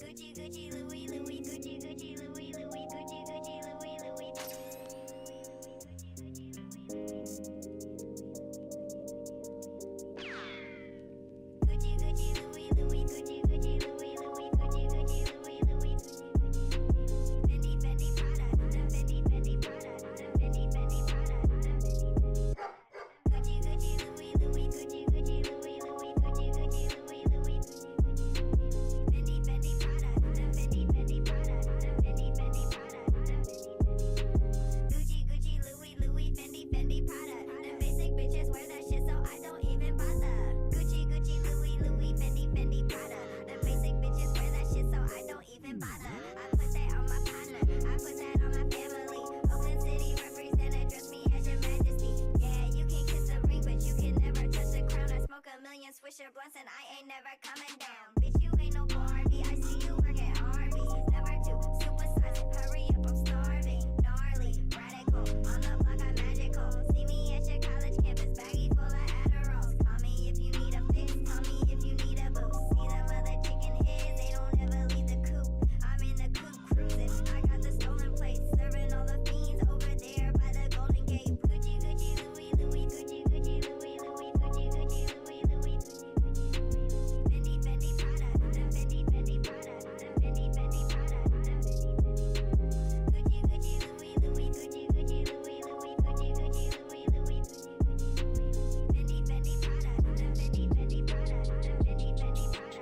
Gucci, Gucci, Louis, Louis, Gucci, Gucci, Louis, Louis, Gucci, Gucci, Louis, Louis. Gucci, Gucci, Louis, Louis, Gucci, Gucci, Louis, Louis, Gucci, Gucci, Louis, Louis. Fendi, Fendi, Prada, Fendi, Fendi, Prada, Fendi, Fendi, Prada, Gucci, Gucci, Louis, Louis, Gucci, Gucci, Louis, Louis, Gucci, Gucci, Louis, Louis. Fendi, Fendi, Prada, Fendi, Fendi, Prada, Fendi, Fendi, Prada, Gucci, Gucci, Louis, Louis, Fendi, Fendi, Prada. Them basic bitches wear that shit, so I don't even bother. Gucci, Gucci, Louis, Louis, Fendi, Fendi, Prada. Them basic bitches wear that shit, so I don't even bother. I put that on my partner, I put that on my family. Oakland City represent, address me as your majesty. Yeah, you can kiss a ring, but you can never touch the crown. I smoke a million Swisher blunts and I ain't never coming down. Bitch, you ain't no Barbie, I see you work at Harvey. Never too supersized, hurry up, I'm starving. Gnarly, radical, on the block I'm magical. See me at your college campus, baggy full of Adderalls. Call me if you need a fix, call me if you need a boost. See them other chicken heads, they don't ever leave the coop. I'm in the coupe cruising, I got the stolen plates, serving all the fiends over there by the Golden Gate. Gucci, Gucci, Louis, Louis, Gucci, Gucci, Louis, Louis, Gucci, Gucci, Louis, Louis. Fendi, Fendi, Prada, Fendi, Fendi, Prada, Fendi, Fendi, Prada, Gucci, Gucci, Louis, Louis, Gucci, Gucci, Louis, Louis, Gucci, Gucci, Louis, Louis. Fendi, Fendi, Prada, Fendi, Fendi, Prada, Fendi, Fendi, Prada.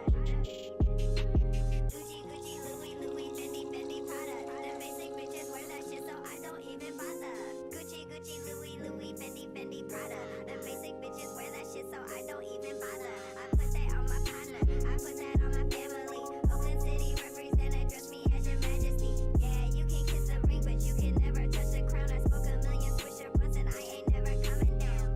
Gucci, Gucci, Louis, Louis, Fendi, Fendi, Prada. Them basic bitches wear that shit, so I don't even bother. Gucci, Gucci, Louis, Louis, Fendi, Fendi, Prada. Them basic bitches wear that shit, so I don't even bother. I put that on my partner, I put that on my family. Oakland City represent, address me as your majesty. Yeah, you can kiss a ring, but you can never touch the crown. I smoke a million Swisher blunts and I ain't never coming down.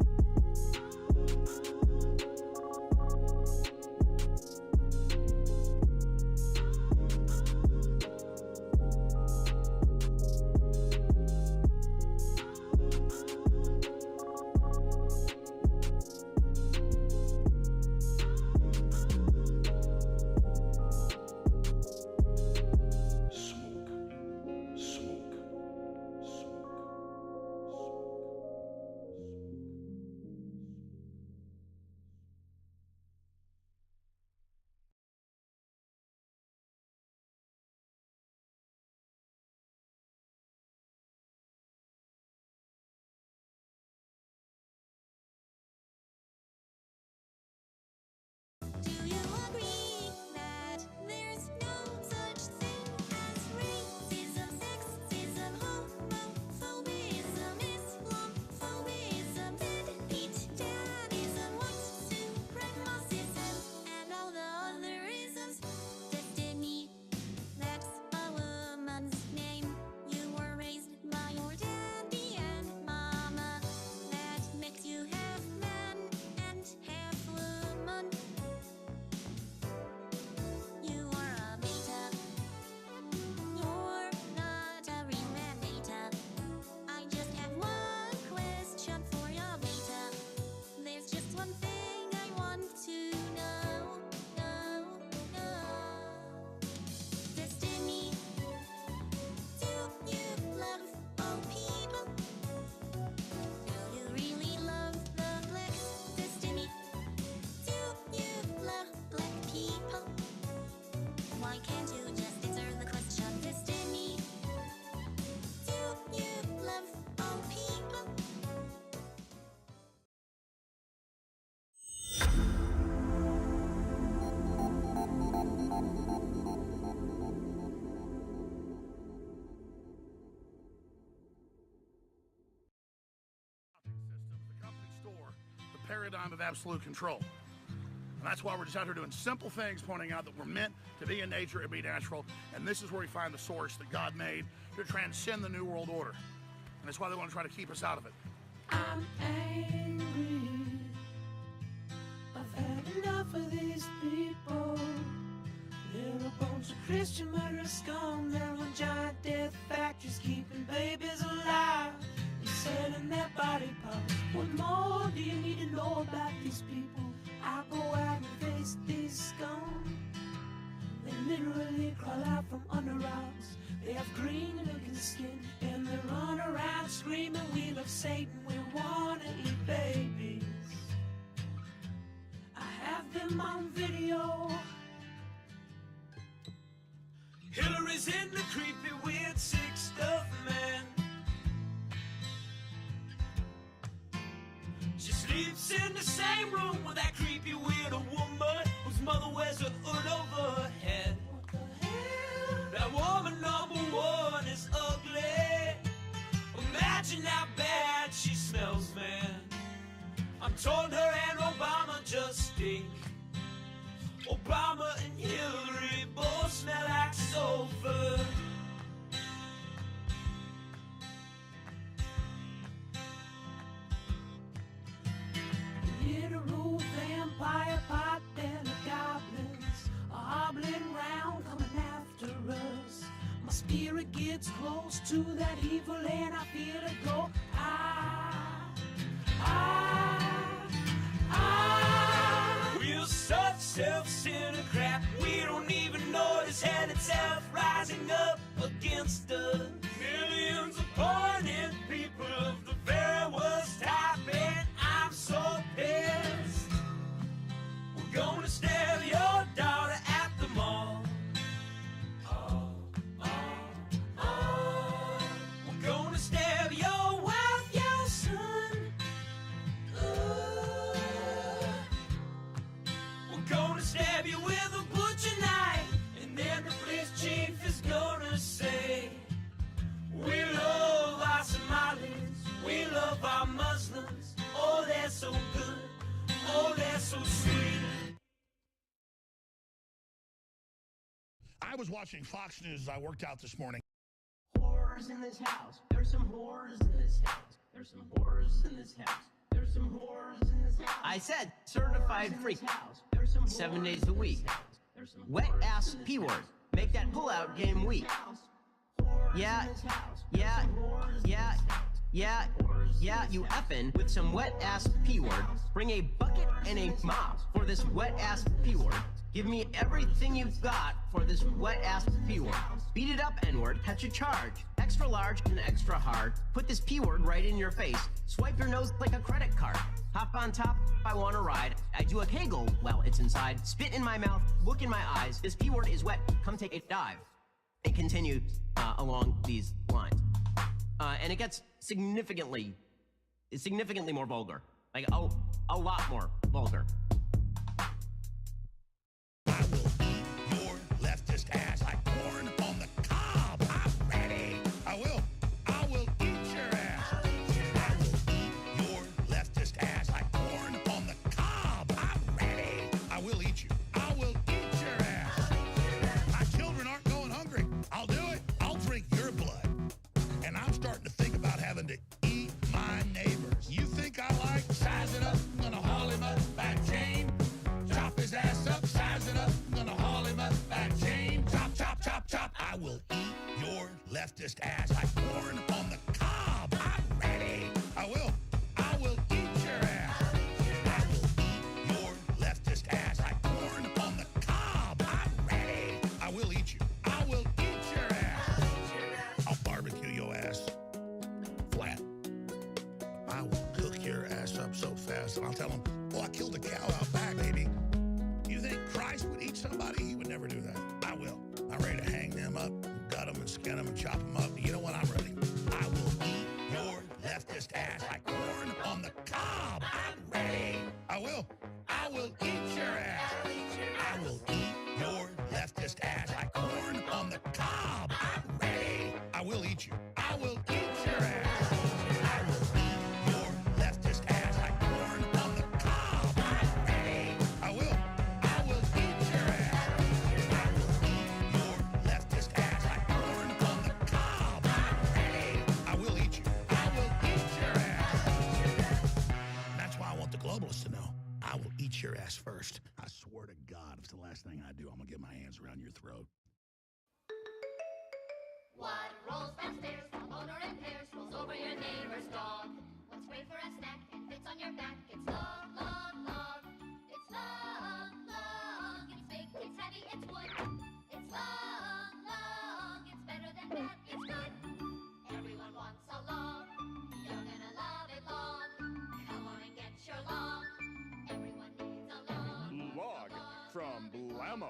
Do you agree that there's no such thing as racism, sexism, homophobism, Islamophobism, deadbeat dadism, white supremacism, and all the other isms? Destiny, that's a woman's name. You were raised by your daddy and mama. That makes you half man and half woman. You are a beta. You're not a real man, beta. I just have one question for ya, beta. There's just one thing I want to know. Destiny, do you love all people? Do you really love the blacks? Destiny, do you love black people? Why can't you just answer the question? Destiny, do you love all people? System, the company store, the paradigm of absolute control. And that's why we're just out here doing simple things, pointing out that we're meant to be in nature and be natural. And this is where we find the source that God made to transcend the New World Order. And that's why they want to try to keep us out of it. I'm angry. I've had enough of these people. They're a bunch of Christian murderers, scum. They're on giant death factories, keeping babies alive. They're selling their body parts. What more do you need to know about these people? I go out and face these scum. They literally they crawl out from under rocks. They have green-looking skin, and they run around screaming, we love Satan, we wanna eat babies. I have them on video. Hillary's in the creepy, weird, sick stuff, man. She sleeps in the same room with that creepy, weird woman whose mother wears a hood over her head. What the hell? That woman number one is ugly. Imagine how bad she smells, man. I'm told her and Obama just stink. Obama and Hillary both smell like sulfur. Literal vampire pot belly goblins are hobbling round coming after us. My spirit gets close to that evil and I feel it go. We're such self-centered crap. We don't even notice hell itself rising up against us. Millions of pointed people of the very worst type, and I'm so pissed. We're gonna stab your daughter at the mall. We're gonna stab your wife, your son. We're gonna stab you with a butcher knife, and then the police chief is gonna say, we love our Somalis, we love our Muslims. Oh, they're so good, oh, they're so sweet. I was watching Fox News as I worked out this morning. Horrors in this house. There's some horrors in this house. There's some horrors in this house. There's some horrors in this house. I said certified freak. 7 days a week. Wet ass P word. Make that pullout game weak. Yeah, you effin' with some wet ass P word. Bring a bucket and a mop for this wet ass P word. Give me everything you've got for this wet ass P word. Beat it up, N word, catch a charge. Extra large and extra hard. Put this P word right in your face. Swipe your nose like a credit card. Hop on top, I wanna ride. I do a kegel while it's inside. Spit in my mouth, look in my eyes. This P word is wet, come take a dive. It continues along these lines. And it gets significantly more vulgar. Like, a lot more vulgar. I will eat your leftist ass like corn on the cob. I'm ready. I will eat your ass. I will eat your leftist ass like corn on the cob. I'm ready. I will eat you. I will eat your ass. My children aren't going hungry. I'll do it. I'll drink your blood. And I'm starting to think about having to eat my neighbors. You think I like sizing up? I'm gonna haul him up back chain. Chop his ass up, size it up. I'm gonna haul him up back chain. Chop, chop, chop, chop. I will eat your leftist ass like corn on the cob. I'm ready. I will eat your ass. I will eat your leftist ass like corn on the cob. I'm ready. I will eat you. I will eat your ass. I'll barbecue your ass flat. I will cook your ass up so fast, and I'll tell them, well, I killed a cow out back, baby. You think Christ would eat somebody? He would never do that. I will. I'm ready to hang them up, gut them and skin them and chop them up. You know what? I'm ready. I will eat your leftist ass like corn on the cob. I'm ready. I will eat your ass. I will eat your leftist ass like corn on the cob. I'm ready. I will eat you. I will eat your ass. I will eat your leftist ass like corn on the cob. I'm ready. I will eat your ass. I will eat your leftist ass like corn on the cob. I'm ready. I will eat you. I will eat your ass. That's why I want the globalists to know. I will eat your ass first. I swear to God, if it's the last thing I do, I'm gonna get my hands around your throat. What rolls downstairs from owner and pairs rolls over your neighbor's dog? What's great for a snack and fits on your back? It's log, log, log. It's log, log. It's big, it's heavy, it's wood. It's log. from Blammo.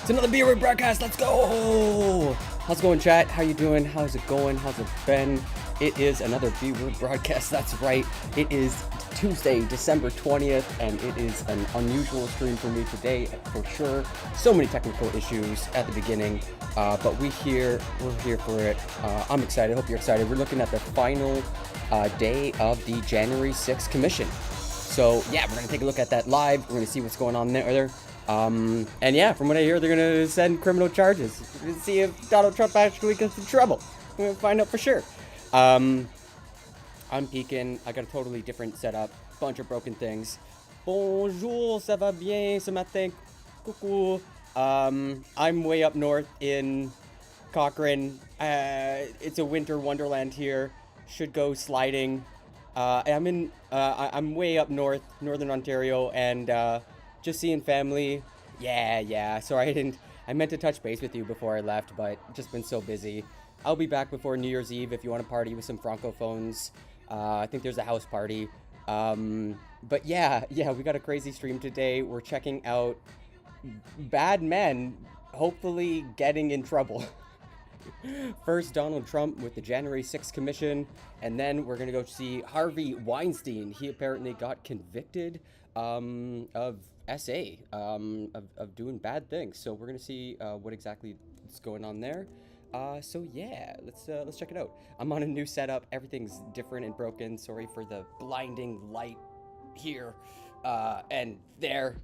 It's another B-Word broadcast. Let's go. How's it going, chat? How you doing? How's it going? How's it been? It is another B-Word broadcast. That's right. It is Tuesday, December 20th, and it is an unusual stream for me today, for sure. So many technical issues at the beginning, but we're here for it. I'm excited. Hope you're excited. We're looking at the final day of the January 6th commission. So yeah, we're gonna take a look at that live. We're gonna see what's going on there. And yeah, from what I hear, they're gonna send criminal charges. We're gonna see if Donald Trump actually gets in trouble. We're gonna find out for sure. I'm peeking. I got a totally different setup. Bunch of broken things. Bonjour, ça va bien ce matin? Coucou. I'm way up north in Cochrane. It's a winter wonderland here. Should go sliding. I'm way up north, northern Ontario, and just seeing family. Yeah. Sorry, I meant to touch base with you before I left, but just been so busy. I'll be back before New Year's Eve if you want to party with some Francophones. I think there's a house party. But yeah, we got a crazy stream today. We're checking out bad men hopefully getting in trouble. First, Donald Trump with the January 6th commission, and then we're gonna go see Harvey Weinstein. He apparently got convicted of SA, of doing bad things. So we're gonna see what exactly what's going on there. So yeah, let's check it out. I'm on a new setup. Everything's different and broken. Sorry for the blinding light here and there.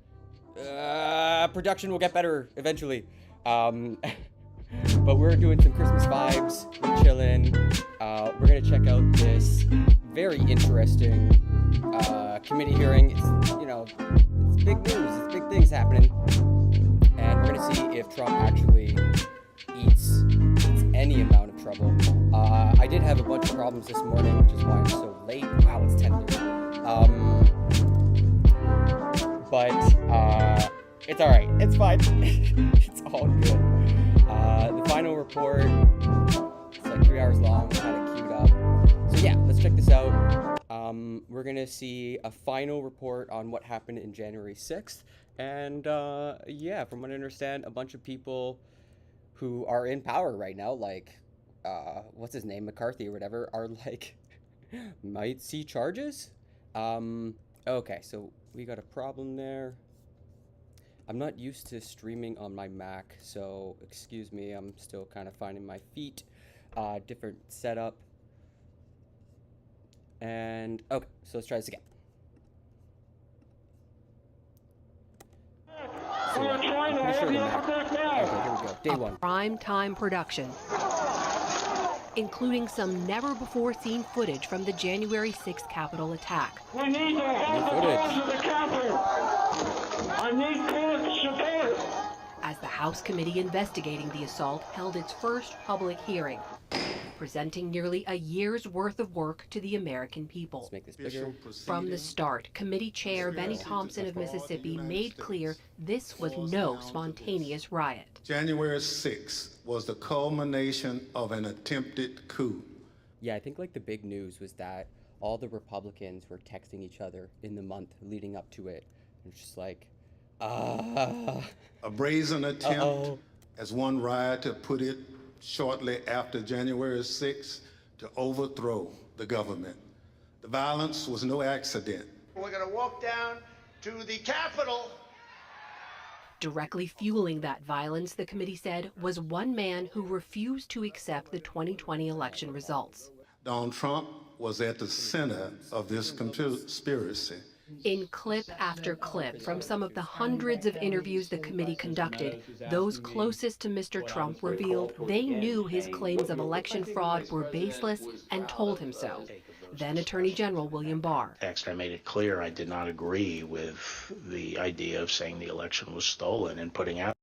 Production will get better eventually. But we're doing some Christmas vibes. We're chilling. We're gonna check out this very interesting committee hearing. It's, you know, it's big news. It's big things happening, and we're gonna see if Trump actually eats any amount of trouble. I did have a bunch of problems this morning, which is why I'm so late. Wow, it's 10:30. But it's all right. It's fine. It's all good. The final report, it's like 3 hours long. I had it queued up. So yeah, let's check this out. We're gonna see a final report on what happened in January 6th. And yeah, from what I understand, a bunch of people who are in power right now, like, what's his name, McCarthy or whatever, are like, might see charges. Okay, so we got a problem there. I'm not used to streaming on my Mac, so excuse me, I'm still kind of finding my feet. Different setup. And, okay, so let's try this again. We are trying to have you out there now. Okay, here we go. Day one. Prime time production, including some never-before-seen footage from the January 6th Capitol attack. We need to have the doors of the Capitol. I need court support. As the House committee investigating the assault held its first public hearing, presenting nearly a year's worth of work to the American people. Let's make this bigger. From the start, committee chair Benny Thompson of Mississippi made clear this was no spontaneous riot. January 6th was the culmination of an attempted coup. Yeah, I think like the big news was that all the Republicans were texting each other in the month leading up to it. It's just like, A brazen attempt, Uh-oh. as one rioter put it shortly after January 6th, to overthrow the government. The violence was no accident. We're going to walk down to the Capitol. Directly fueling that violence, the committee said, was one man who refused to accept the 2020 election results. Donald Trump was at the center of this conspiracy. In clip after clip from some of the hundreds of interviews the committee conducted, those closest to Mr. Trump revealed they knew his claims of election fraud were baseless and told him so. Then Attorney General William Barr. I made it clear I did not agree with the idea of saying the election was stolen and putting out.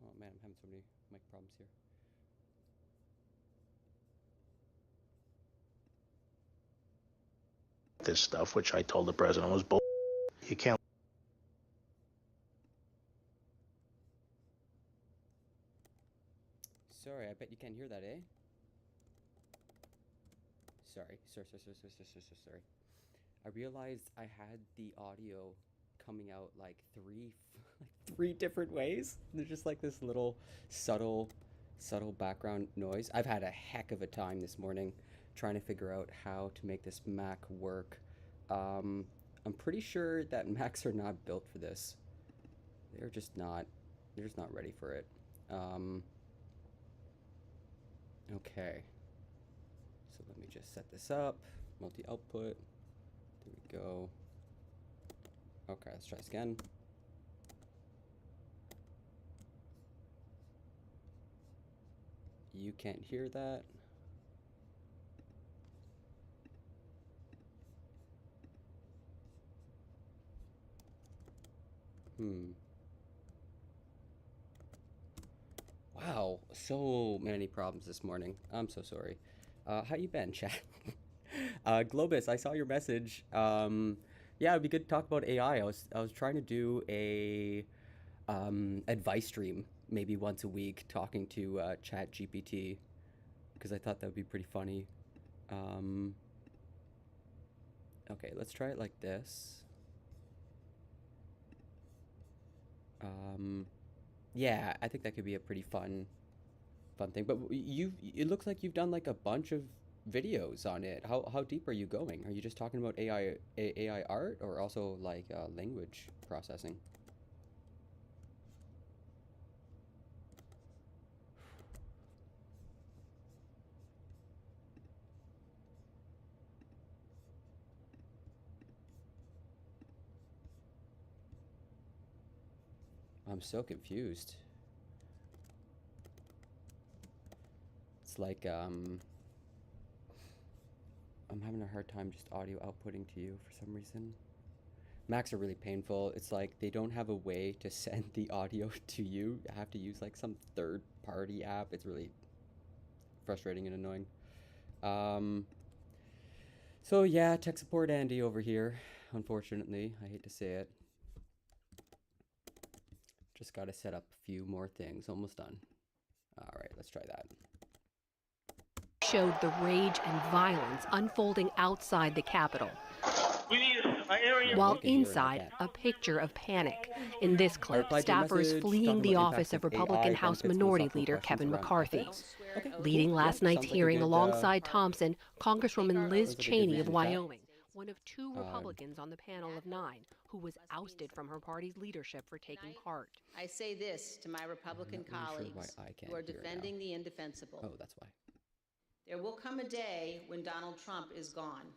oh man, I'm having so many mic problems here. This stuff, which I told the president was bull. You can't. Sorry, I bet you can't hear that, eh? Sorry. I realized I had the audio coming out like three different ways. There's just like this little subtle background noise. I've had a heck of a time this morning trying to figure out how to make this Mac work. I'm pretty sure that Macs are not built for this. They're just not ready for it. Okay. So let me just set this up. Multi-output. There we go. Okay, let's try this again. You can't hear that. Wow, so many problems this morning. I'm so sorry. How you been, chat? Globus, I saw your message. Yeah, it'd be good to talk about AI. I was trying to do a advice stream maybe once a week, talking to Chat GPT, because I thought that would be pretty funny. Okay, let's try it like this. Yeah, I think that could be a pretty fun thing. But it looks like you've done like a bunch of videos on it. How deep are you going? Are you just talking about AI art, or also like language processing? I'm so confused. It's like I'm having a hard time just audio outputting to you for some reason. Macs are really painful. It's like they don't have a way to send the audio to you. You have to use like some third-party app. It's really frustrating and annoying. So yeah, tech support Andy over here. Unfortunately, I hate to say it. Just got to set up a few more things. Almost done. All right, let's try that. Showed the rage and violence unfolding outside the Capitol, We need an area. while inside, a picture of panic. In this clip, staffers fleeing the office of Republican House Minority Leader Kevin McCarthy. Leading last night's hearing alongside Thompson, Congresswoman Liz Cheney of Wyoming, one of two Republicans on the panel of 9 who was ousted from her party's leadership for taking part. I say this to my Republican colleagues who are defending the indefensible. Oh, that's why. There will come a day when Donald Trump is gone,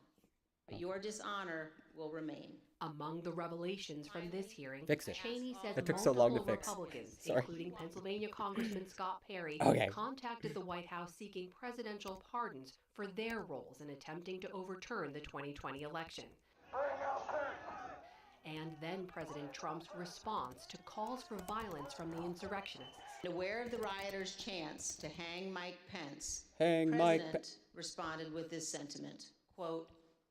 but your dishonor will remain. Among the revelations from this hearing, Fix it. Cheney says That took so long to multiple fix. Republicans, Sorry. including Pennsylvania Congressman Scott Perry, Okay. contacted the White House seeking presidential pardons for their roles in attempting to overturn the 2020 election. And then President Trump's response to calls for violence from the insurrectionists. Aware of the rioters' chance to hang Mike Pence, Hang the Mike president responded with this sentiment, quote,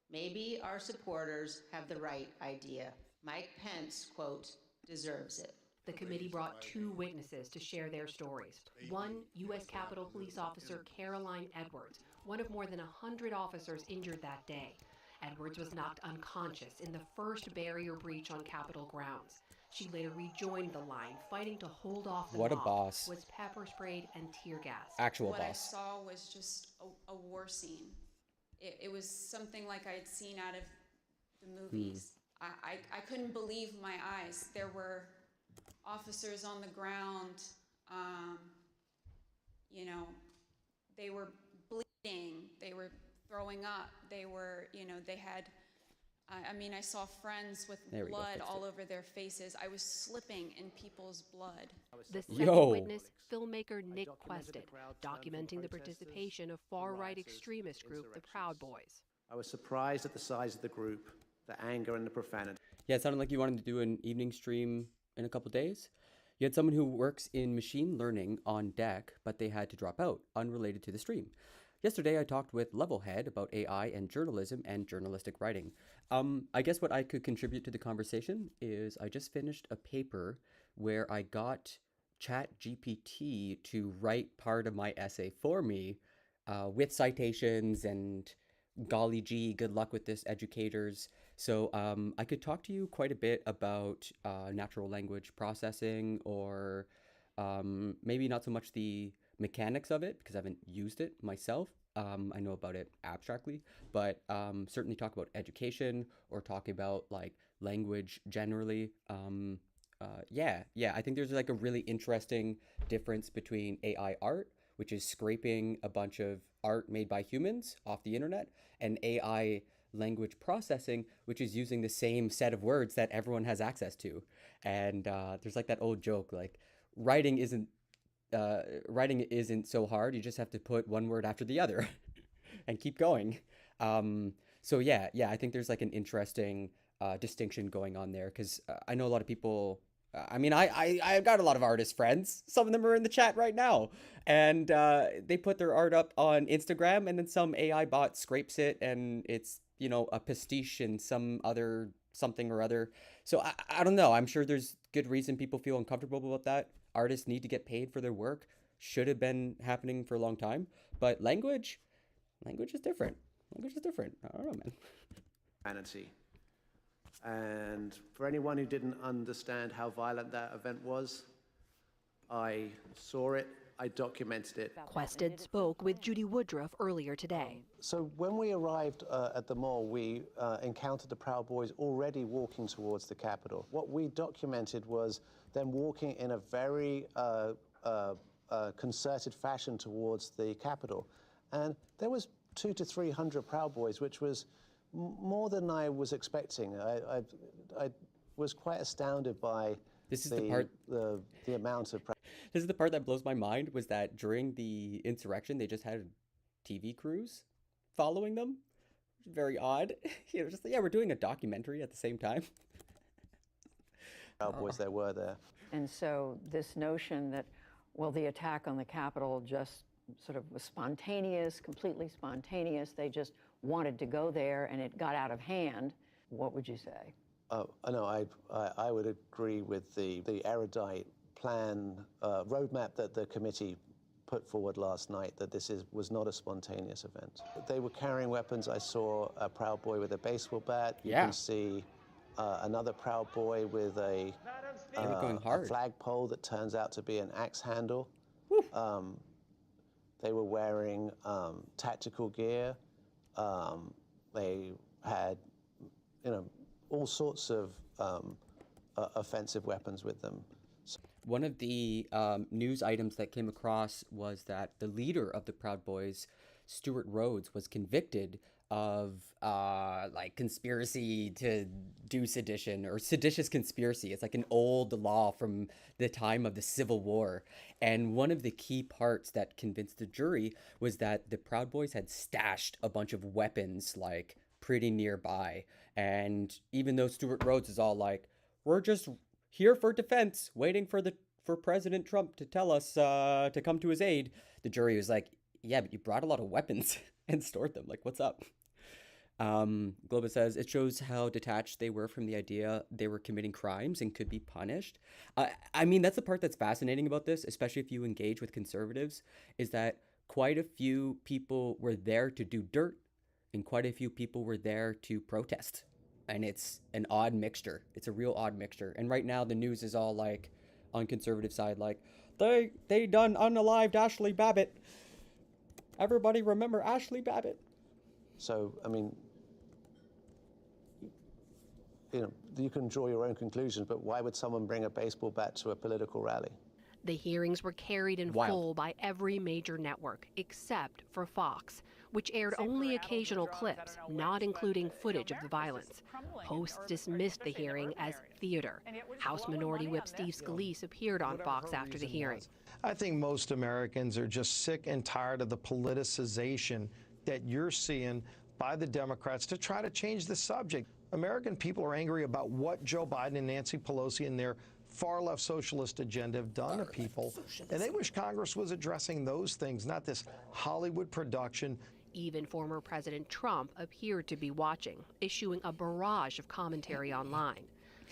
maybe our supporters have the right idea. Mike Pence, quote, deserves it. The committee brought 2 witnesses to share their stories. One, U.S. Capitol Police Officer Caroline Edwards, one of more than 100 officers injured that day. Edwards was knocked unconscious in the first barrier breach on Capitol grounds. She later rejoined the line, fighting to hold off the What a mob, boss. was pepper sprayed and tear gassed. Actual What I boss. saw was just a war scene. It was something like I'd seen out of the movies. I couldn't believe my eyes. There were officers on the ground, you know, they were bleeding, they were throwing up, they were, you know, they had, I mean, I saw friends with blood all over their faces. I was slipping in people's blood. The second witness, filmmaker Nick Quested, documenting the participation of far-right extremist group, the Proud Boys. I was surprised at the size of the group, the anger and the profanity. Yeah, it sounded like you wanted to do an evening stream in a couple days. You had someone who works in machine learning on deck, but they had to drop out, unrelated to the stream. Yesterday, I talked with Levelhead about AI and journalism and journalistic writing. I guess what I could contribute to the conversation is I just finished a paper where I got ChatGPT to write part of my essay for me with citations and golly gee, good luck with this, educators. So I could talk to you quite a bit about natural language processing, or maybe not so much the mechanics of it, because I haven't used it myself. I know about it abstractly, but certainly talk about education or talk about like language generally. Yeah, I think there's like a really interesting difference between AI art, which is scraping a bunch of art made by humans off the internet, and AI language processing, which is using the same set of words that everyone has access to. And there's like that old joke, like writing isn't so hard. You just have to put one word after the other and keep going. So yeah, I think there's like an interesting distinction going on there, because I know a lot of people. I mean, I've got a lot of artist friends. Some of them are in the chat right now, and they put their art up on Instagram, and then some AI bot scrapes it, and it's, you know, a pastiche and some other something or other. So I don't know. I'm sure there's good reason people feel uncomfortable about that. Artists need to get paid for their work. Should have been happening for a long time. But language is different. Language is different. I don't know, man. Vanity. And for anyone who didn't understand how violent that event was, I saw it, I documented it. Quested spoke with Judy Woodruff earlier today. So when we arrived at the mall, we encountered the Proud Boys already walking towards the Capitol. What we documented was them walking in a very concerted fashion towards the Capitol. And there was 200 to 300 Proud Boys, which was more than I was expecting. I was quite astounded by the amount of. This is the part that blows my mind, was that during the insurrection, they just had TV crews following them. Very odd. You know, just yeah, we're doing a documentary at the same time. Proud Boys there were there. And so this notion that, well, the attack on the Capitol just sort of was spontaneous, completely spontaneous. They just wanted to go there and it got out of hand. What would you say? No, I would agree with the erudite plan, roadmap that the committee put forward last night, that this was not a spontaneous event. They were carrying weapons. I saw a Proud Boy with a baseball bat. You can see another Proud Boy with a flagpole that turns out to be an axe handle. They were wearing tactical gear. They had, all sorts of offensive weapons with them. One of the news items that came across was that the leader of the Proud Boys, Stuart Rhodes, was convicted of like conspiracy to do sedition, or seditious conspiracy. It's like an old law from the time of the Civil War. And one of the key parts that convinced the jury was that the Proud Boys had stashed a bunch of weapons like pretty nearby. And even though Stuart Rhodes is all like, we're just here for defense, waiting for President Trump to tell us to come to his aid, the jury was like, yeah, but you brought a lot of weapons and stored them. Like, what's up? Globa says, it shows how detached they were from the idea they were committing crimes and could be punished. I mean, that's the part that's fascinating about this, especially if you engage with conservatives, is that quite a few people were there to do dirt and quite a few people were there to protest. And it's an odd mixture. It's a real odd mixture. And right now the news is all like, on conservative side, like, they done unalived Ashley Babbitt. Everybody remember Ashley Babbitt. So, I mean, you can draw your own conclusions, but why would someone bring a baseball bat to a political rally? The hearings were carried in full by every major network, except for Fox, which aired only occasional clips, not including footage of the violence. Hosts dismissed the hearing as theater. House Minority Whip Steve Scalise appeared on Fox after the hearing. I think most Americans are just sick and tired of the politicization that you're seeing by the Democrats to try to change the subject. American people are angry about what Joe Biden and Nancy Pelosi and their far-left socialist agenda have done to people, and they wish Congress was addressing those things, not this Hollywood production. Even former President Trump appeared to be watching, issuing a barrage of commentary online.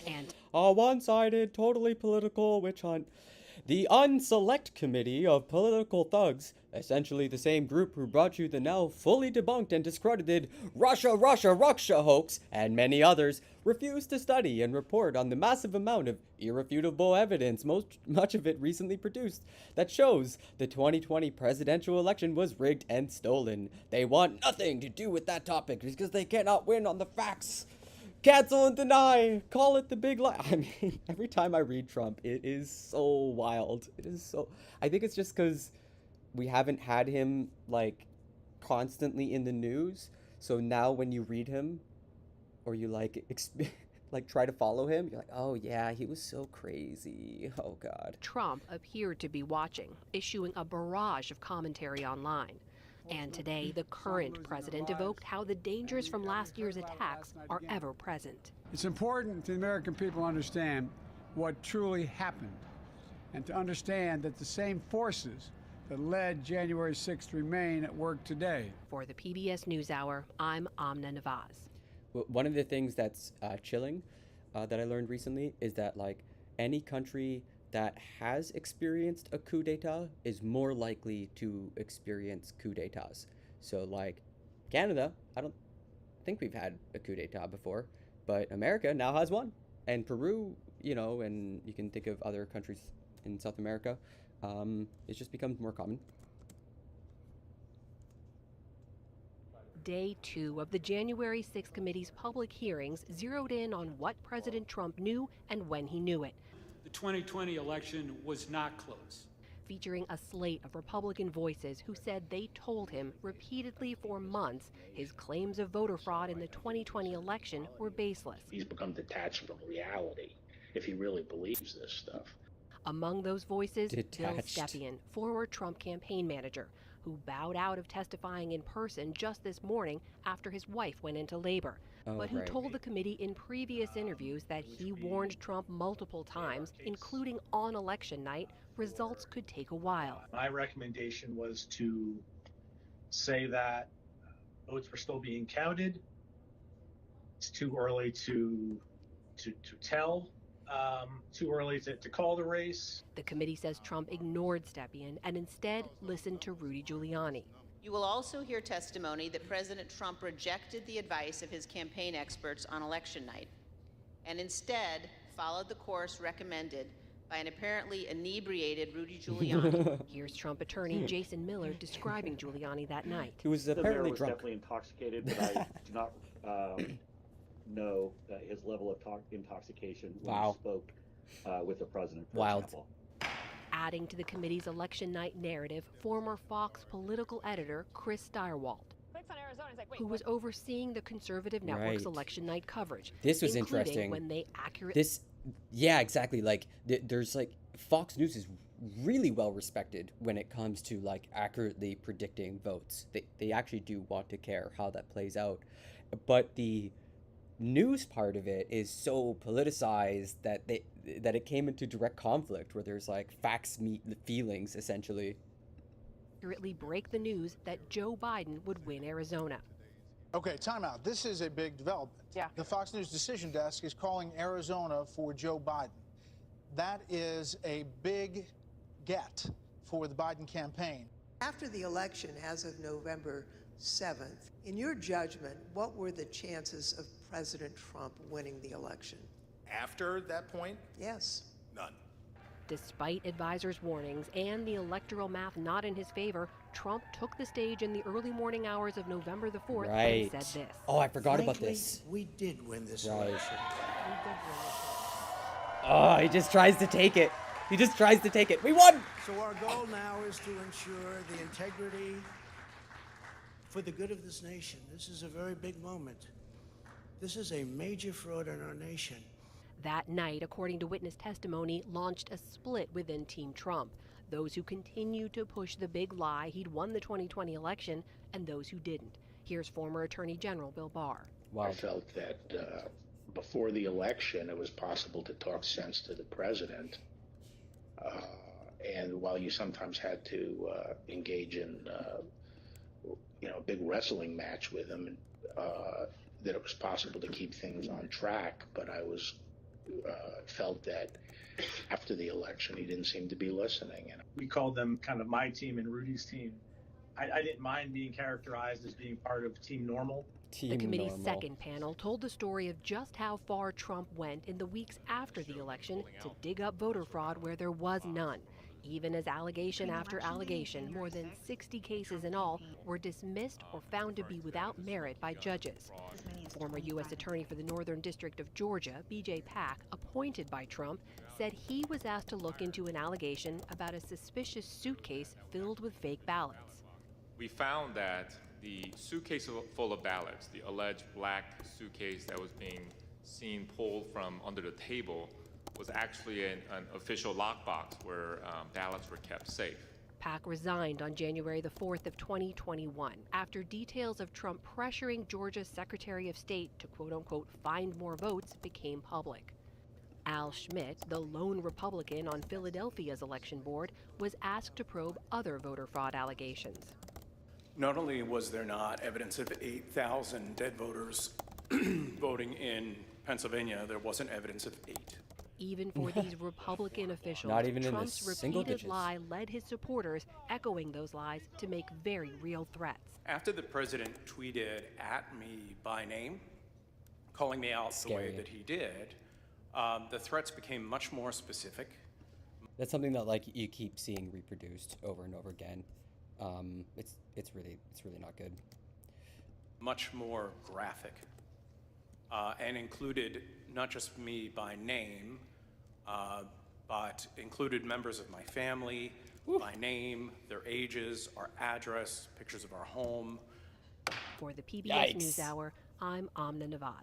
And a one-sided, totally political witch hunt. The Unselect Committee of Political Thugs, essentially the same group who brought you the now fully debunked and discredited Russia hoax, and many others, refused to study and report on the massive amount of irrefutable evidence, much of it recently produced, that shows the 2020 presidential election was rigged and stolen. They want nothing to do with that topic because they cannot win on the facts. Cancel and deny. Call it the big lie. I mean, every time I read Trump, it is so wild. It is so... I think it's just because we haven't had him, like, constantly in the news. So now when you read him, or you, like, try to follow him, you're like, oh, yeah, he was so crazy. Oh, God. Trump appeared to be watching, issuing a barrage of commentary online. And today, the current president evoked how the dangers from last year's attacks are ever present. It's important the American people understand what truly happened and to understand that the same forces that led January 6th remain at work today. For the PBS NewsHour, I'm Amna Nawaz. One of the things that's chilling that I learned recently is that, like, any country that has experienced a coup d'etat is more likely to experience coup d'etats. So, like, Canada, I don't think we've had a coup d'etat before. But America now has one. And Peru, you know, and you can think of other countries in South America, it's just become more common. Day 2 of the January 6th committee's public hearings zeroed in on what President Trump knew and when he knew it. The 2020 election was not close. Featuring a slate of Republican voices who said they told him repeatedly for months his claims of voter fraud in the 2020 election were baseless. He's become detached from reality if he really believes this stuff. Among those voices, Bill Detached. Stepien, former Trump campaign manager, who bowed out of testifying in person just this morning after his wife went into labor, but who told the committee in previous interviews that he warned Trump multiple times, including on election night, results could take a while. My recommendation was to say that votes were still being counted. It's too early to tell. Too early to call the race. The committee says Trump ignored Stepien and instead listened to Rudy Giuliani. You will also hear testimony that President Trump rejected the advice of his campaign experts on election night and instead followed the course recommended by an apparently inebriated Rudy Giuliani. Here's Trump attorney Jason Miller describing Giuliani that night. He was The apparently mayor was drunk. definitely intoxicated, but I do not know his level of intoxication when he spoke with the president. For example. Adding to the committee's election night narrative, former Fox political editor Chris Steyerwalt, who was overseeing the conservative network's election night coverage. This was including interesting. When they accurately... Yeah, exactly. Like, there's like, Fox News is really well respected when it comes to like accurately predicting votes. They actually do want to care how that plays out. But the news part of it is so politicized that it came into direct conflict where there's like facts meet the feelings, essentially. Accurately break the news that Joe Biden would win Arizona. Okay, time out. This is a big development. Yeah. The Fox News decision desk is calling Arizona for Joe Biden. That is a big get for the Biden campaign. After the election, as of November 7th, in your judgment, what were the chances of President Trump winning the election? After that point? Yes. None. Despite advisors' warnings and the electoral math not in his favor, Trump took the stage in the early morning hours of November the 4th and said this. Oh, I forgot about this. We did win this election. Oh, he just tries to take it. He just tries to take it. We won! So our goal now is to ensure the integrity for the good of this nation. This is a very big moment. This is a major fraud in our nation. That night, according to witness testimony, launched a split within Team Trump. Those who continued to push the big lie he'd won the 2020 election and those who didn't. Here's former Attorney General Bill Barr. I felt that before the election, it was possible to talk sense to the president. And while you sometimes had to engage in a big wrestling match with him, that it was possible to keep things on track. But I felt that after the election, he didn't seem to be listening. And We called them kind of my team and Rudy's team. I didn't mind being characterized as being part of Team Normal. The committee's second panel told the story of just how far Trump went in the weeks after the election to dig up voter fraud where there was none, even as allegation after allegation, more than 60 cases in all, were dismissed or found to be without merit by judges. Former U.S. Attorney for the Northern District of Georgia, B.J. Pack, appointed by Trump, said he was asked to look into an allegation about a suspicious suitcase filled with fake ballots. We found that the suitcase full of ballots, the alleged black suitcase that was being seen pulled from under the table, was actually an official lockbox where ballots were kept safe. Pack resigned on January the 4th of 2021 after details of Trump pressuring Georgia's Secretary of State to quote-unquote find more votes became public. Al Schmidt, the lone Republican on Philadelphia's election board, was asked to probe other voter fraud allegations. Not only was there not evidence of 8,000 dead voters voting in Pennsylvania, there wasn't evidence of 8. Even for these Republican officials, Not even in the Trump's single repeated digits. lie led his supporters, echoing those lies, to make very real threats. After the president tweeted at me by name, calling me out the way Scary. that he did, the threats became much more specific. That's something that like you keep seeing reproduced over and over again. It's really not good. Much more graphic, and included not just me by name, but included members of my family by name, their ages, our address, pictures of our home. For the PBS Yikes. NewsHour, I'm Amna Nawaz.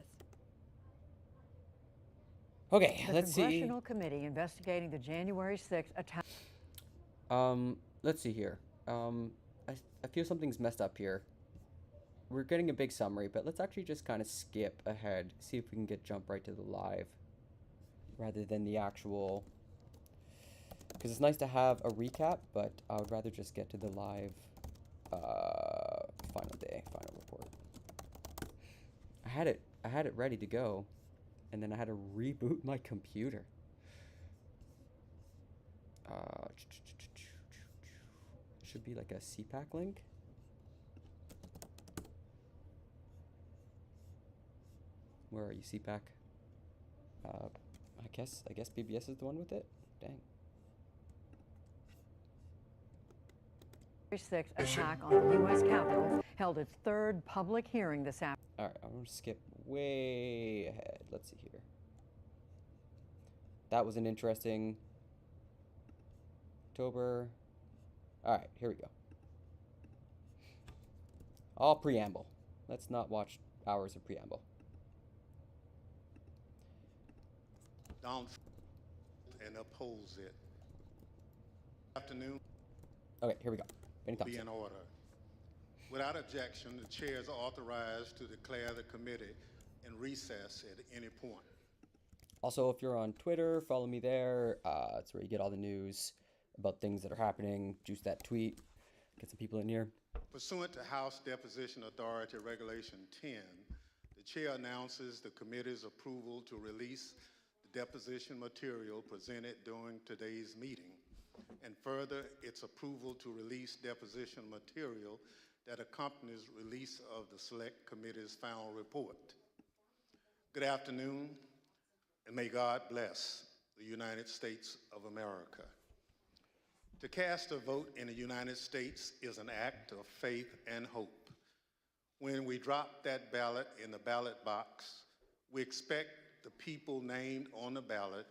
Okay, The let's see. Congressional Committee investigating the January 6th attack. Let's see here. I feel something's messed up here. We're getting a big summary, but let's actually just kind of skip ahead, see if we can jump right to the live rather than the actual, because it's nice to have a recap, but I would rather just get to the live final report. I had it ready to go, and then I had to reboot my computer. Should be like a CPAC link. Where are you, CPAC? I guess PBS is the one with it. Dang. 6th attack on the U.S. Capitol held its third public hearing this afternoon. All right, I'm gonna skip way ahead. Let's see here. That was an interesting October. All right, here we go. All preamble. Let's not watch hours of preamble. Don't and oppose it. Afternoon. Okay, here we go. Be in order. Without objection, the chair is authorized to declare the committee in recess at any point. Also, if you're on Twitter, follow me there. It's where you get all the news about things that are happening. Juice that tweet. Get some people in here. Pursuant to House Deposition Authority Regulation 10, the chair announces the committee's approval to release the deposition material presented during today's meeting, and further, its approval to release deposition material that accompanies release of the Select Committee's final report. Good afternoon, and may God bless the United States of America. To cast a vote in the United States is an act of faith and hope. When we drop that ballot in the ballot box, we expect the people named on the ballot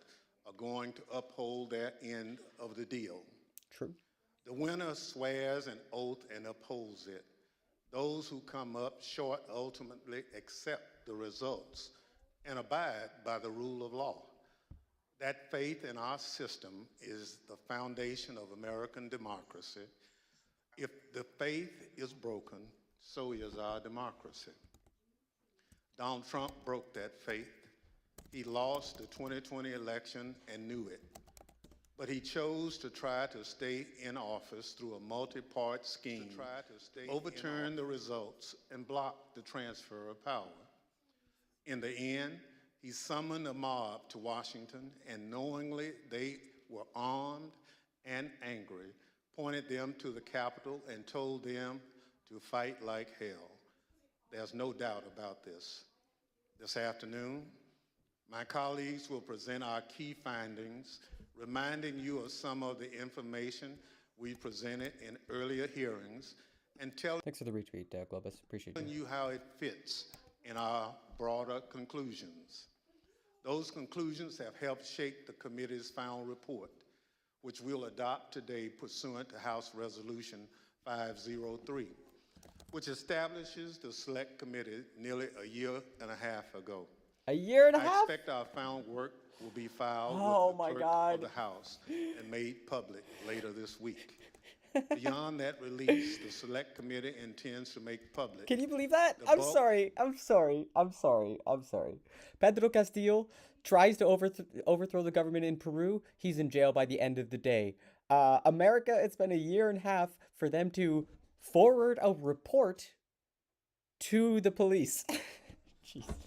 are going to uphold their end of the deal. True. The winner swears an oath and upholds it. Those who come up short ultimately accept the results and abide by the rule of law. That faith in our system is the foundation of American democracy. If the faith is broken, so is our democracy. Donald Trump broke that faith. He lost the 2020 election and knew it. But he chose to try to stay in office through a multi-part scheme to overturn the results and block the transfer of power. In the end, he summoned a mob to Washington, and knowingly they were armed and angry, pointed them to the Capitol and told them to fight like hell. There's no doubt about this. This afternoon, my colleagues will present our key findings, reminding you of some of the information we presented in earlier hearings, and telling Thanks for the retweet, Globus. Appreciate it. you how it fits in our broader conclusions. Those conclusions have helped shape the committee's final report, which we'll adopt today pursuant to House Resolution 503, which establishes the Select Committee nearly a year and a half ago. A year and a I half? expect our final work will be filed with the clerk of the House and made public later this week. Beyond that release, the Select Committee intends to make public. Can you believe that? I'm sorry. Pedro Castillo tries to overthrow the government in Peru. He's in jail by the end of the day. America, it's been a year and a half for them to forward a report to the police.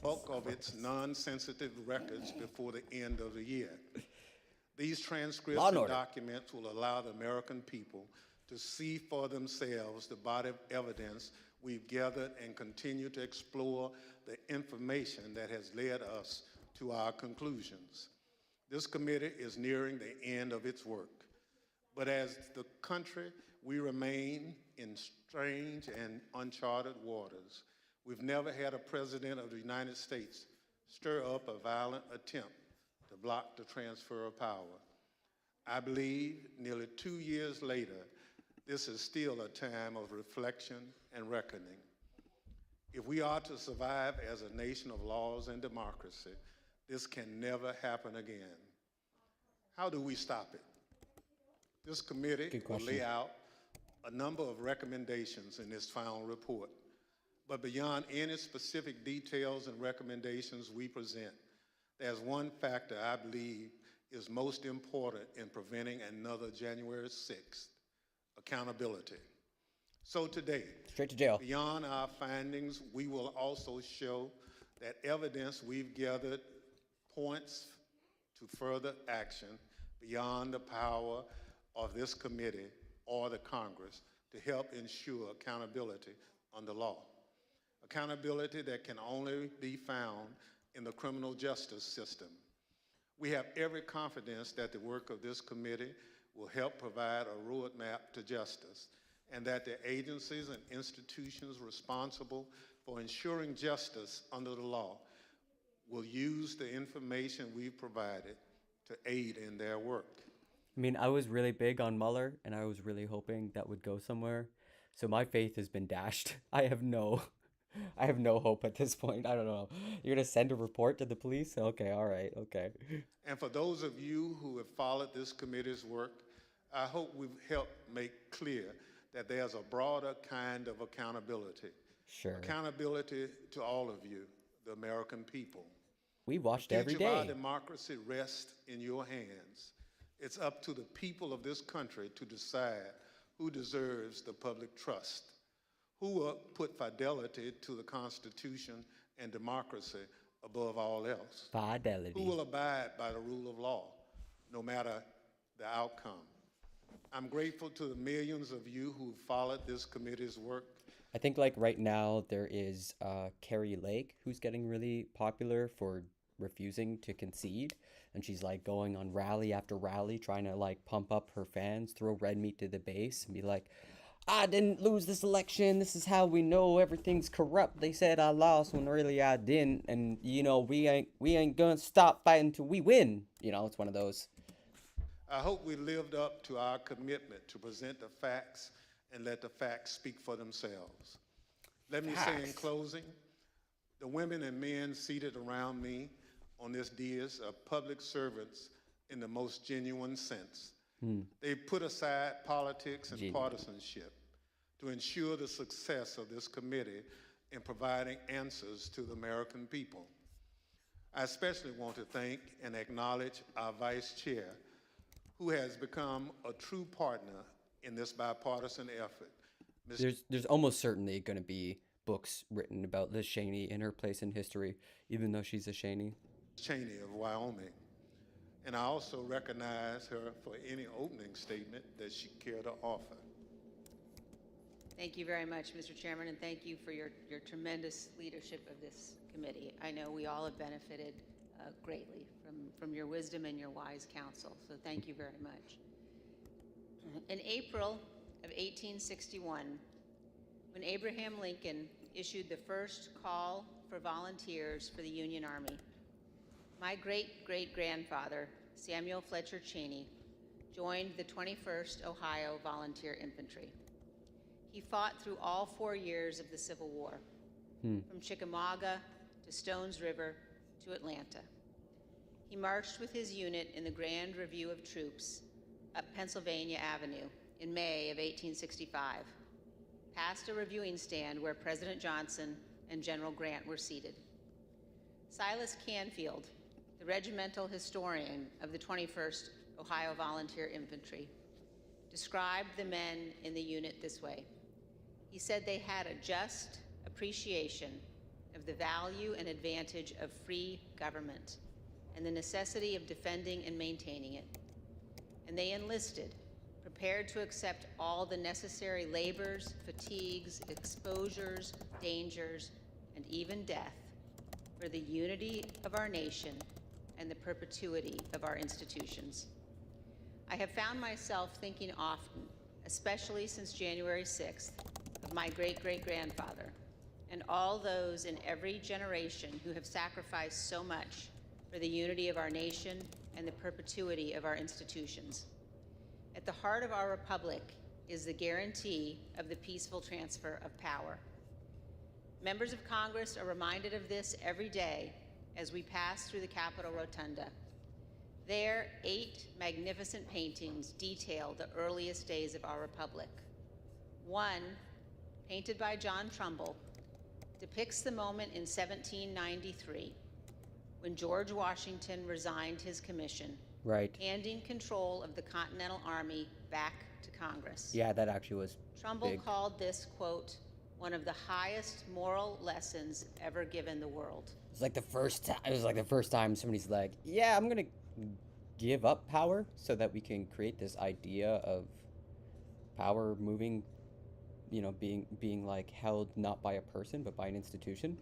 Bulk of its non-sensitive records before the end of the year. These transcripts and documents will allow the American people to to see for themselves the body of evidence we've gathered and continue to explore the information that has led us to our conclusions. This committee is nearing the end of its work, but as the country, we remain in strange and uncharted waters. We've never had a president of the United States stir up a violent attempt to block the transfer of power. I believe nearly 2 years later, this is still a time of reflection and reckoning. If we are to survive as a nation of laws and democracy, this can never happen again. How do we stop it? This committee will lay out a number of recommendations in this final report. But beyond any specific details and recommendations we present, there's one factor I believe is most important in preventing another January 6th, accountability. So today, straight to jail. Beyond our findings, we will also show that evidence we've gathered points to further action beyond the power of this committee or the Congress to help ensure accountability under law. Accountability that can only be found in the criminal justice system. We have every confidence that the work of this committee will help provide a roadmap to justice, and that the agencies and institutions responsible for ensuring justice under the law will use the information we've provided to aid in their work. I mean, I was really big on Mueller, and I was really hoping that would go somewhere. So my faith has been dashed. I have no hope at this point. I don't know. You're gonna send a report to the police? Okay, all right, okay. And for those of you who have followed this committee's work, I hope we've helped make clear that there's a broader kind of accountability. Sure. Accountability to all of you, the American people. We watched The every future of our day. democracy rests in your hands. It's up to the people of this country to decide who deserves the public trust, who will put fidelity to the Constitution and democracy above all else, Fidelity. who will abide by the rule of law, no matter the outcome. I'm grateful to the millions of you who followed this committee's work. I think like right now there is Carrie Lake, who's getting really popular for refusing to concede, and she's like going on rally after rally trying to like pump up her fans, throw red meat to the base, and be like, I didn't lose this election, this is how we know everything's corrupt. They said I lost when really I didn't, and you know we ain't gonna stop fighting till we win. You know, it's one of those. I hope we lived up to our commitment to present the facts and let the facts speak for themselves. Let me say in closing, the women and men seated around me on this dais are public servants in the most genuine sense. They put aside politics and partisanship to ensure the success of this committee in providing answers to the American people. I especially want to thank and acknowledge our vice chair, who has become a true partner in this bipartisan effort. There's almost certainly going to be books written about Liz Cheney and her place in history, even though she's a Cheney. Cheney of Wyoming. And I also recognize her for any opening statement that she cared to offer. Thank you very much, Mr. Chairman, and thank you for your tremendous leadership of this committee. I know we all have benefited greatly from your wisdom and your wise counsel, so thank you very much. In April of 1861, when Abraham Lincoln issued the first call for volunteers for the Union Army, my great-great-grandfather, Samuel Fletcher Cheney, joined the 21st Ohio Volunteer Infantry. He fought through all 4 years of the Civil War, from Chickamauga to Stones River to Atlanta. He marched with his unit in the Grand Review of Troops up Pennsylvania Avenue in May of 1865, past a reviewing stand where President Johnson and General Grant were seated. Silas Canfield, the regimental historian of the 21st Ohio Volunteer Infantry, described the men in the unit this way. He said they had a just appreciation of the value and advantage of free government and the necessity of defending and maintaining it. And they enlisted, prepared to accept all the necessary labors, fatigues, exposures, dangers, and even death for the unity of our nation and the perpetuity of our institutions. I have found myself thinking often, especially since January 6th, of my great-great-grandfather and all those in every generation who have sacrificed so much for the unity of our nation and the perpetuity of our institutions. At the heart of our republic is the guarantee of the peaceful transfer of power. Members of Congress are reminded of this every day as we pass through the Capitol Rotunda. There, 8 magnificent paintings detail the earliest days of our republic. One, painted by John Trumbull, depicts the moment in 1793 when George Washington resigned his commission, handing control of the Continental Army back to Congress. Yeah, that actually was Trumbull big. called this, quote, one of the highest moral lessons ever given the world. It's like the first time. It was like the first time somebody's like, "Yeah, I'm gonna give up power so that we can create this idea of power moving, you know, being like held not by a person but by an institution."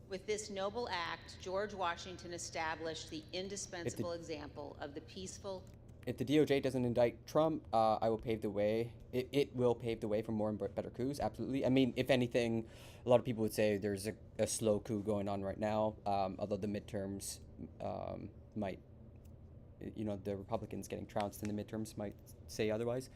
With this noble act, George Washington established the indispensable example of the peaceful. If the DOJ doesn't indict Trump, I will pave the way. It will pave the way for more and better coups, absolutely. I mean, if anything, a lot of people would say there's a slow coup going on right now, although the midterms might, you know, the Republicans getting trounced in the midterms might say otherwise.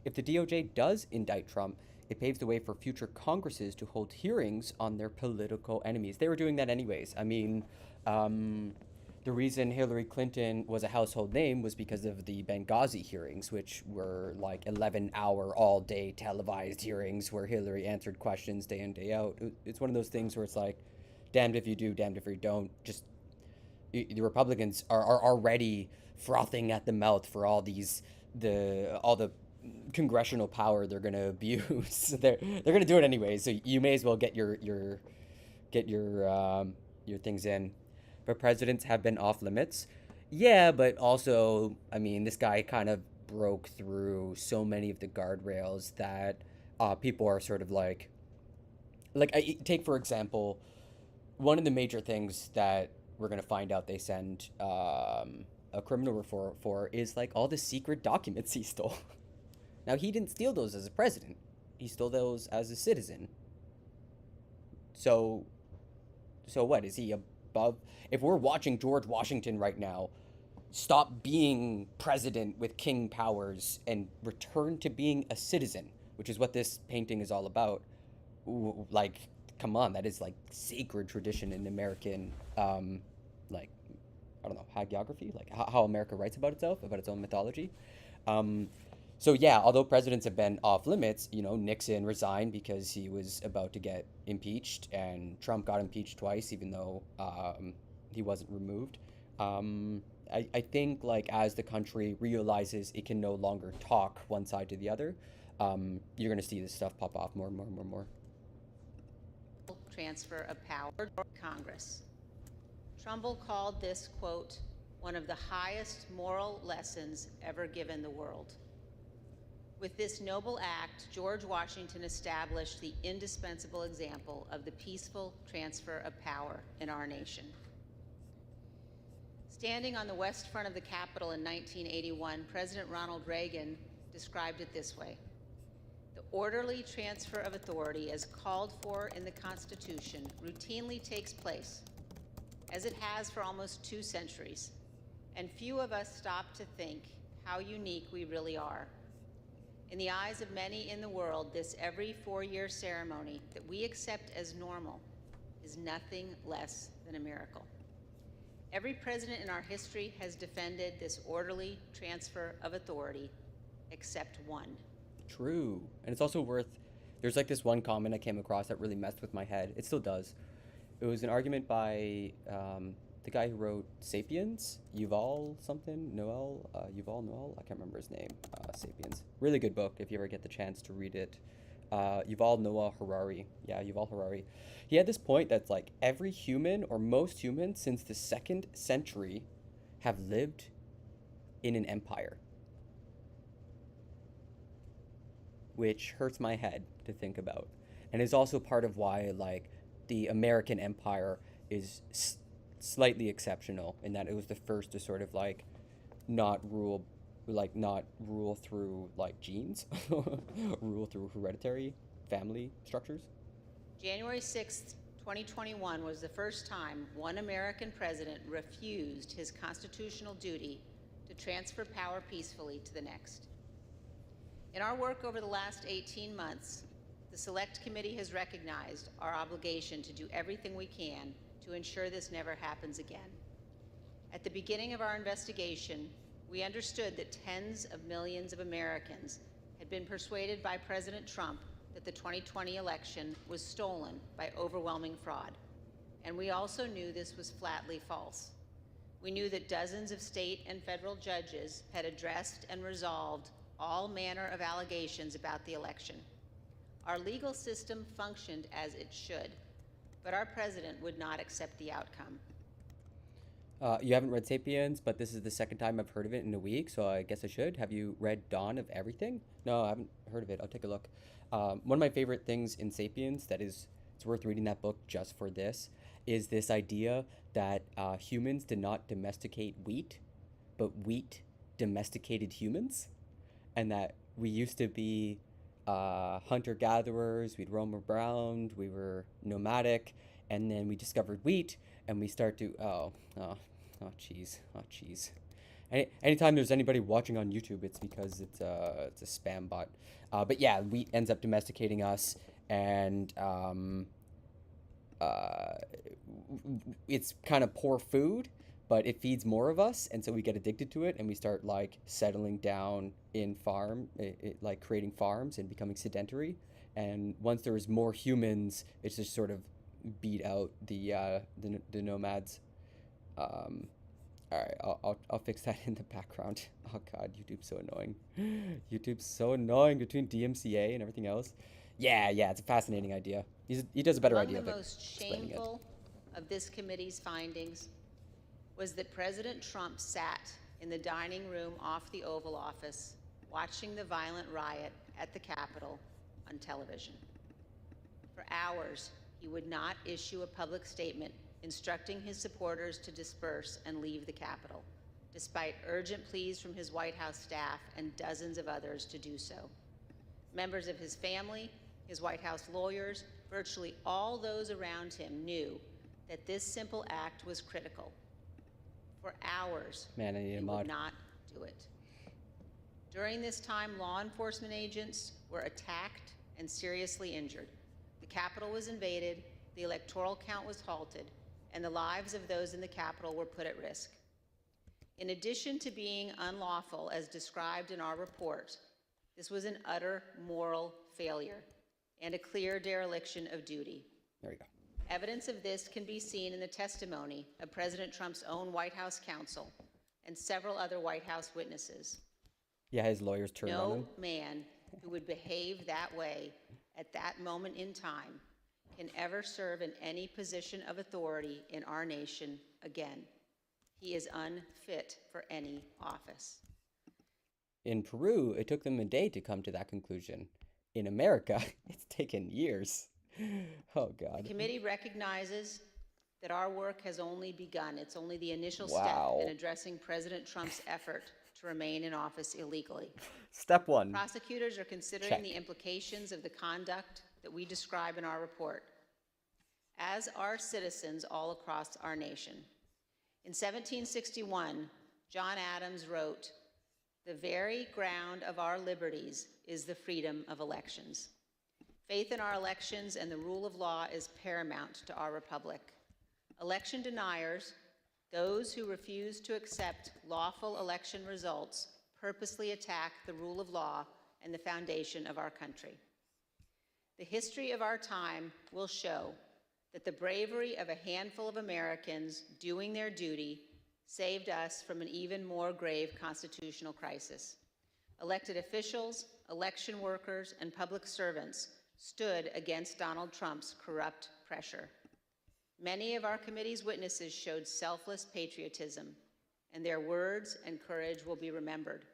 If the DOJ does indict Trump, it paves the way for future Congresses to hold hearings on their political enemies. They were doing that anyways. I mean, the reason Hillary Clinton was a household name was because of the Benghazi hearings, which were like 11-hour, all-day televised hearings where Hillary answered questions day in, day out. It's one of those things where it's like, damned if you do, damned if you don't. Just the Republicans are already frothing at the mouth for all the congressional power they're going to abuse. they're going to do it anyway, so you may as well get your things in. But presidents have been off limits. Yeah, but also, I mean, this guy kind of broke through so many of the guardrails that people are sort of like take, for example, one of the major things that we're going to find out they send a criminal referral for is like all the secret documents he stole. Now, he didn't steal those as a president. He stole those as a citizen. So what? Is he above? If we're watching George Washington right now stop being president with king powers and return to being a citizen, which is what this painting is all about, like, come on, that is like sacred tradition in American, like, I don't know, hagiography, like how America writes about itself, about its own mythology. So yeah, although presidents have been off limits, you know, Nixon resigned because he was about to get impeached, and Trump got impeached twice, even though he wasn't removed. I think, like, as the country realizes it can no longer talk one side to the other, you're going to see this stuff pop off more and more and more and more. Transfer of power to Congress. Trumbull called this, quote, one of the highest moral lessons ever given the world. With this noble act, George Washington established the indispensable example of the peaceful transfer of power in our nation. Standing on the west front of the Capitol in 1981, President Ronald Reagan described it this way: the orderly transfer of authority as called for in the Constitution routinely takes place, as it has for almost 2 centuries, and few of us stop to think how unique we really are. In the eyes of many in the world, this every 4-year ceremony that we accept as normal is nothing less than a miracle. Every president in our history has defended this orderly transfer of authority, except one. True. And it's also there's like this one comment I came across that really messed with my head. It still does. It was an argument by the guy who wrote *Sapiens*, Yuval Noah, I can't remember his name, *Sapiens*. Really good book if you ever get the chance to read it. Yuval Noah Harari. Yeah, Yuval Harari. He had this point that's like every human, or most humans since the 2nd century, have lived in an empire. which hurts my head to think about. And is also part of why, like, the American empire is slightly exceptional in that it was the first to sort of, like, not rule through, like, genes, rule through hereditary family structures. January 6th, 2021 was the first time one American president refused his constitutional duty to transfer power peacefully to the next. In our work over the last 18 months, the Select Committee has recognized our obligation to do everything we can to ensure this never happens again. At the beginning of our investigation, we understood that tens of millions of Americans had been persuaded by President Trump that the 2020 election was stolen by overwhelming fraud. And we also knew this was flatly false. We knew that dozens of state and federal judges had addressed and resolved all manner of allegations about the election. Our legal system functioned as it should, but our president would not accept the outcome. You haven't read Sapiens, but this is the second time I've heard of it in a week, so I guess I should. Have you read Dawn of Everything? No, I haven't heard of it. I'll take a look. One of my favorite things in Sapiens it's worth reading that book just for this, is this idea that humans did not domesticate wheat, but wheat domesticated humans, and that we used to be hunter-gatherers, we'd roam around, we were nomadic, and then we discovered wheat, and we start to, jeez. Anytime there's anybody watching on YouTube, it's because it's a spam bot. But yeah, wheat ends up domesticating us, and it's kind of poor food, but it feeds more of us, and so we get addicted to it, and we start, like, settling down in like creating farms and becoming sedentary. And once there's more humans, it's just sort of beat out the nomads. All right, I'll fix that in the background. Oh God, YouTube's so annoying. YouTube's so annoying between DMCA and everything else. Yeah, it's a fascinating idea. He does a better idea of it. Among the most shameful of this committee's findings was that President Trump sat in the dining room off the Oval Office watching the violent riot at the Capitol on television. For hours, he would not issue a public statement instructing his supporters to disperse and leave the Capitol, despite urgent pleas from his White House staff and dozens of others to do so. Members of his family, his White House lawyers, virtually all those around him knew that this simple act was critical. For hours, he would not do it. During this time, law enforcement agents were attacked and seriously injured. The Capitol was invaded, the electoral count was halted, and the lives of those in the Capitol were put at risk. In addition to being unlawful, as described in our report, this was an utter moral failure and a clear dereliction of duty. There you go. Evidence of this can be seen in the testimony of President Trump's own White House counsel and several other White House witnesses. Yeah, his lawyers turned on him. No man who would behave that way at that moment in time can ever serve in any position of authority in our nation again. He is unfit for any office. In Peru, it took them a day to come to that conclusion. In America, it's taken years. Oh, God. The committee recognizes that our work has only begun. It's only the initial step in addressing President Trump's effort to remain in office illegally. Step one. Prosecutors are considering the implications of the conduct that we describe in our report, as are citizens all across our nation. In 1761, John Adams wrote, "The very ground of our liberties is the freedom of elections." Faith in our elections and the rule of law is paramount to our republic. Election deniers, those who refuse to accept lawful election results, purposely attack the rule of law and the foundation of our country. The history of our time will show that the bravery of a handful of Americans doing their duty saved us from an even more grave constitutional crisis. Elected officials, election workers, and public servants stood against Donald Trump's corrupt pressure. Many of our committee's witnesses showed selfless patriotism, and their words and courage will be remembered.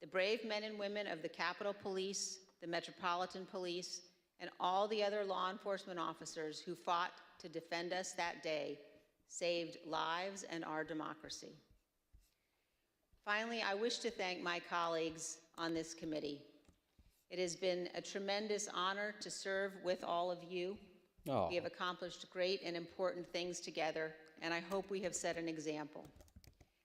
The brave men and women of the Capitol Police, the Metropolitan Police, and all the other law enforcement officers who fought to defend us that day saved lives and our democracy. Finally, I wish to thank my colleagues on this committee. It has been a tremendous honor to serve with all of you. Oh. We have accomplished great and important things together, and I hope we have set an example.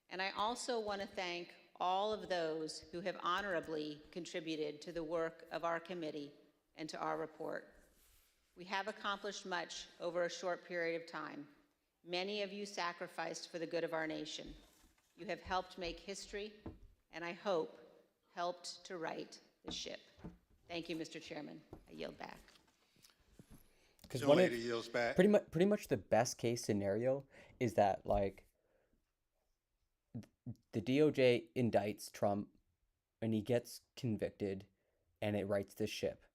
And I also want to thank all of those who have honorably contributed to the work of our committee and to our report. We have accomplished much over a short period of time. Many of you sacrificed for the good of our nation. You have helped make history, and I hope helped to right the ship. Thank you, Mr. Chairman. I yield back. Because back. Pretty much the best case scenario is that, like, the DOJ indicts Trump and he gets convicted and it rights the ship.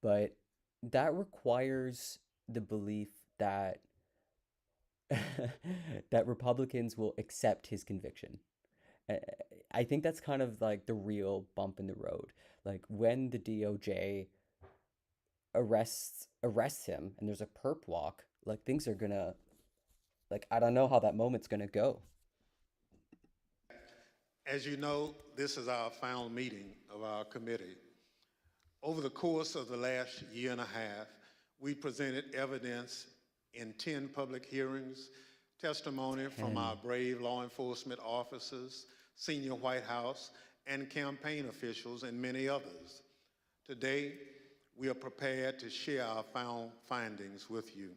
But that requires the belief that that Republicans will accept his conviction. I think that's kind of like the real bump in the road. Like when the DOJ arrests him and there's a perp walk, like things are gonna, like, I don't know how that moment's gonna go. As you know, this is our final meeting of our committee. Over the course of the last year and a half, we presented evidence in 10 public hearings, testimony from our brave law enforcement officers, senior White House, and campaign officials, and many others. Today, we are prepared to share our final findings with you.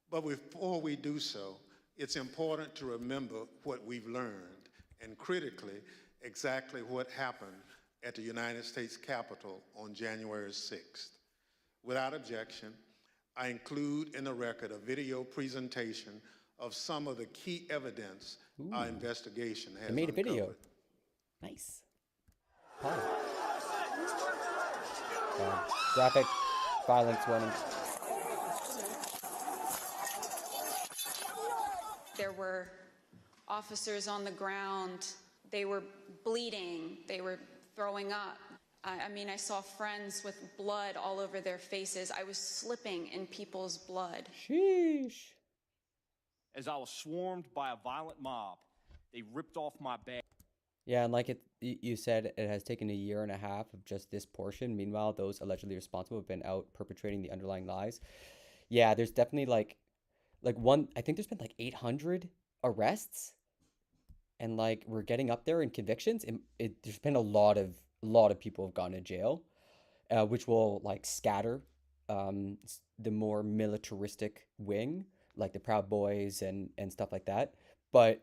But before we do so, it's important to remember what we've learned, and critically, exactly what happened at the United States Capitol on January 6th. Without objection, I include in the record a video presentation of some of the key evidence our investigation has They made uncovered. a video. Nice. Graphic violence warning. There were officers on the ground. They were bleeding. They were throwing up. I mean, I saw friends with blood all over their faces. I was slipping in people's blood. Sheesh. As I was swarmed by a violent mob, they ripped off my bag. Yeah, and like you said, it has taken a year and a half of just this portion. Meanwhile, those allegedly responsible have been out perpetrating the underlying lies. Yeah, there's definitely like one, I think there's been like 800 arrests, and like we're getting up there in convictions. There's been a lot of people have gone to jail, which will like scatter the more militaristic wing, like the Proud Boys and stuff like that. But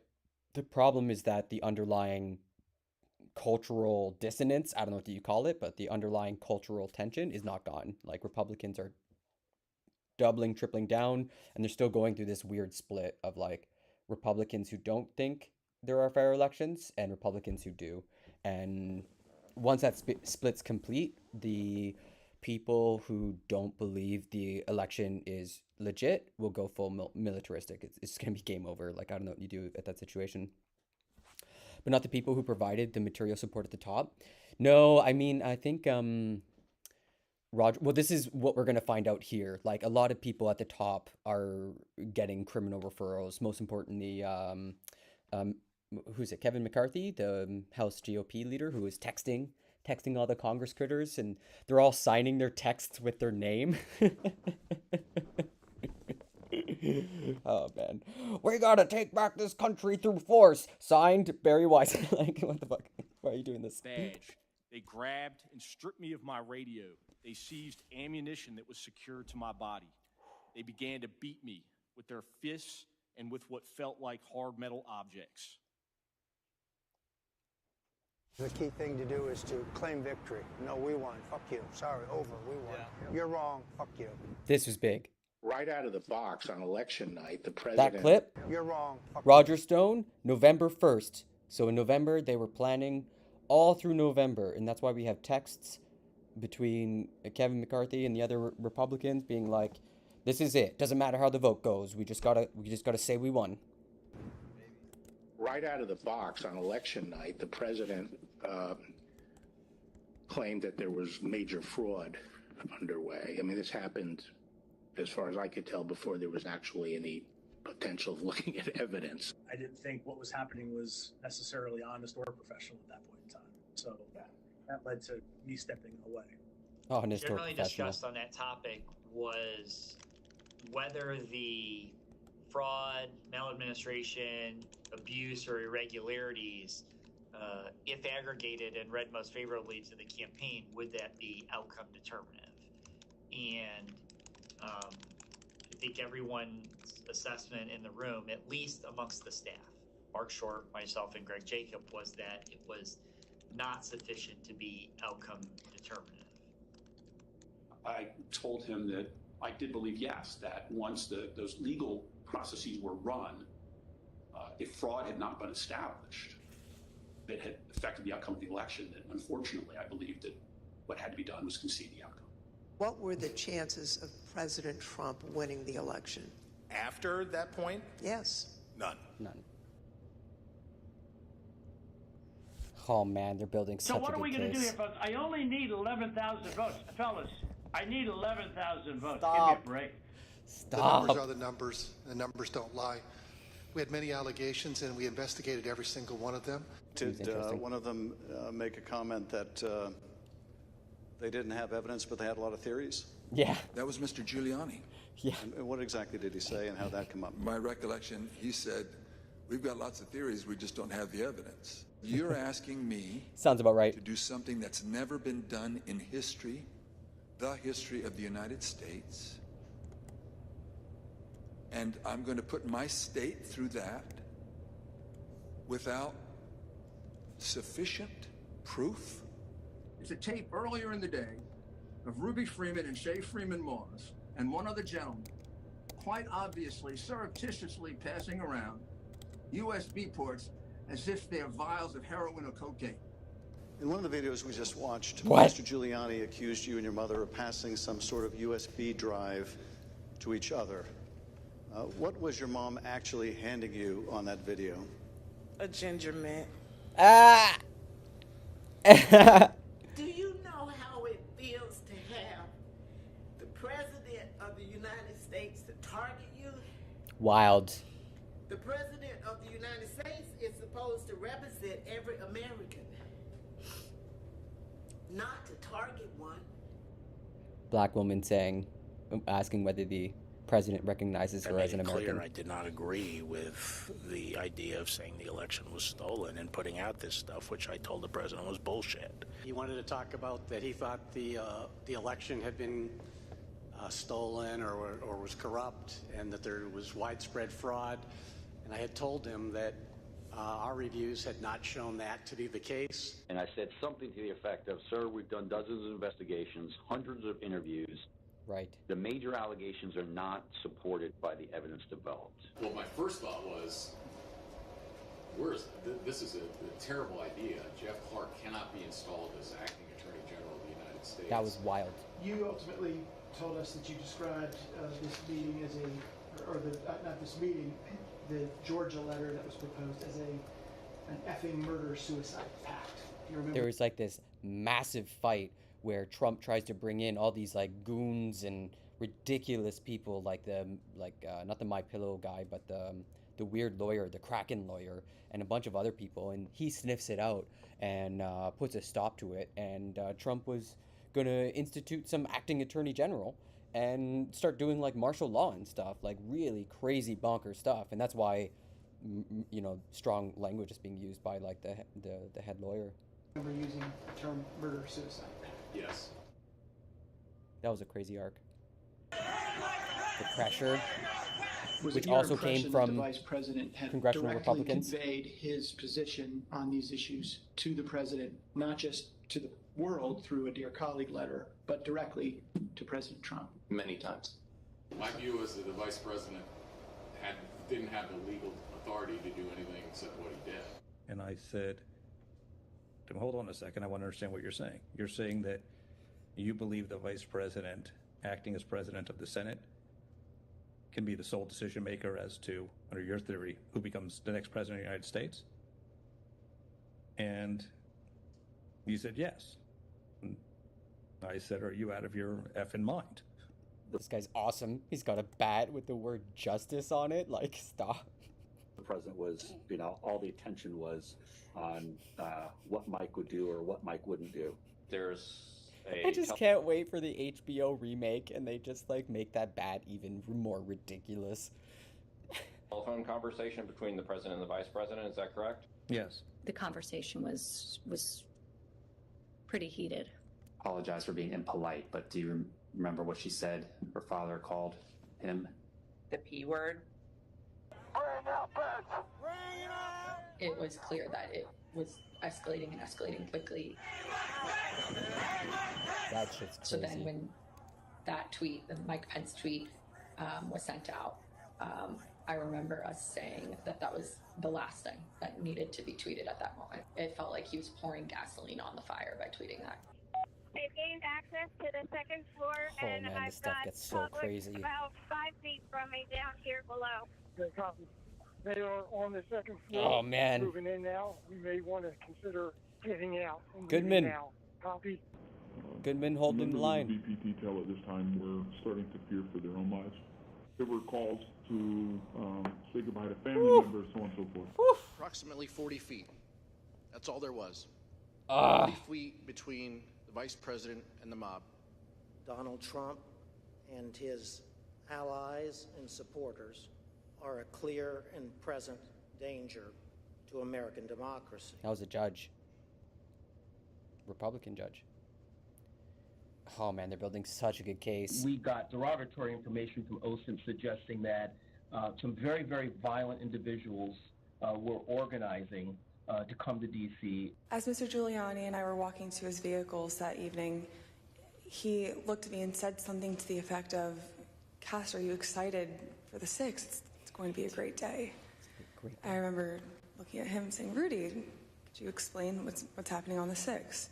the problem is that the underlying cultural dissonance, I don't know what you call it, but the underlying cultural tension is not gone. Like Republicans are doubling, tripling down, and they're still going through this weird split of like Republicans who don't think there are fair elections and Republicans who do. And once that split's complete, the people who don't believe the election is legit will go full militaristic. It's going to be game over. Like, I don't know what you do at that situation. But not the people who provided the material support at the top. No, I mean, I think Roger, well, this is what we're going to find out here. Like, a lot of people at the top are getting criminal referrals. Most importantly, who's it? Kevin McCarthy, the House GOP leader, who is texting all the Congress critters, and they're all signing their texts with their name. Oh man, we gotta take back this country through force. Signed, Barry Weiss. Like, what the fuck? Why are you doing this? Badge. They grabbed and stripped me of my radio. They seized ammunition that was secured to my body. They began to beat me with their fists and with what felt like hard metal objects. The key thing to do is to claim victory. No, we won. Fuck you. Sorry, over. We won. Yeah. You're wrong. Fuck you. This was big. Right out of the box on election night, the president... That clip? You're wrong. Fuck Roger Stone, November 1st. So in November, they were planning all through November. And that's why we have texts between Kevin McCarthy and the other Republicans being like, this is it. Doesn't matter how the vote goes. We just gotta say we won. Right out of the box on election night, the president claimed that there was major fraud underway. I mean, this happened, as far as I could tell, before there was actually any potential of looking at evidence. I didn't think what was happening was necessarily honest or professional at that point in time. So that led to me stepping away. Honest or Generally professional. discussed on that topic was whether the fraud, maladministration, abuse, or irregularities, if aggregated and read most favorably to the campaign, would that be outcome determinative? And I think everyone's assessment in the room, at least amongst the staff, Mark Short, myself, and Greg Jacob, was that it was not sufficient to be outcome determinative. I told him that I did believe, yes, that once those legal processes were run, if fraud had not been established that had affected the outcome of the election, then unfortunately I believed that what had to be done was concede the outcome. What were the chances of President Trump winning the election? After that point? Yes. None. None. Oh man, they're building such a good case. So what are we going to do here, folks? I only need 11,000 votes. Fellas, I need 11,000 votes. Stop. Give me a break. Stop. The numbers are the numbers. The numbers don't lie. We had many allegations, and we investigated every single one of them. Did one of them make a comment that they didn't have evidence, but they had a lot of theories? Yeah. That was Mr. Giuliani. Yeah. And what exactly did he say, and how that come up? My recollection, he said, we've got lots of theories, we just don't have the evidence. You're asking me sounds about right to do something that's never been done in history, the history of the United States, and I'm going to put my state through that without sufficient proof? It's a tape earlier in the day of Ruby Freeman and Shay Freeman Moss and one other gentleman quite obviously surreptitiously passing around USB ports as if they're vials of heroin or cocaine. In one of the videos we just watched, What? Mr. Giuliani accused you and your mother of passing some sort of USB drive to each other. What was your mom actually handing you on that video? A ginger mint. Ah! Do you know how it feels to have the President of the United States to target you? Wild. The President of the United States is supposed to represent every American, not to target one. Black woman asking whether the president recognizes her as an American. I did not agree with the idea of saying the election was stolen and putting out this stuff, which I told the president was bullshit. He wanted to talk about that he thought the election had been stolen or was corrupt, and that there was widespread fraud. And I had told him that our reviews had not shown that to be the case. And I said something to the effect of, sir, we've done dozens of investigations, hundreds of interviews. Right. The major allegations are not supported by the evidence developed. Well, my first thought was, this is a terrible idea. Jeff Clark cannot be installed as acting Attorney General of the United States. That was wild. You ultimately told us that you described this meeting as not this meeting, the Georgia letter that was proposed as an effing murder-suicide pact. Do you remember? There was like this massive fight where Trump tries to bring in all these like goons and ridiculous people like not the MyPillow guy, but the weird lawyer, the Kraken lawyer, and a bunch of other people, and he sniffs it out and puts a stop to it. And Trump was going to institute some acting attorney general and start doing like martial law and stuff, like really crazy bonker stuff. And that's why strong language is being used by like the head lawyer. I remember using the term murder-suicide. Yes. That was a crazy arc. The pressure, Was which it your also impression came that from the Vice President had congressional directly Republicans? conveyed his position on these issues to the President, not just to the world through a Dear Colleague letter, but directly to President Trump? Many times. My view was that the Vice President didn't have the legal authority to do anything except what he did. And I said, hold on a second, I want to understand what you're saying. You're saying that you believe the Vice President, acting as President of the Senate, can be the sole decision maker as to, under your theory, who becomes the next President of the United States? And you said yes. I said, are you out of your effing mind? This guy's awesome. He's got a bat with the word justice on it. Like, stop. The president was, all the attention was on what Mike would do or what Mike wouldn't do. There's I just can't wait for the HBO remake and they just like make that bat even more ridiculous. telephone conversation between the president and the vice president. Is that correct? Yes. The conversation was pretty heated. Apologize for being impolite, but do you remember what she said her father called him? The P word. It was clear that it was escalating and escalating quickly. That shit's crazy. So then when that tweet, the Mike Pence tweet, was sent out, I remember us saying that that was the last thing that needed to be tweeted at that moment. It felt like he was pouring gasoline on the fire by tweeting that. They've gained access to the second floor, Oh and man, I've this stuff got gets so public crazy. about 5 feet from me down here below. They are on the second floor. Oh man. Moving in now. We may want to consider getting out. And Goodman. leaving now. Copy. Goodman holding the line. Members of the VP detail at this time were starting to fear for their own lives. There were calls to say goodbye to family members, so on and so forth. Approximately 40 feet. That's all there was. 40 Ah. feet between the vice president and the mob. Donald Trump and his allies and supporters are a clear and present danger to American democracy. That was a judge. Republican judge. Oh man, they're building such a good case. We got derogatory information from OSINT suggesting that some very, very violent individuals were organizing to come to D.C. As Mr. Giuliani and I were walking to his vehicles that evening, he looked at me and said something to the effect of, Cass, are you excited for the 6th? It's going to be a great day. I remember looking at him saying, Rudy, could you explain what's happening on the 6th?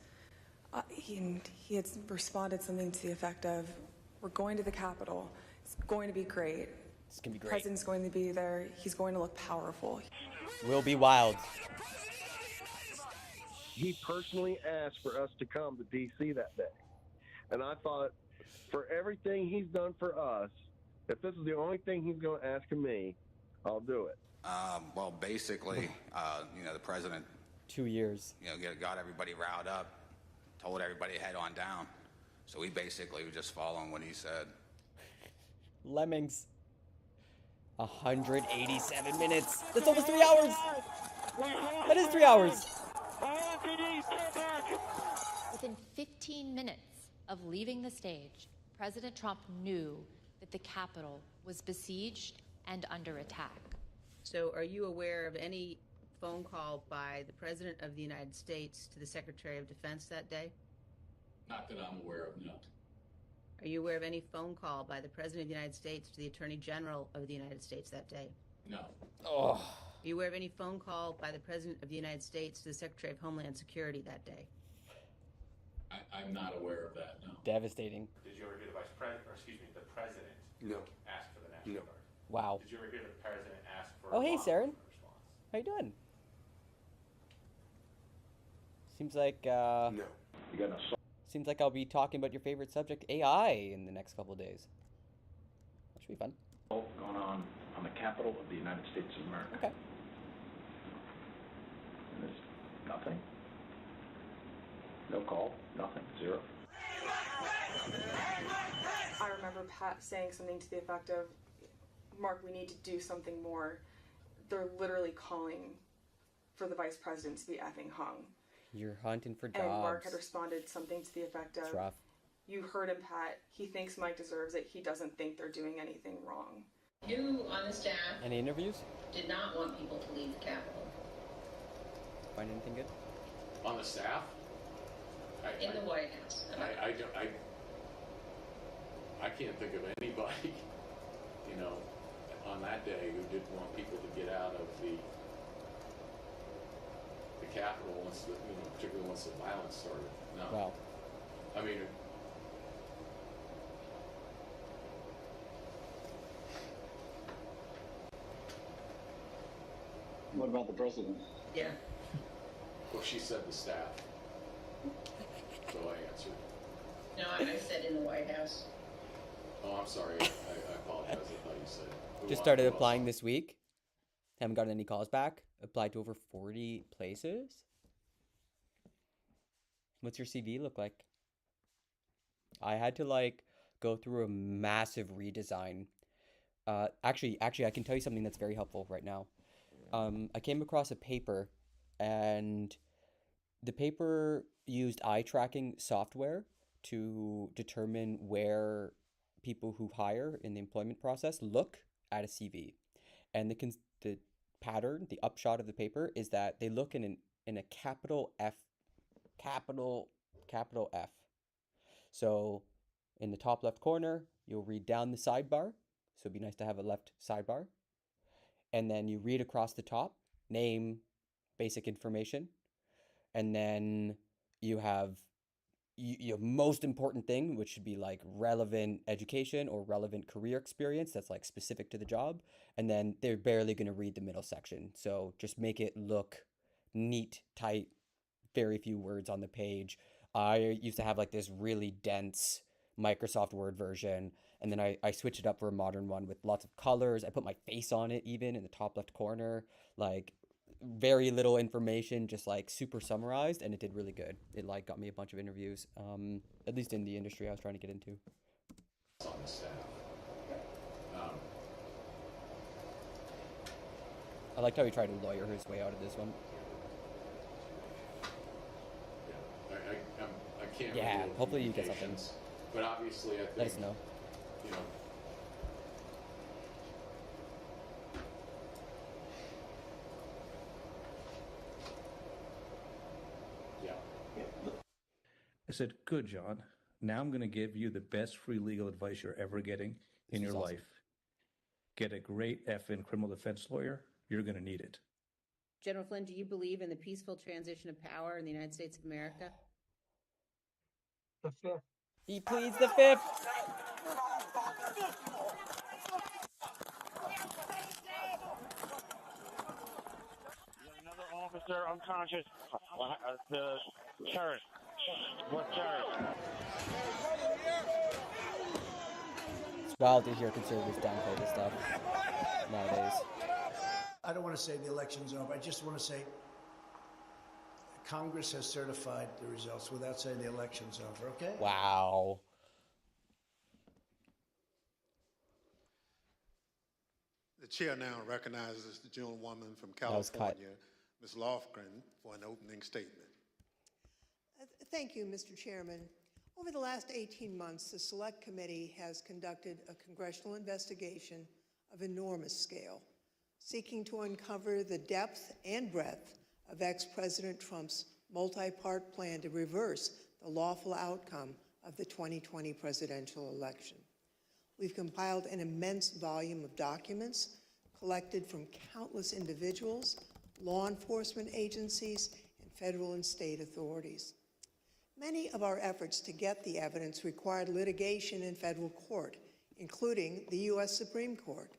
He had responded something to the effect of, we're going to the Capitol. It's going to be great. It's going to be great. The president's going to be there. He's going to look powerful. Will be wild. He personally asked for us to come to D.C. that day. And I thought, for everything he's done for us, if this is the only thing he's going to ask of me, I'll do it. Well, basically, the president, 2 years, got everybody riled up, told everybody to head on down. So we basically were just following what he said. Lemmings. 187 minutes. That's almost 3 hours. That is 3 hours. Within 15 minutes of leaving the stage, President Trump knew that the Capitol was besieged and under attack. So are you aware of any phone call by the President of the United States to the Secretary of Defense that day? Not that I'm aware of, no. Are you aware of any phone call by the President of the United States to the Attorney General of the United States that day? No. Oh. Are you aware of any phone call by the President of the United States to the Secretary of Homeland Security that day? I'm not aware of that, no. Devastating. Did you ever hear the the president ask for the National Guard? Wow. Did you ever hear the president ask for Oh, hey, law Saren. enforcement response? How you doing? Seems like, No. You got seems like I'll be talking about your favorite subject, AI, in the next couple of days. That should be fun. Going on the Capitol of the United States of America. Okay. And there's nothing. No call, nothing, zero. I remember Pat saying something to the effect of, Mark, we need to do something more. They're literally calling for the vice president to be effing hung. You're hunting for jobs. And Mark had responded something to the effect of, It's rough. You heard him, Pat. He thinks Mike deserves it. He doesn't think they're doing anything wrong. Who on the staff Any interviews? did not want people to leave the Capitol? Find anything good? On the staff? In the White House. I can't think of anybody, on that day who didn't want people to get out of the Capitol once, particularly once the violence started. No. Wow. I mean, What about the president? Yeah. Well, she said the staff. So I answered. No, I said in the White House. Oh, I'm sorry. I apologize. I thought you said. Just started applying this week. Haven't gotten any calls back. Applied to over 40 places. What's your CV look like? I had to like go through a massive redesign. Actually, I can tell you something that's very helpful right now. I came across a paper, and the paper used eye tracking software to determine where people who hire in the employment process look at a CV. And the pattern, the upshot of the paper is that they look in a capital F, capital F. So in the top left corner, you'll read down the sidebar. So it'd be nice to have a left sidebar. And then you read across the top, name, basic information. And then you have your most important thing, which should be like relevant education or relevant career experience that's like specific to the job. And then they're barely going to read the middle section. So just make it look neat, tight, very few words on the page. I used to have like this really dense Microsoft Word version, and then I switched it up for a modern one with lots of colors. I put my face on it even in the top left corner, like very little information, just like super summarized, and it did really good. It like got me a bunch of interviews, at least in the industry I was trying to get into. On the staff. I liked how he tried to lawyer his way out of this one. I can't. Yeah, hopefully you get something. But obviously, I think. Let us know. You know. Yeah. I said, good, John. Now I'm going to give you the best free legal advice you're ever getting in your life. Get a great effing criminal defense lawyer. You're going to need it. General Flynn, do you believe in the peaceful transition of power in the United States of America? The fifth. He pleads the fifth. Another officer unconscious. The sheriff. What sheriff? It's wild to hear conservatives downplay this stuff nowadays. I don't want to say the election's over. I just want to say Congress has certified the results without saying the election's over, okay? Wow. The chair now recognizes the gentlewoman from California, Ms. Lofgren, for an opening statement. Thank you, Mr. Chairman. Over the last 18 months, the Select Committee has conducted a congressional investigation of enormous scale, seeking to uncover the depth and breadth of ex-President Trump's multi-part plan to reverse the lawful outcome of the 2020 presidential election. We've compiled an immense volume of documents collected from countless individuals, law enforcement agencies, and federal and state authorities. Many of our efforts to get the evidence required litigation in federal court, including the U.S. Supreme Court.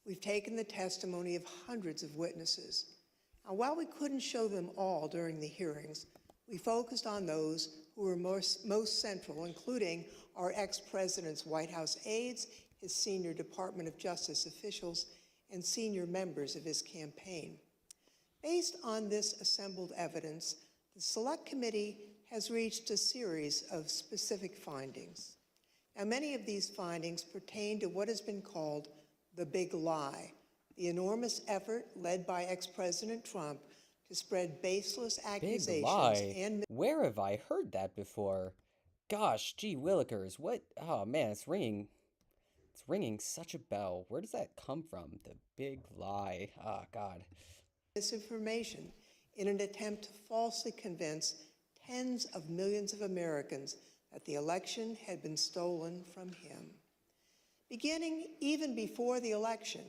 We've taken the testimony of hundreds of witnesses. Now, while we couldn't show them all during the hearings, we focused on those who were most central, including our ex-president's White House aides, his senior Department of Justice officials, and senior members of his campaign. Based on this assembled evidence, the Select Committee has reached a series of specific findings. Now, many of these findings pertain to what has been called the big lie, the enormous effort led by ex-President Trump to spread baseless accusations. Big lie. And where have I heard that before? Gosh, gee willikers, what? Oh man, it's ringing such a bell. Where does that come from? The big lie. Oh God. Misinformation in an attempt to falsely convince tens of millions of Americans that the election had been stolen from him. Beginning even before the election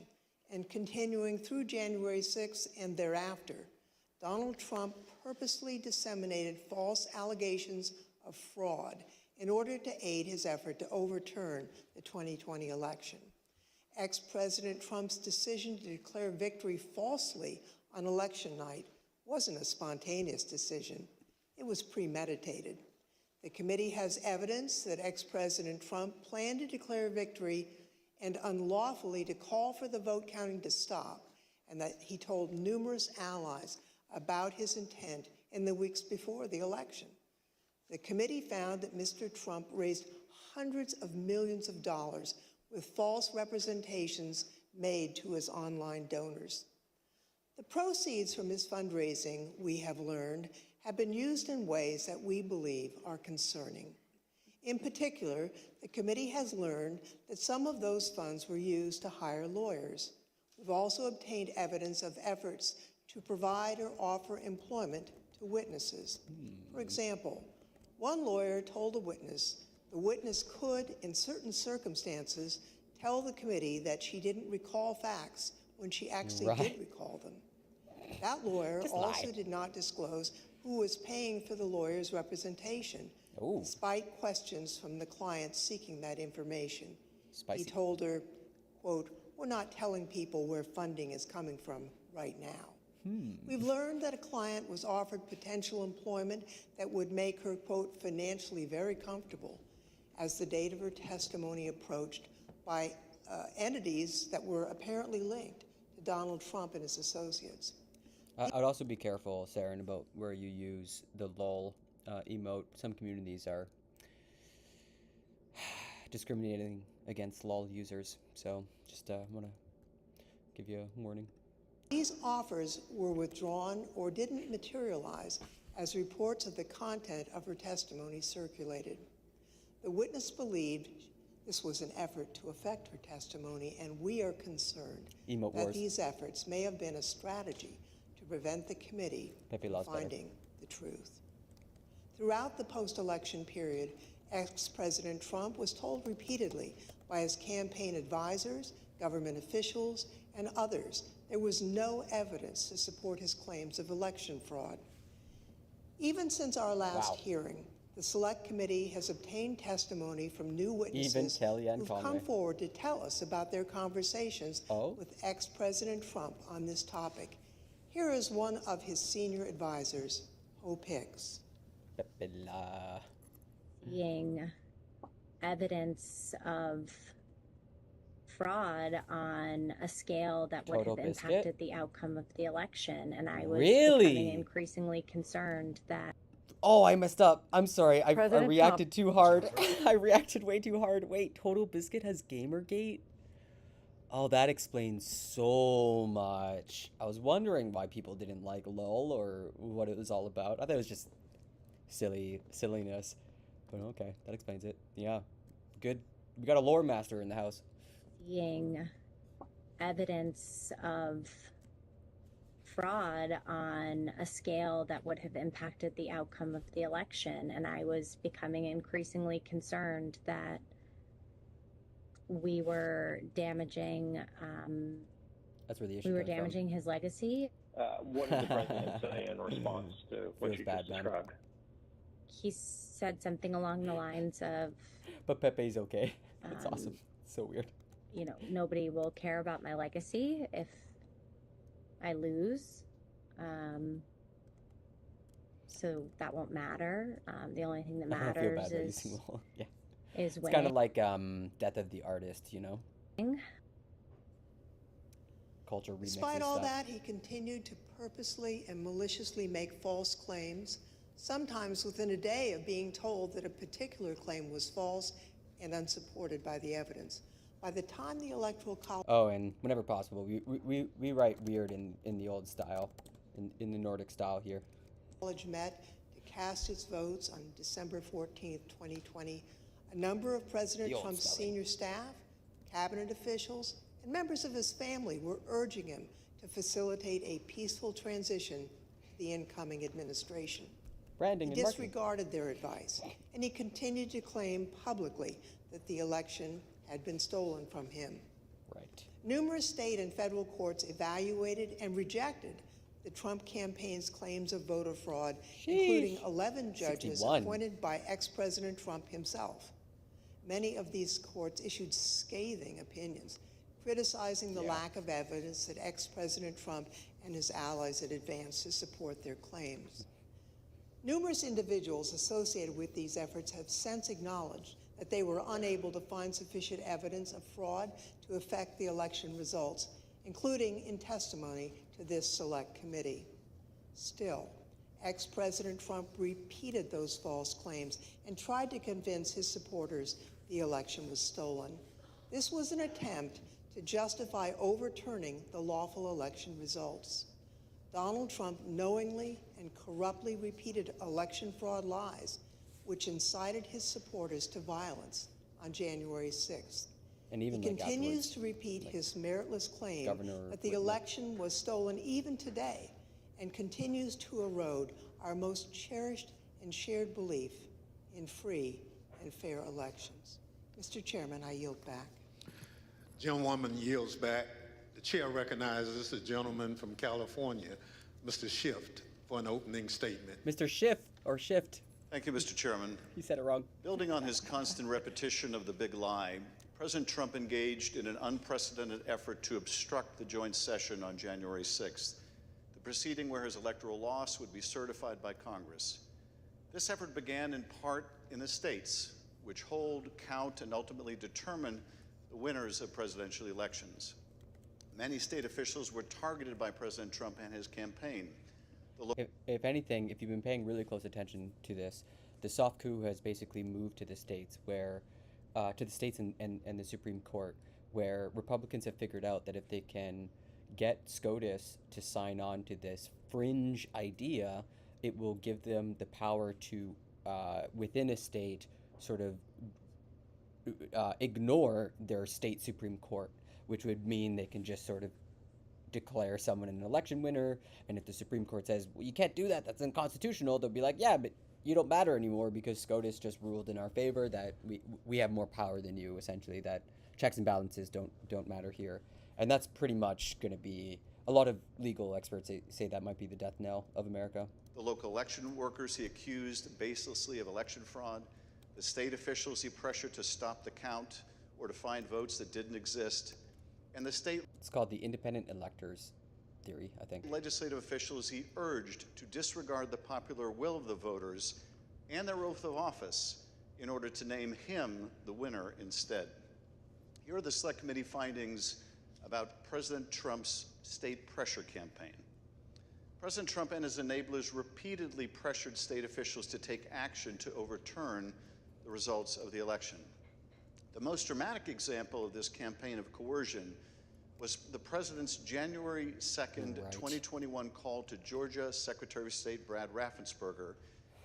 and continuing through January 6th and thereafter, Donald Trump purposely disseminated false allegations of fraud in order to aid his effort to overturn the 2020 election. Ex-President Trump's decision to declare victory falsely on election night wasn't a spontaneous decision. It was premeditated. The committee has evidence that ex-President Trump planned to declare victory and unlawfully to call for the vote counting to stop, and that he told numerous allies about his intent in the weeks before the election. The committee found that Mr. Trump raised hundreds of millions of dollars with false representations made to his online donors. The proceeds from his fundraising, we have learned, have been used in ways that we believe are concerning. In particular, the committee has learned that some of those funds were used to hire lawyers. We've also obtained evidence of efforts to provide or offer employment to witnesses. For example, one lawyer told a witness the witness could, in certain circumstances, tell the committee that she didn't recall facts when she actually did recall them. That lawyer also did not disclose who was paying for the lawyer's representation, despite questions from the client seeking that information. He told her, quote, "We're not telling people where funding is coming from right now." We've learned that a client was offered potential employment that would make her, quote, "financially very comfortable" as the date of her testimony approached by entities that were apparently linked to Donald Trump and his associates. I'd also be careful, Saren, about where you use the lol emote. Some communities are discriminating against lol users, so just want to give you a warning. These offers were withdrawn or didn't materialize as reports of the content of her testimony circulated. The witness believed this was an effort to affect her testimony, and we are concerned that these efforts may have been a strategy to prevent the committee from finding the truth. Throughout the post-election period, ex-President Trump was told repeatedly by his campaign advisors, government officials, and others there was no evidence to support his claims of election fraud. Even since our last hearing, the Select Committee has obtained testimony from new witnesses who've come forward to tell us about their conversations with ex-President Trump on this topic. Here is one of his senior advisors, Hope Hicks. Seeing evidence of fraud on a scale that would have impacted the outcome of the election, and I was becoming increasingly concerned that... Oh, I messed up. I'm sorry. I reacted too hard. I reacted way too hard. Wait, Total Biscuit has Gamergate? Oh, that explains so much. I was wondering why people didn't like LOL or what it was all about. I thought it was just silliness. But okay, that explains it. Yeah, good. We got a lore master in the house. Seeing evidence of fraud on a scale that would have impacted the outcome of the election, and I was becoming increasingly concerned that we were damaging that's where the issue we were damaging his legacy. What did the president say in response to what you just described? He said something along the lines of, "But Pepe's okay." That's awesome. It's so weird. You know, nobody will care about my legacy if I lose. So that won't matter. The only thing that matters is yeah. Is it's kind of like Death of the Artist, you know? Culture remixes Despite all stuff. that, he continued to purposely and maliciously make false claims, sometimes within a day of being told that a particular claim was false and unsupported by the evidence. By the time the Electoral College... Oh, and whenever possible, we write weird in the old style, in the Nordic style here. College met to cast its votes on December 14th, 2020. A number of President Trump's senior staff, cabinet officials, and members of his family were urging him to facilitate a peaceful transition to the incoming administration. Branding he disregarded their advice, and he continued to claim publicly that the election had been stolen from him. Right. Numerous state and federal courts evaluated and rejected the Trump campaign's claims of voter fraud, including 11 judges 61. appointed by ex-President Trump himself. Many of these courts issued scathing opinions, criticizing the lack of evidence that ex-President Trump and his allies had advanced to support their claims. Numerous individuals associated with these efforts have since acknowledged that they were unable to find sufficient evidence of fraud to affect the election results, including in testimony to this select committee. Still, ex-President Trump repeated those false claims and tried to convince his supporters the election was stolen. This was an attempt to justify overturning the lawful election results. Donald Trump knowingly and corruptly repeated election fraud lies, which incited his supporters to violence on January 6th. And even he like continues to repeat his meritless claim that the election was stolen even today, and continues to erode our most cherished and shared belief in free and fair elections. Mr. Chairman, I yield back. Gentlewoman yields back. The chair recognizes the gentleman from California, Mr. Schiff, for an opening statement. Mr. Schiff, or Shift. Thank you, Mr. Chairman. He said it wrong. Building on his constant repetition of the big lie, President Trump engaged in an unprecedented effort to obstruct the joint session on January 6th, the proceeding where his electoral loss would be certified by Congress. This effort began in part in the states, which hold, count, and ultimately determine the winners of presidential elections. Many state officials were targeted by President Trump and his campaign. If anything, if you've been paying really close attention to this, the soft coup has basically moved to the states where, to the states and the Supreme Court, where Republicans have figured out that if they can get SCOTUS to sign on to this fringe idea, it will give them the power to, within a state, sort of ignore their state Supreme Court, which would mean they can just sort of declare someone an election winner, and if the Supreme Court says, well, you can't do that, that's unconstitutional, they'll be like, yeah, but you don't matter anymore because SCOTUS just ruled in our favor that we have more power than you, essentially, that checks and balances don't matter here. And that's pretty much going to be, a lot of legal experts say that might be the death knell of America. The local election workers he accused baselessly of election fraud, the state officials he pressured to stop the count or to find votes that didn't exist, and the state... It's called the independent electors theory, I think. Legislative officials he urged to disregard the popular will of the voters and their oath of office in order to name him the winner instead. Here are the Select Committee findings about President Trump's state pressure campaign. President Trump and his enablers repeatedly pressured state officials to take action to overturn the results of the election. The most dramatic example of this campaign of coercion was the president's January 2nd, 2021 call to Georgia Secretary of State Brad Raffensperger,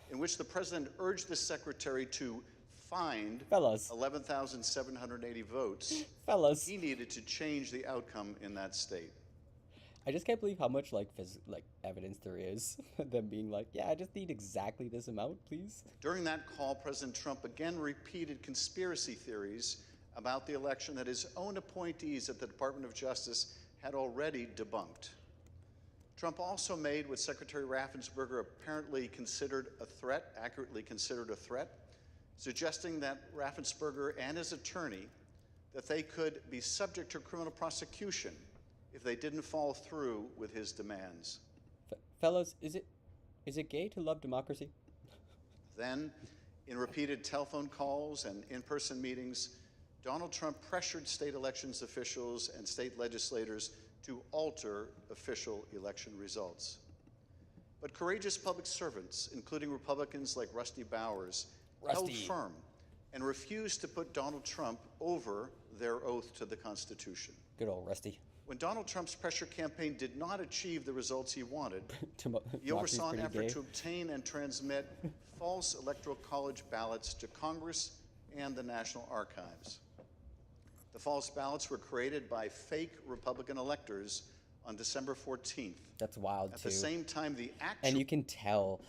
in which the president urged the secretary to find 11,780 votes he needed to change the outcome in that state. I just can't believe how much like evidence there is. Them being like, yeah, I just need exactly this amount, please. During that call, President Trump again repeated conspiracy theories about the election that his own appointees at the Department of Justice had already debunked. Trump also made what Secretary Raffensperger apparently considered a threat, accurately considered a threat, suggesting that Raffensperger and his attorney, that they could be subject to criminal prosecution if they didn't follow through with his demands. Fellas, is it gay to love democracy? Then, in repeated telephone calls and in-person meetings, Donald Trump pressured state elections officials and state legislators to alter official election results. But courageous public servants, including Republicans like Rusty Bowers, held firm and refused to put Donald Trump over their oath to the Constitution. Good old Rusty. When Donald Trump's pressure campaign did not achieve the results he wanted, he oversaw an effort to obtain and transmit false Electoral College ballots to Congress and the National Archives. The false ballots were created by fake Republican electors on December 14th. That's wild, At the same time, the actual... And you can tell,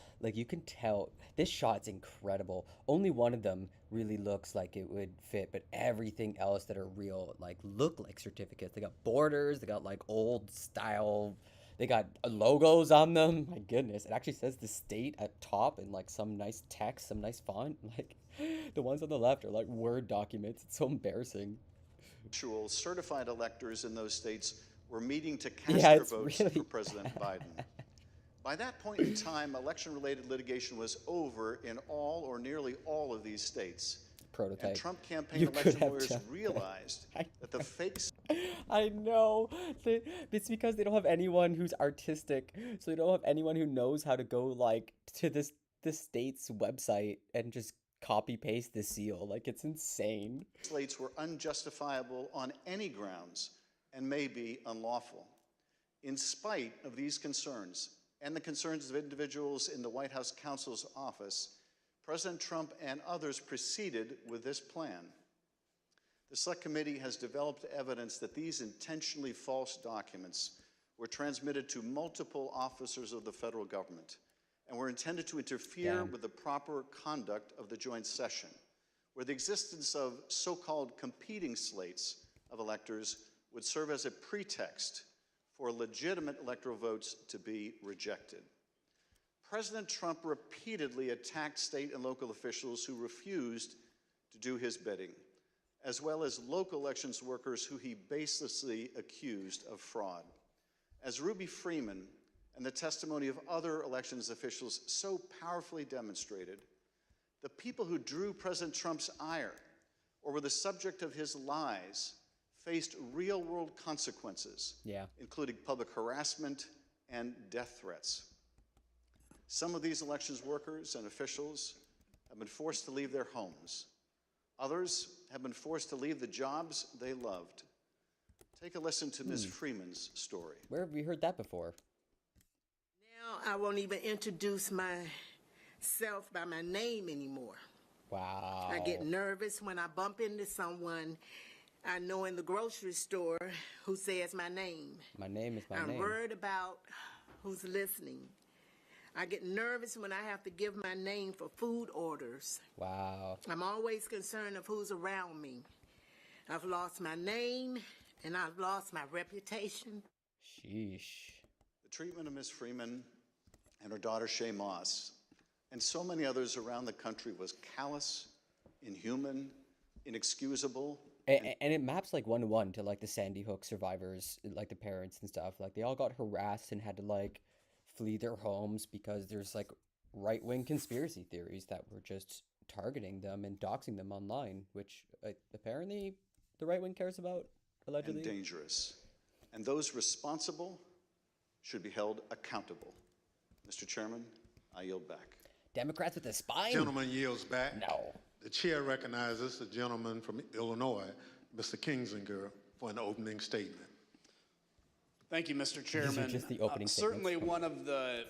this shot's incredible. Only one of them really looks like it would fit, but everything else that are real, look like certificates. They got borders, they got, old style, they got logos on them. My goodness, it actually says the state at top in, some nice text, some nice font. The ones on the left are, Word documents. It's so embarrassing. Actual certified electors in those states were meeting to cast their votes for President Biden. By that point in time, election-related litigation was over in all or nearly all of these states. Prototype. And Trump campaign You could election have lawyers done realized that the fakes. I know. It's because they don't have anyone who's artistic, so they don't have anyone who knows how to go like to this state's website and just copy paste the seal. Like, it's insane. Slates were unjustifiable on any grounds and may be unlawful. In spite of these concerns and the concerns of individuals in the White House counsel's office, President Trump and others proceeded with this plan. The Select Committee has developed evidence that these intentionally false documents were transmitted to multiple officers of the federal government and were intended to interfere with the proper conduct of the joint session, where the existence of so-called competing slates of electors would serve as a pretext for legitimate electoral votes to be rejected. President Trump repeatedly attacked state and local officials who refused to do his bidding, as well as local elections workers who he baselessly accused of fraud. As Ruby Freeman and the testimony of other elections officials so powerfully demonstrated, the people who drew President Trump's ire or were the subject of his lies faced real-world consequences, including public harassment and death threats. Some of these elections workers and officials have been forced to leave their homes. Others have been forced to leave the jobs they loved. Take a listen to Ms. Freeman's story. Where have we heard that before? Now I won't even introduce myself by my name anymore. Wow. I get nervous when I bump into someone I know in the grocery store who says my name. My name is my name. I'm worried about who's listening. I get nervous when I have to give my name for food orders. Wow. I'm always concerned of who's around me. I've lost my name and I've lost my reputation. Sheesh. The treatment of Ms. Freeman and her daughter Shay Moss and so many others around the country was callous, inhuman, inexcusable. And it maps like 1-to-1 to like the Sandy Hook survivors, like the parents and stuff. Like they all got harassed and had to like flee their homes because there's like right-wing conspiracy theories that were just targeting them and doxing them online, which apparently the right wing cares about, allegedly. And dangerous. And those responsible should be held accountable. Mr. Chairman, I yield back. Democrats with a spine? Gentleman yields back. No. The chair recognizes the gentleman from Illinois, Mr. Kingsinger, for an opening statement. Thank you, Mr. Chairman. Just the opening certainly one of the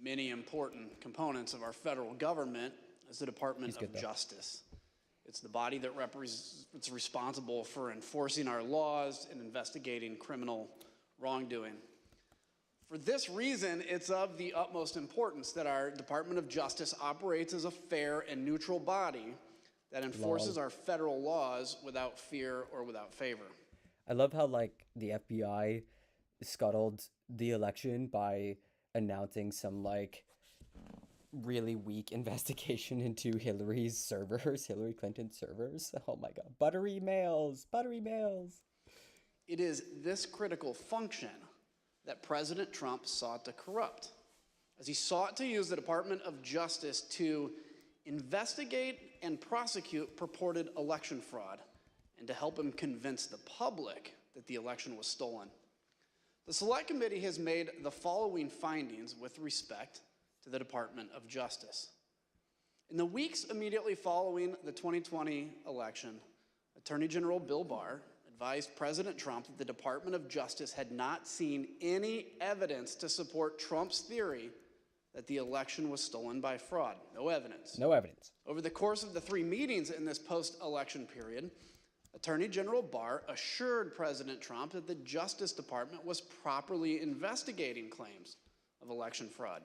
many important components of our federal government is the Department of Justice. It's the body that it's responsible for enforcing our laws and investigating criminal wrongdoing. For this reason, it's of the utmost importance that our Department of Justice operates as a fair and neutral body that enforces our federal laws without fear or without favor. I love how like the FBI scuttled the election by announcing some like really weak investigation into Hillary's servers, Hillary Clinton's servers. Oh my God, buttery mails. It is this critical function that President Trump sought to corrupt, as he sought to use the Department of Justice to investigate and prosecute purported election fraud and to help him convince the public that the election was stolen. The Select Committee has made the following findings with respect to the Department of Justice. In the weeks immediately following the 2020 election, Attorney General Bill Barr advised President Trump that the Department of Justice had not seen any evidence to support Trump's theory that the election was stolen by fraud. No evidence. No evidence. Over the course of the 3 meetings in this post-election period, Attorney General Barr assured President Trump that the Justice Department was properly investigating claims of election fraud.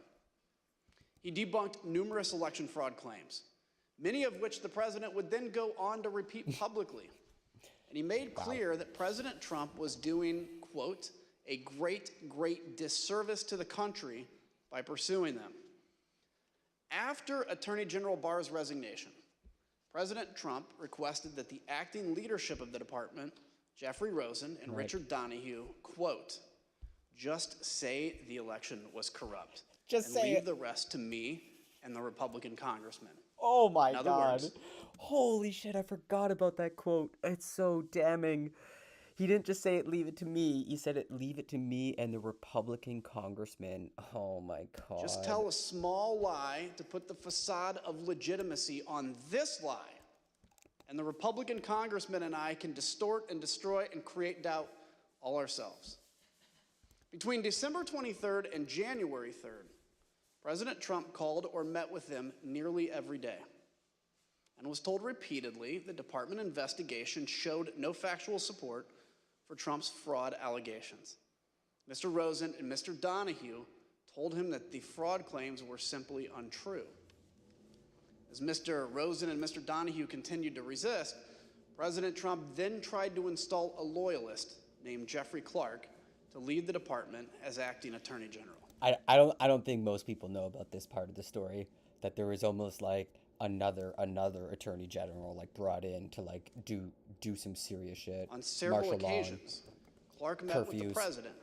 He debunked numerous election fraud claims, many of which the president would then go on to repeat publicly. And he made clear that President Trump was doing, quote, a great disservice to the country by pursuing them. After Attorney General Barr's resignation, President Trump requested that the acting leadership of the department, Jeffrey Rosen and Richard Donahue, quote, just say the election was corrupt. Just and say leave it. the rest to me and the Republican congressman. Oh my In other God. words, Holy shit, I forgot about that quote. It's so damning. He didn't just say it, leave it to me. He said it, leave it to me and the Republican congressman. Oh my God. just tell a small lie to put the facade of legitimacy on this lie. And the Republican congressman and I can distort and destroy and create doubt all ourselves. Between December 23rd and January 3rd, President Trump called or met with them nearly every day and was told repeatedly the Department investigation showed no factual support for Trump's fraud allegations. Mr. Rosen and Mr. Donahue told him that the fraud claims were simply untrue. As Mr. Rosen and Mr. Donahue continued to resist, President Trump then tried to install a loyalist named Jeffrey Clark to lead the department as acting Attorney General. I don't think most people know about this part of the story, that there was almost like another attorney general like brought in to like do some serious shit. On several martial law, occasions, Clark met with the curfews. president,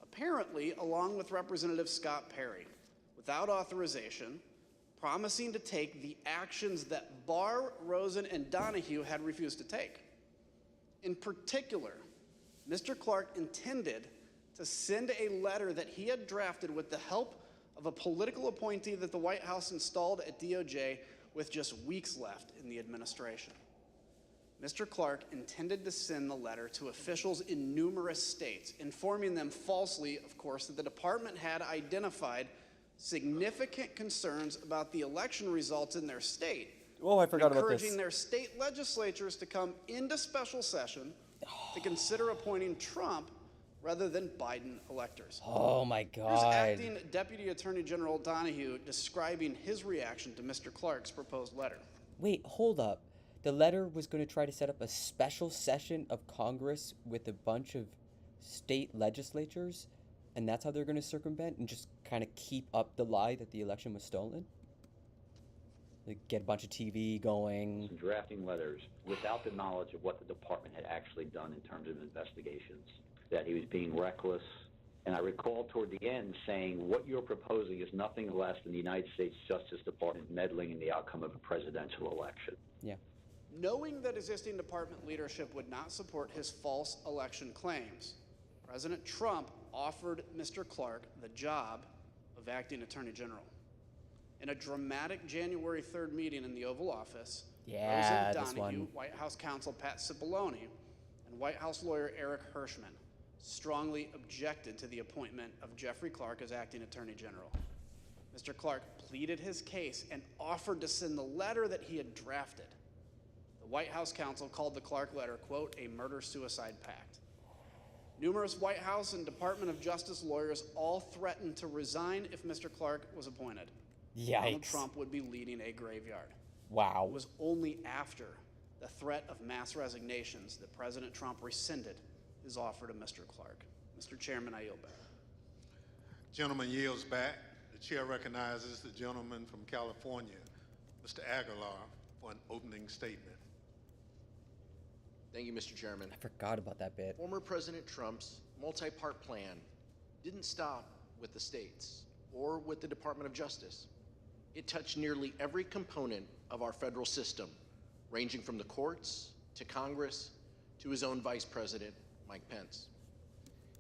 apparently along with Representative Scott Perry, without authorization, promising to take the actions that Barr, Rosen, and Donahue had refused to take. In particular, Mr. Clark intended to send a letter that he had drafted with the help of a political appointee that the White House installed at DOJ with just weeks left in the administration. Mr. Clark intended to send the letter to officials in numerous states, informing them falsely, of course, that the department had identified significant concerns about the election results in their state. Oh, I forgot about encouraging this. their state legislatures to come into special session to consider appointing Trump rather than Biden electors. Oh my Here's God. Acting Deputy Attorney General Donahue describing his reaction to Mr. Clark's proposed letter. Wait, hold up. The letter was going to try to set up a special session of Congress with a bunch of state legislatures, and that's how they're going to circumvent and just kind of keep up the lie that the election was stolen? Like get a bunch of TV going. Drafting letters without the knowledge of what the department had actually done in terms of investigations, that he was being reckless. And I recall toward the end saying, what you're proposing is nothing less than the United States Justice Department meddling in the outcome of a presidential election. Yeah. Knowing that existing department leadership would not support his false election claims, President Trump offered Mr. Clark the job of acting Attorney General. In a dramatic January 3rd meeting in the Oval Office, Yeah, Rosen this Donahue, one. White House counsel Pat Cipollone, and White House lawyer Eric Hirschman strongly objected to the appointment of Jeffrey Clark as acting Attorney General. Mr. Clark pleaded his case and offered to send the letter that he had drafted. The White House counsel called the Clark letter, quote, a murder-suicide pact. Numerous White House and Department of Justice lawyers all threatened to resign if Mr. Clark was appointed. Donald Yikes. Trump would be leading a graveyard. Wow. It was only after the threat of mass resignations that President Trump rescinded his offer to Mr. Clark. Mr. Chairman, I yield back. Gentleman yields back. The chair recognizes the gentleman from California, Mr. Aguilar, for an opening statement. Thank you, Mr. Chairman. I forgot about that bit. Former President Trump's multi-part plan didn't stop with the states or with the Department of Justice. It touched nearly every component of our federal system, ranging from the courts to Congress to his own Vice President, Mike Pence.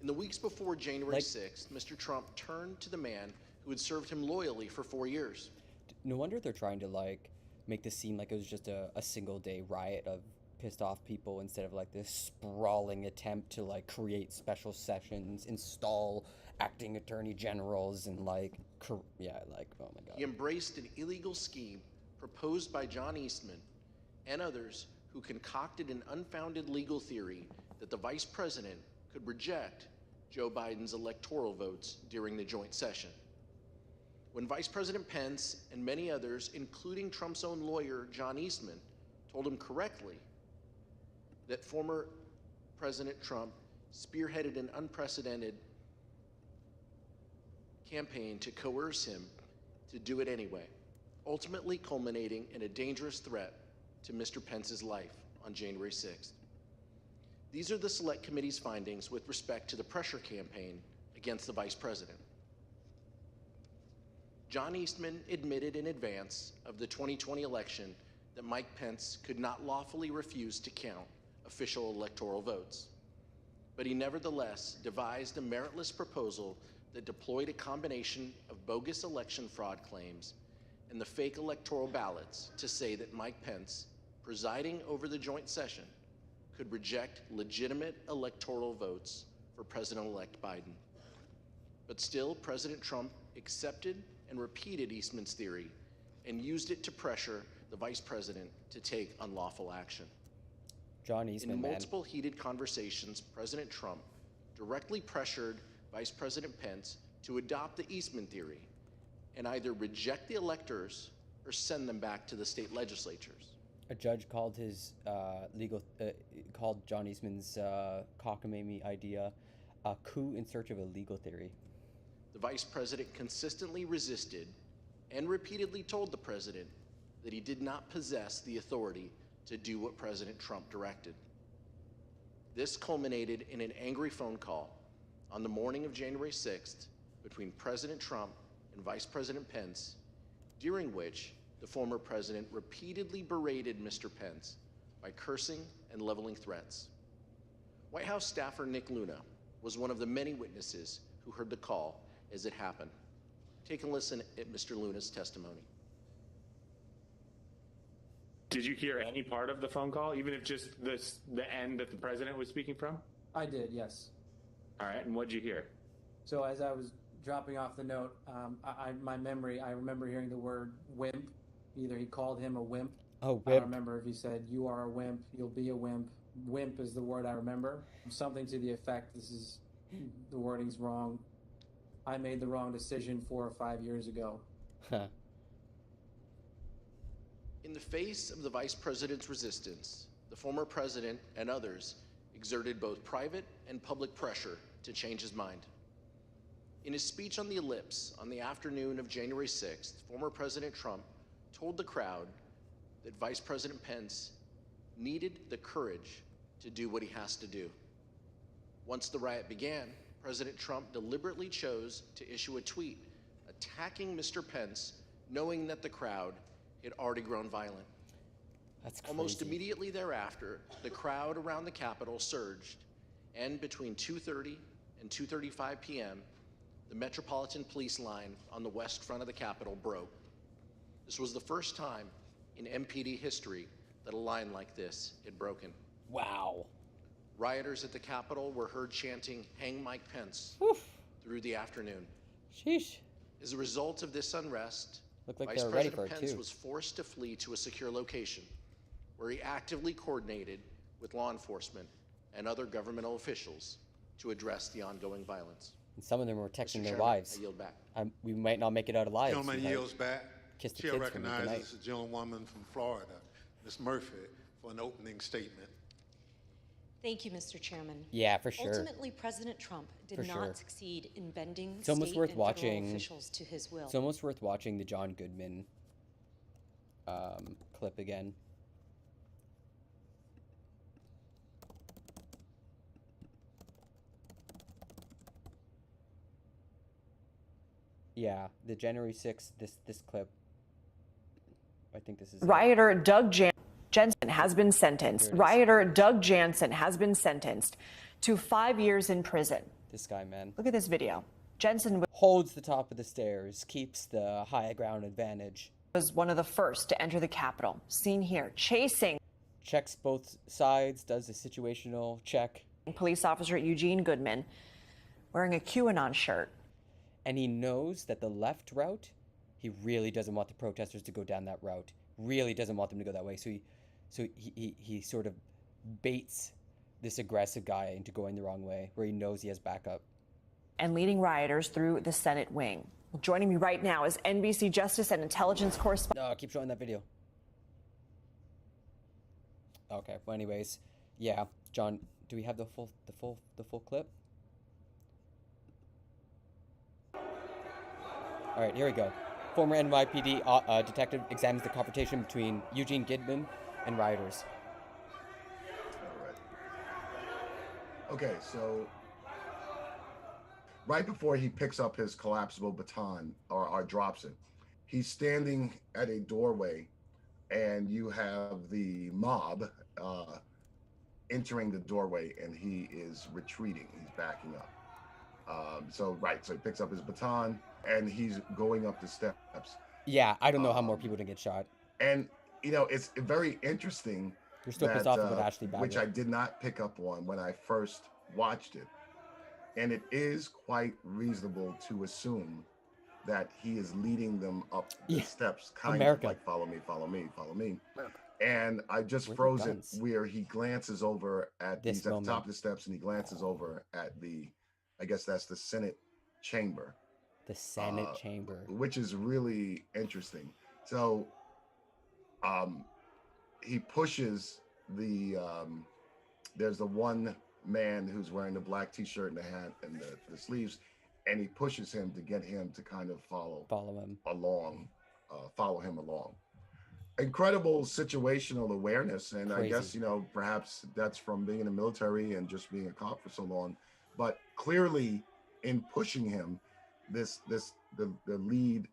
In the weeks before January 6th, Mr. Trump turned to the man who had served him loyally for 4 years. No wonder they're trying to like make this seem like it was just a single day riot of pissed off people instead of like this sprawling attempt to like create special sessions, install acting attorney generals, and like oh my God. He embraced an illegal scheme proposed by John Eastman and others who concocted an unfounded legal theory that the vice president could reject Joe Biden's electoral votes during the joint session. When Vice President Pence and many others, including Trump's own lawyer, John Eastman, told him correctly that former President Trump spearheaded an unprecedented campaign to coerce him to do it anyway, ultimately culminating in a dangerous threat to Mr. Pence's life on January 6th. These are the Select Committee's findings with respect to the pressure campaign against the Vice President. John Eastman admitted in advance of the 2020 election that Mike Pence could not lawfully refuse to count official electoral votes. But he nevertheless devised a meritless proposal that deployed a combination of bogus election fraud claims and the fake electoral ballots to say that Mike Pence, presiding over the joint session, could reject legitimate electoral votes for President-elect Biden. But still, President Trump accepted and repeated Eastman's theory and used it to pressure the vice president to take unlawful action. John Eastman, in multiple heated conversations, President Trump directly pressured Vice President Pence to adopt the Eastman theory and either reject the electors or send them back to the state legislatures. A judge called his called John Eastman's cockamamie idea a coup in search of a legal theory. The vice president consistently resisted and repeatedly told the president that he did not possess the authority to do what President Trump directed. This culminated in an angry phone call on the morning of January 6th between President Trump and Vice President Pence, during which the former president repeatedly berated Mr. Pence by cursing and leveling threats. White House staffer Nick Luna was one of the many witnesses who heard the call as it happened. Take a listen at Mr. Luna's testimony. Did you hear any part of the phone call, even if just the end that the president was speaking from? I did, yes. All right, and what'd you hear? So as I was dropping off the note, I remember hearing the word wimp. Either he called him a wimp. Oh, wimp. I don't remember if he said, "You are a wimp, you'll be a wimp." Wimp is the word I remember. Something to the effect, the wording's wrong. I made the wrong decision 4 or 5 years ago. In the face of the vice president's resistance, the former president and others exerted both private and public pressure to change his mind. In his speech on the ellipse on the afternoon of January 6th, former President Trump told the crowd that Vice President Pence needed the courage to do what he has to do. Once the riot began, President Trump deliberately chose to issue a tweet attacking Mr. Pence, knowing that the crowd had already grown violent. That's crazy. Almost immediately thereafter, the crowd around the Capitol surged, and between 2:30 and 2:35 p.m., the Metropolitan Police line on the west front of the Capitol broke. This was the first time in MPD history that a line like this had broken. Wow. Rioters at the Capitol were heard chanting, "Hang Mike Pence," through the afternoon. Sheesh. As a result of this unrest, Looked like Vice they were ready President for it, Pence too. was forced to flee to a secure location where he actively coordinated with law enforcement and other governmental officials to address the ongoing violence. And some of them were texting Mr. their Chairman, wives. I yield back. We might not make it out alive. Gentleman sweetheart. yields back. Kiss the Chair kids for me tonight. recognizes the gentlewoman from Florida, Ms. Murphy, for an opening statement. Thank you, Mr. Chairman. Yeah, for sure. Ultimately, President Trump did For not sure. succeed in bending It's almost state worth and federal watching. officials to his will. It's almost worth watching the John Goodman clip again. Yeah, the January 6th, this clip. I think this is Rioter Doug Jensen has been sentenced. Rioter Doug Jansen has been sentenced to 5 years in prison. This guy, man. Look at this video. Jensen holds the top of the stairs, keeps the high ground advantage. Was one of the first to enter the Capitol. Seen here, chasing. Checks both sides, does a situational check. Police officer Eugene Goodman wearing a QAnon shirt. And he knows that the left route, he really doesn't want the protesters to go down that route. Really doesn't want them to go that way. So he sort of baits this aggressive guy into going the wrong way, where he knows he has backup. And leading rioters through the Senate wing. Joining me right now is NBC Justice and Intelligence correspondent. No, keep showing that video. Okay. Well, anyways, yeah, John, do we have the full clip? All right, here we go. Former NYPD detective examines the confrontation between Eugene Goodman and rioters. Okay, so right before he picks up his collapsible baton or drops it, he's standing at a doorway, and you have the mob entering the doorway, and he is retreating. He's backing up. So he picks up his baton, and he's going up the steps. Yeah, I don't know how more people didn't get shot. And it's very interesting. You're still pissed off about Ashley Babbitt, which I did not pick up on when I first watched it. And it is quite reasonable to assume that he is leading them up the steps, kind of like follow me, follow me, follow me. And I just froze it where he glances over at he's at the top of the steps, and he glances over at I guess that's the Senate chamber. The Senate chamber. Which is really interesting. So he pushes there's the one man who's wearing the black t-shirt and the hat and the sleeves, and he pushes him to get him to kind of follow him along. Incredible situational awareness, and Crazy. I guess perhaps that's from being in the military and just being a cop for so long. But clearly, in pushing him, the lead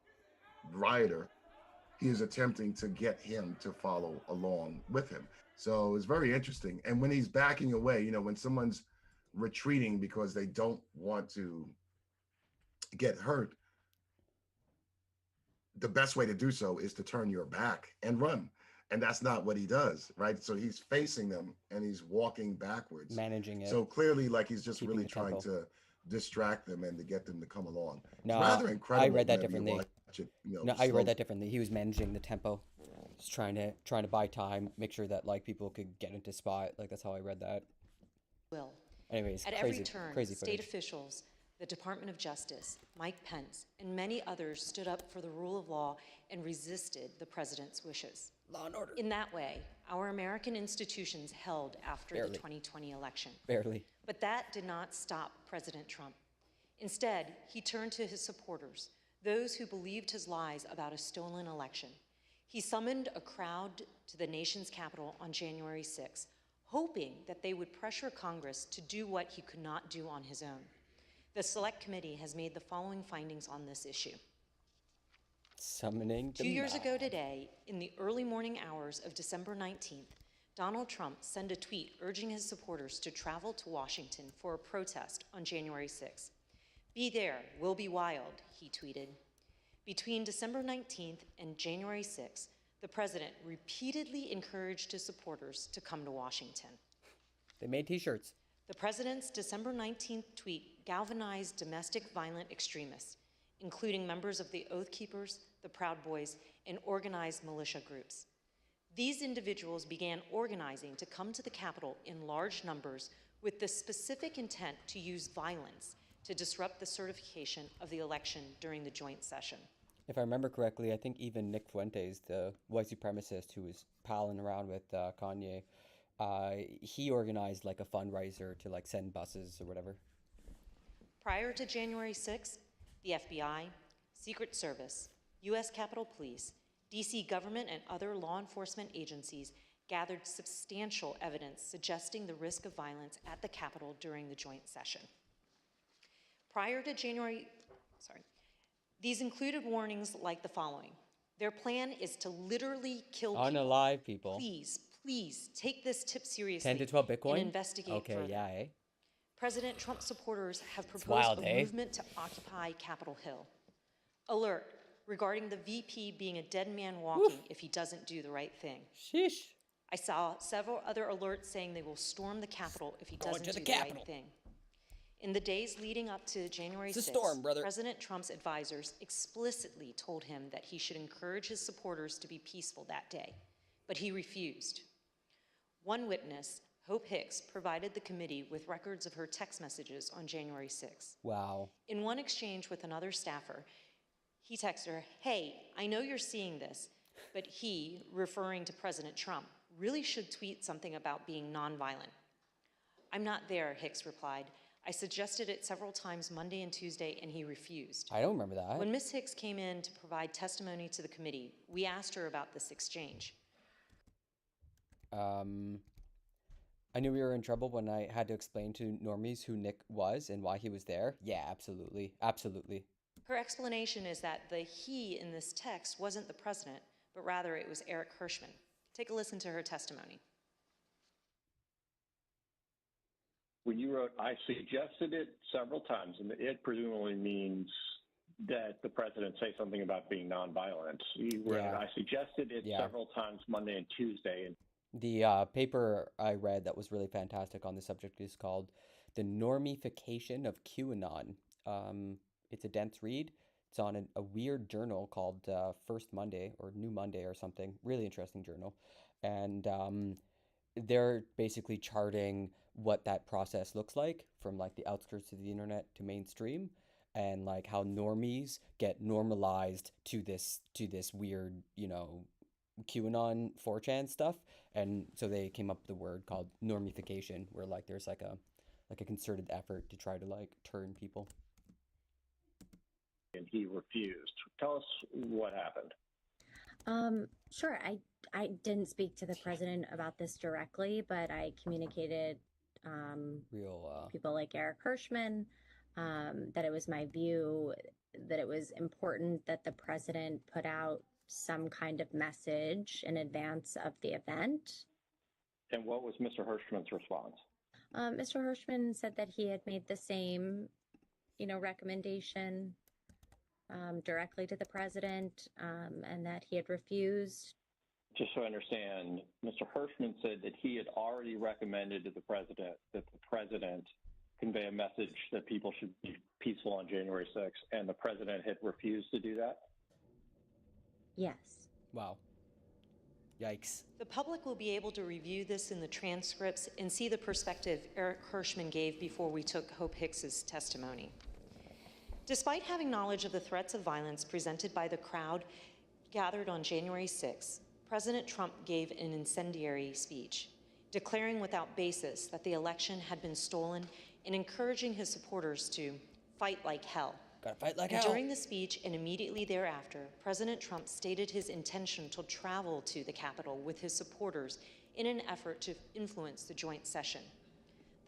rioter, he is attempting to get him to follow along with him. So it's very interesting. And when he's backing away, when someone's retreating because they don't want to get hurt, the best way to do so is to turn your back and run. And that's not what he does, right? So he's facing them and he's walking backwards. Managing it. So clearly, he's just really trying to distract them and to get them to come along. No, it's rather incredible. I read that differently. I read that slow. differently. He was managing the tempo. Just trying to buy time, make sure that people could get into spot. That's how I read that. Anyways, At crazy, every turn, crazy state footage. officials, the Department of Justice, Mike Pence, and many others stood up for the rule of law and resisted the president's wishes. Law and order. In that way, our American institutions held after Barely. the 2020 election. Barely. But that did not stop President Trump. Instead, he turned to his supporters, those who believed his lies about a stolen election. He summoned a crowd to the nation's capital on January 6, hoping that they would pressure Congress to do what he could not do on his own. The Select Committee has made the following findings on this issue. Summoning 2 years ago today, in the early morning hours of December 19th, Donald Trump sent a tweet urging his supporters to travel to Washington for a protest on January 6th. "Be there, we'll be wild," he tweeted. Between December 19th and January 6th, the president repeatedly encouraged his supporters to come to Washington. They made t-shirts. The president's December 19th tweet galvanized domestic violent extremists, including members of the Oath Keepers, the Proud Boys, and organized militia groups. These individuals began organizing to come to the Capitol in large numbers with the specific intent to use violence to disrupt the certification of the election during the joint session. If I remember correctly, I think even Nick Fuentes, the white supremacist who was palling around with Kanye, he organized a fundraiser to send buses or whatever. Prior to January 6th, the FBI, Secret Service, U.S. Capitol Police, D.C. government, and other law enforcement agencies gathered substantial evidence suggesting the risk of violence at the Capitol during the joint session. Prior to these included warnings like the following. Their plan is to literally kill people. Unalive people. Please take this tip seriously 10 to 12 Bitcoin? and investigate Okay, further. yeah, eh? President Trump supporters have proposed wild, a eh? movement to occupy Capitol Hill. Alert regarding the VP being a dead man walking if he doesn't do the right thing. Sheesh. I saw several other alerts saying they will storm the Capitol if he Going doesn't to do the the right Capitol. thing. In the days leading up to January It's a 6th, storm, brother. President Trump's advisors explicitly told him that he should encourage his supporters to be peaceful that day, but he refused. One witness, Hope Hicks, provided the committee with records of her text messages on January 6th. Wow. In one exchange with another staffer, he texted her, "Hey, I know you're seeing this, but he," referring to President Trump, "really should tweet something about being nonviolent." "I'm not there," Hicks replied. "I suggested it several times Monday and Tuesday, and he refused." I don't remember that. When Ms. Hicks came in to provide testimony to the committee, we asked her about this exchange. I knew we were in trouble when I had to explain to normies who Nick was and why he was there. Yeah, absolutely. Absolutely. Her explanation is that the he in this text wasn't the president, but rather it was Eric Hirschman. Take a listen to her testimony. When you wrote, I suggested it several times, and it presumably means that the president say something about being nonviolent. You wrote, I suggested it several times Monday and Tuesday. And the paper I read that was really fantastic on the subject is called The Normification of QAnon. It's a dense read. It's on a weird journal called First Monday or New Monday or something. Really interesting journal. And they're basically charting what that process looks like from like the outskirts of the internet to mainstream, and like how normies get normalized to this weird, you know, QAnon 4chan stuff. And so they came up with a word called normification, where like there's like a concerted effort to try to like turn people. And he refused. Tell us what happened. Sure. I didn't speak to the president about this directly, but I communicated people like Eric Hirschman that it was my view that it was important that the president put out some kind of message in advance of the event. And what was Mr. Hirschman's response? Mr. Hirschman said that he had made the same, recommendation directly to the president, and that he had refused. Just so I understand, Mr. Hirschman said that he had already recommended to the president that the president convey a message that people should be peaceful on January 6th, and the president had refused to do that? Yes. Wow. Yikes. The public will be able to review this in the transcripts and see the perspective Eric Hirschman gave before we took Hope Hicks's testimony. Despite having knowledge of the threats of violence presented by the crowd gathered on January 6th, President Trump gave an incendiary speech, declaring without basis that the election had been stolen and encouraging his supporters to fight like hell. Gotta fight like hell. During the speech and immediately thereafter, President Trump stated his intention to travel to the Capitol with his supporters in an effort to influence the joint session.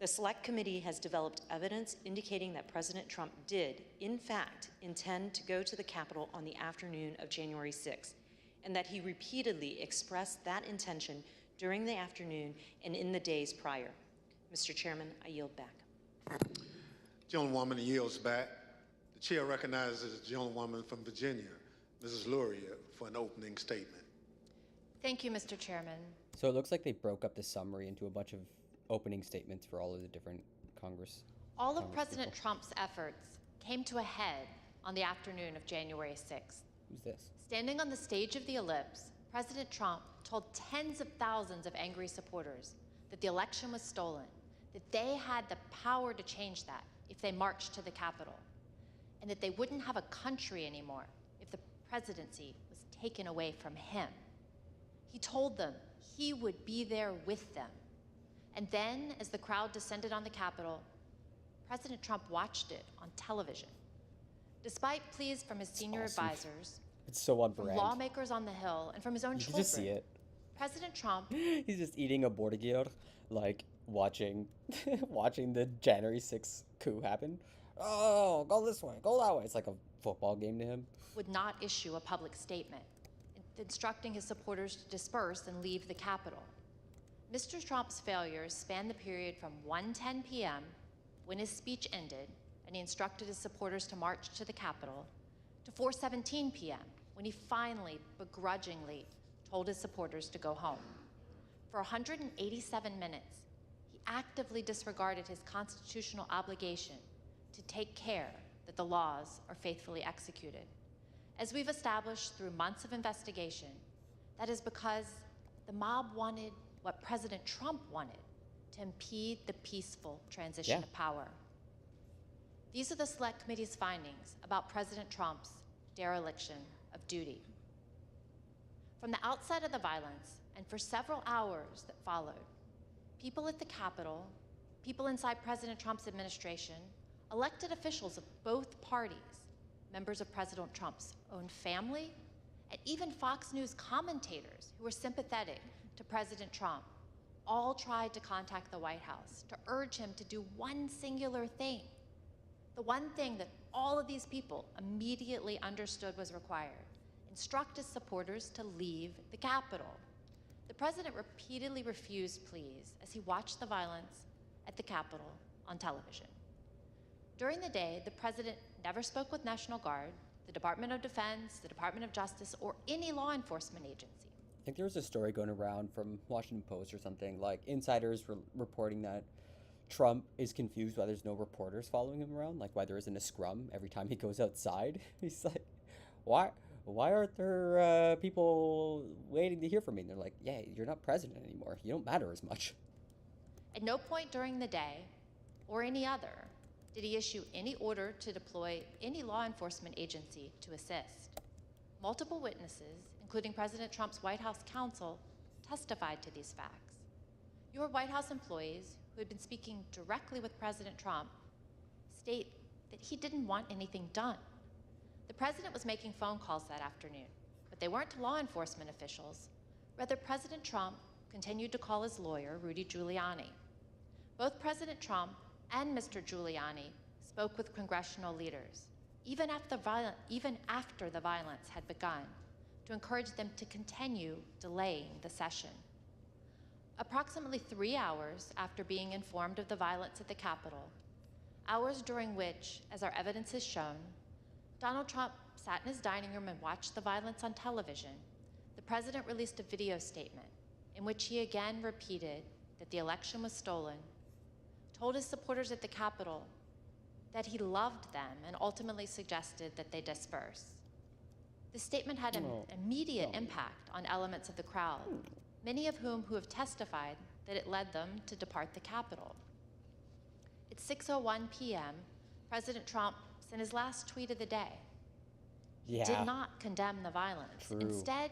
The Select Committee has developed evidence indicating that President Trump did, in fact, intend to go to the Capitol on the afternoon of January 6th, and that he repeatedly expressed that intention during the afternoon and in the days prior. Mr. Chairman, I yield back. Gentlewoman yields back. The chair recognizes the gentlewoman from Virginia, Mrs. Luria, for an opening statement. Thank you, Mr. Chairman. So it looks like they broke up the summary into a bunch of opening statements for all of the different Congress. All of President Trump's efforts came to a head on the afternoon of January 6th. Who's this? Standing on the stage of the ellipse, President Trump told tens of thousands of angry supporters that the election was stolen, that they had the power to change that if they marched to the Capitol, and that they wouldn't have a country anymore if the presidency was taken away from him. He told them he would be there with them. And then, as the crowd descended on the Capitol, President Trump watched it on television. Despite pleas from his senior advisors, it's so on from brand. lawmakers on the Hill, and from his own You children, can just see it. President Trump... He's just eating a bordigier, like watching the January 6th coup happen. Oh, go this way, go that way. It's like a football game to him. would not issue a public statement, instructing his supporters to disperse and leave the Capitol. Mr. Trump's failures spanned the period from 1:10 p.m., when his speech ended, and he instructed his supporters to march to the Capitol, to 4:17 p.m., when he finally, begrudgingly, told his supporters to go home. For 187 minutes, he actively disregarded his constitutional obligation to take care that the laws are faithfully executed. As we've established through months of investigation, that is because the mob wanted what President Trump wanted, to impede the peaceful transition of power. These are the Select Committee's findings about President Trump's dereliction of duty. From the outset of the violence, and for several hours that followed, people at the Capitol, people inside President Trump's administration, elected officials of both parties, members of President Trump's own family, and even Fox News commentators who were sympathetic to President Trump, all tried to contact the White House to urge him to do one singular thing, the one thing that all of these people immediately understood was required: instruct his supporters to leave the Capitol. The president repeatedly refused pleas as he watched the violence at the Capitol on television. During the day, the president never spoke with National Guard, the Department of Defense, the Department of Justice, or any law enforcement agency. I think there was a story going around from Washington Post or something, like insiders were reporting that Trump is confused why there's no reporters following him around, like why there isn't a scrum every time he goes outside. He's like, why aren't there people waiting to hear from me? And they're like, yeah, you're not president anymore. You don't matter as much. At no point during the day, or any other, did he issue any order to deploy any law enforcement agency to assist. Multiple witnesses, including President Trump's White House counsel, testified to these facts. Your White House employees, who had been speaking directly with President Trump, state that he didn't want anything done. The president was making phone calls that afternoon, but they weren't to law enforcement officials. Rather, President Trump continued to call his lawyer, Rudy Giuliani. Both President Trump and Mr. Giuliani spoke with congressional leaders, even after the violence had begun, to encourage them to continue delaying the session. Approximately 3 hours after being informed of the violence at the Capitol, hours during which, as our evidence has shown, Donald Trump sat in his dining room and watched the violence on television, the president released a video statement in which he again repeated that the election was stolen, told his supporters at the Capitol that he loved them, and ultimately suggested that they disperse. The statement had an immediate impact on elements of the crowd, many of whom have testified that it led them to depart the Capitol. At 6:01 p.m., President Trump sent his last tweet of the day. He did not condemn the violence. True. Instead,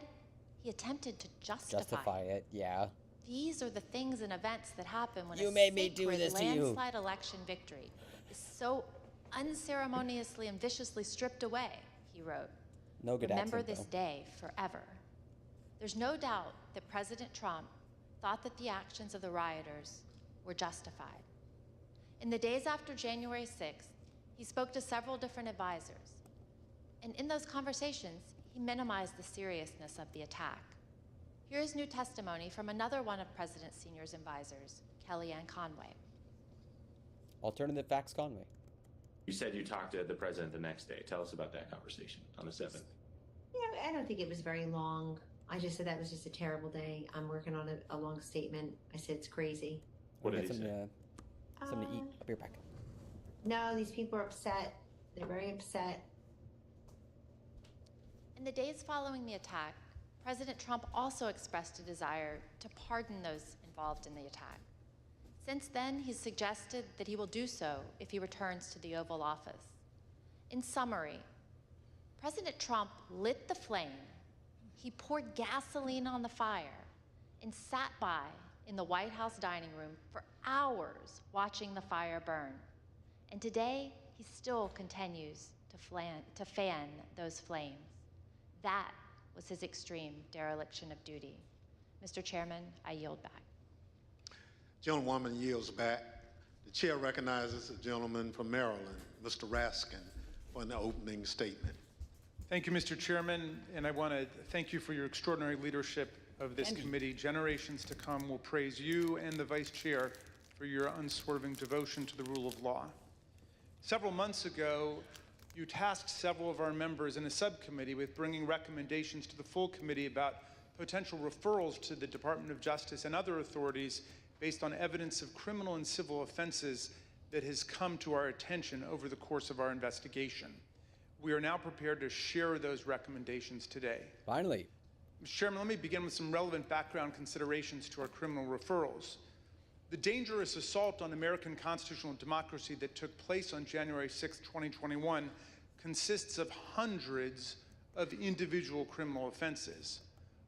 he attempted to justify it. Yeah. These are the things and events that happen when You a made me do sacred this to you. landslide election victory is so unceremoniously and viciously stripped away, he wrote. No good Remember accent, this though. day forever. There's no doubt that President Trump thought that the actions of the rioters were justified. In the days after January 6th, he spoke to several different advisors. And in those conversations, he minimized the seriousness of the attack. Here is new testimony from another one of President Senior's advisors, Kellyanne Conway. Alternative facts, Conway. You said you talked to the president the next day. Tell us about that conversation on the 7th. Yeah, I don't think it was very long. I just said that was just a terrible day. I'm working on a long statement. I said it's crazy. What did he say? Something to eat. I'll be right back. No, these people are upset. They're very upset. In the days following the attack, President Trump also expressed a desire to pardon those involved in the attack. Since then, he's suggested that he will do so if he returns to the Oval Office. In summary, President Trump lit the flame, he poured gasoline on the fire, and sat by in the White House dining room for hours watching the fire burn. And today, he still continues to fan those flames. That was his extreme dereliction of duty. Mr. Chairman, I yield back. Gentlewoman yields back. The chair recognizes the gentleman from Maryland, Mr. Raskin, for an opening statement. Thank you, Mr. Chairman, and I want to thank you for your extraordinary leadership of this committee. Generations to come will praise you and the Vice Chair for your unswerving devotion to the rule of law. Several months ago, you tasked several of our members in a subcommittee with bringing recommendations to the full committee about potential referrals to the Department of Justice and other authorities based on evidence of criminal and civil offenses that has come to our attention over the course of our investigation. We are now prepared to share those recommendations today. Finally. Mr. Chairman, let me begin with some relevant background considerations to our criminal referrals. The dangerous assault on American constitutional democracy that took place on January 6, 2021 consists of hundreds of individual criminal offenses.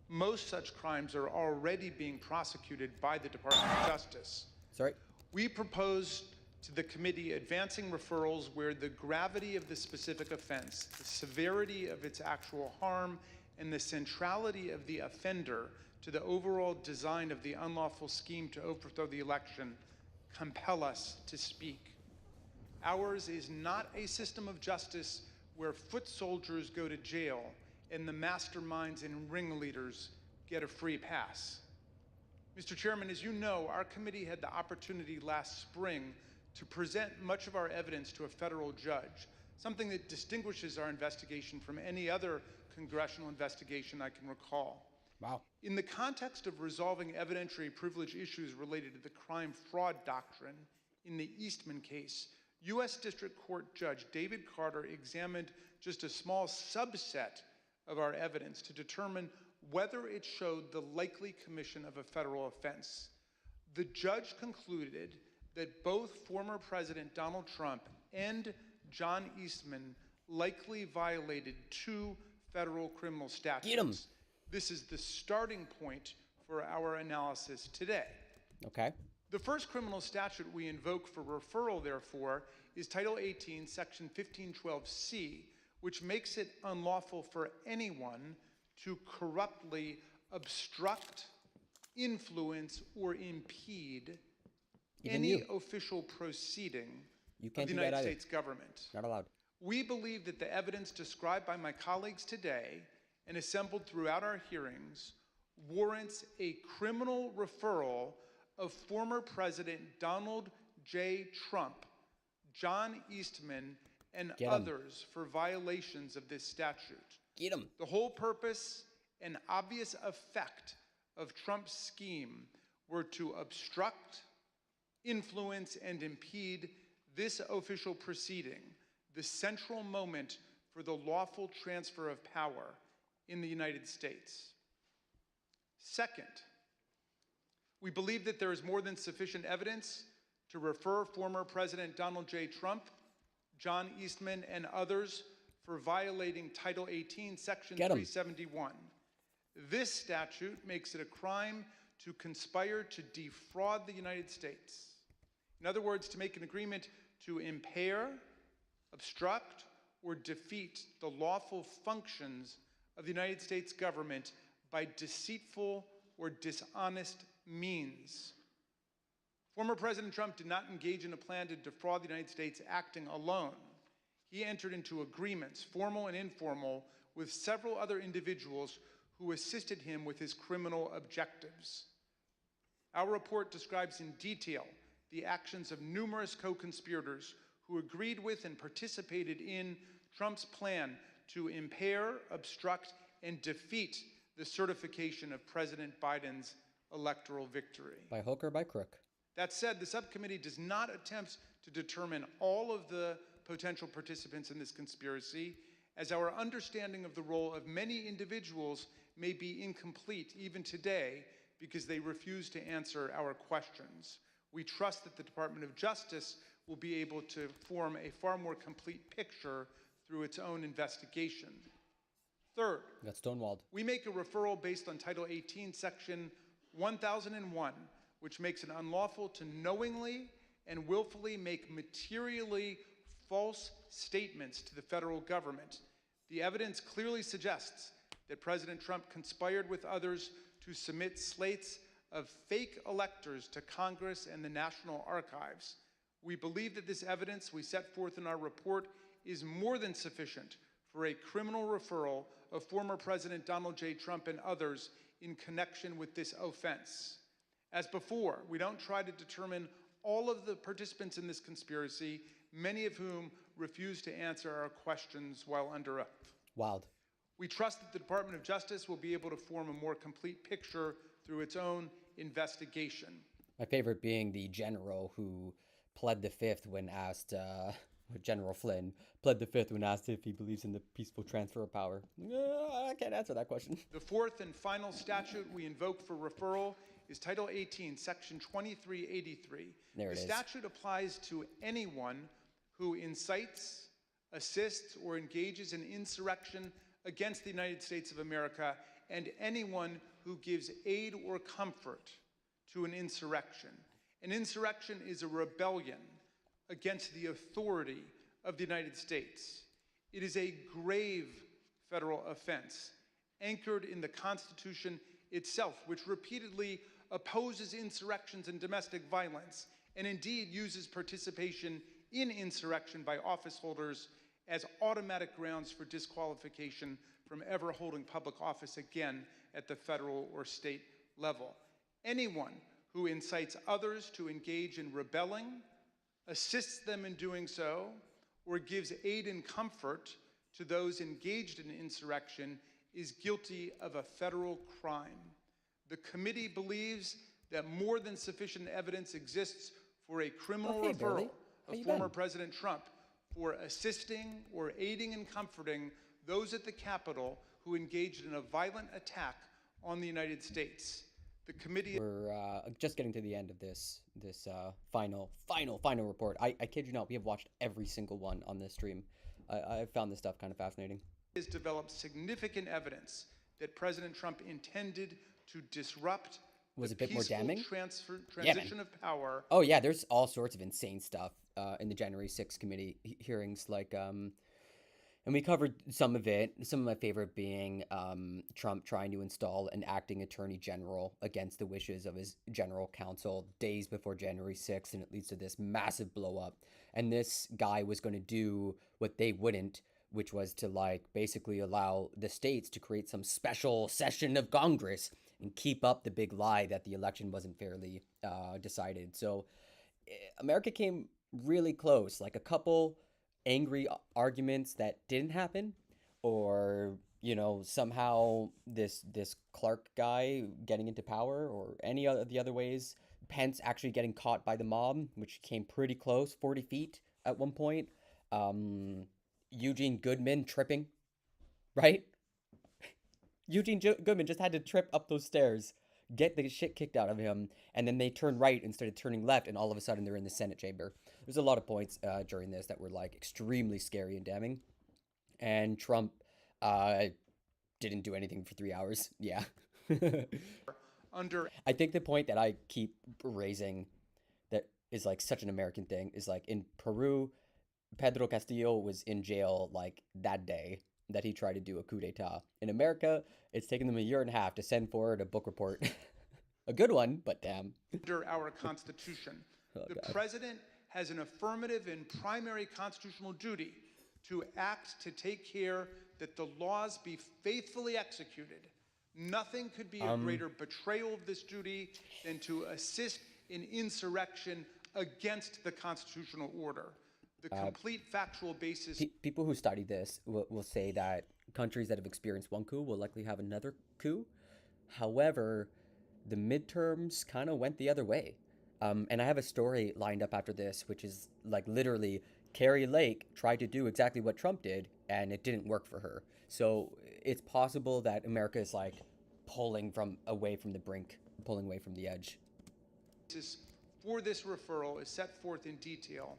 Most such crimes are already being prosecuted by the Department of Justice. Sorry. We proposed to the committee advancing referrals where the gravity of the specific offense, the severity of its actual harm, and the centrality of the offender to the overall design of the unlawful scheme to overthrow the election compel us to speak. Ours is not a system of justice where foot soldiers go to jail and the masterminds and ringleaders get a free pass. Mr. Chairman, as you know, our committee had the opportunity last spring to present much of our evidence to a federal judge, something that distinguishes our investigation from any other congressional investigation I can recall. Wow. In the context of resolving evidentiary privilege issues related to the crime fraud doctrine in the Eastman case, U.S. District Court Judge David Carter examined just a small subset of our evidence to determine whether it showed the likely commission of a federal offense. The judge concluded that both former President Donald Trump and John Eastman likely violated 2 federal criminal statutes. Get 'em. This is the starting point for our analysis today. Okay. The first criminal statute we invoke for referral, therefore, is Title 18, Section 1512C, which makes it unlawful for anyone to corruptly obstruct, influence, or impede any official proceeding of the United States government. Not allowed. We believe that the evidence described by my colleagues today and assembled throughout our hearings warrants a criminal referral of former President Donald J. Trump, John Eastman, and others for violations of this statute. Get 'em. The whole purpose and obvious effect of Trump's scheme were to obstruct, influence, and impede this official proceeding, the central moment for the lawful transfer of power in the United States. Second, we believe that there is more than sufficient evidence to refer former President Donald J. Trump, John Eastman, and others for violating Title 18, Section 371. This statute makes it a crime to conspire to defraud the United States. In other words, to make an agreement to impair, obstruct, or defeat the lawful functions of the United States government by deceitful or dishonest means. Former President Trump did not engage in a plan to defraud the United States acting alone. He entered into agreements, formal and informal, with several other individuals who assisted him with his criminal objectives. Our report describes in detail the actions of numerous co-conspirators who agreed with and participated in Trump's plan to impair, obstruct, and defeat the certification of President Biden's electoral victory. By hook or by crook. That said, the subcommittee does not attempt to determine all of the potential participants in this conspiracy, as our understanding of the role of many individuals may be incomplete even today because they refuse to answer our questions. We trust that the Department of Justice will be able to form a far more complete picture through its own investigation. Third, got stonewalled. We make a referral based on Title 18, Section 1001, which makes it unlawful to knowingly and willfully make materially false statements to the federal government. The evidence clearly suggests that President Trump conspired with others to submit slates of fake electors to Congress and the National Archives. We believe that this evidence we set forth in our report is more than sufficient for a criminal referral of former President Donald J. Trump and others in connection with this offense. As before, we don't try to determine all of the participants in this conspiracy, many of whom refuse to answer our questions while under oath. Wild. We trust that the Department of Justice will be able to form a more complete picture through its own investigation. My favorite being the general who pled the fifth when asked, General Flynn pled the fifth when asked if he believes in the peaceful transfer of power. I can't answer that question. The fourth and final statute we invoke for referral is Title 18, Section 2383. There it is. The statute applies to anyone who incites, assists, or engages in insurrection against the United States of America, and anyone who gives aid or comfort to an insurrection. An insurrection is a rebellion against the authority of the United States. It is a grave federal offense anchored in the Constitution itself, which repeatedly opposes insurrections and domestic violence, and indeed uses participation in insurrection by office holders as automatic grounds for disqualification from ever holding public office again at the federal or state level. Anyone who incites others to engage in rebelling, assists them in doing so, or gives aid and comfort to those engaged in insurrection is guilty of a federal crime. The committee believes that more than sufficient evidence exists for a criminal referral of former President Trump for assisting or aiding and comforting those at the Capitol who engaged in a violent attack on the United States. The committee. We're just getting to the end of this final report. I kid you not, we have watched every single one on this stream. I found this stuff kind of fascinating. Has developed significant evidence that President Trump intended to disrupt was the a bit more damning transition of power. Oh yeah, there's all sorts of insane stuff in the January 6th committee hearings, like and we covered some of it. Some of my favorite being Trump trying to install an acting attorney general against the wishes of his general counsel days before January 6th, and it leads to this massive blow up. And this guy was going to do what they wouldn't, which was to like basically allow the states to create some special session of Congress and keep up the big lie that the election wasn't fairly decided. So America came really close, like a couple angry arguments that didn't happen, or you know, somehow this Clark guy getting into power, or any of the other ways, Pence actually getting caught by the mob, which came pretty close, 40 feet at one point, Eugene Goodman tripping, right? Eugene Goodman just had to trip up those stairs, get the shit kicked out of him, and then they turned right instead of turning left, and all of a sudden they're in the Senate chamber. There's a lot of points during this that were like extremely scary and damning, and Trump didn't do anything for 3 hours. Yeah. I think the point that I keep raising that is like such an American thing is like in Peru, Pedro Castillo was in jail like that day that he tried to do a coup d'etat. In America, it's taken them 1.5 years to send forward a book report. A good one, but damn. Under our Constitution, the president has an affirmative and primary constitutional duty to act to take care that the laws be faithfully executed. Nothing could be a greater betrayal of this duty than to assist in insurrection against the constitutional order. The complete factual basis. People who study this will say that countries that have experienced one coup will likely have another coup. However, the midterms kind of went the other way. And I have a story lined up after this, which is like literally Carrie Lake tried to do exactly what Trump did, and it didn't work for her. So it's possible that America is like pulling away from the brink, pulling away from the edge. For this referral is set forth in detail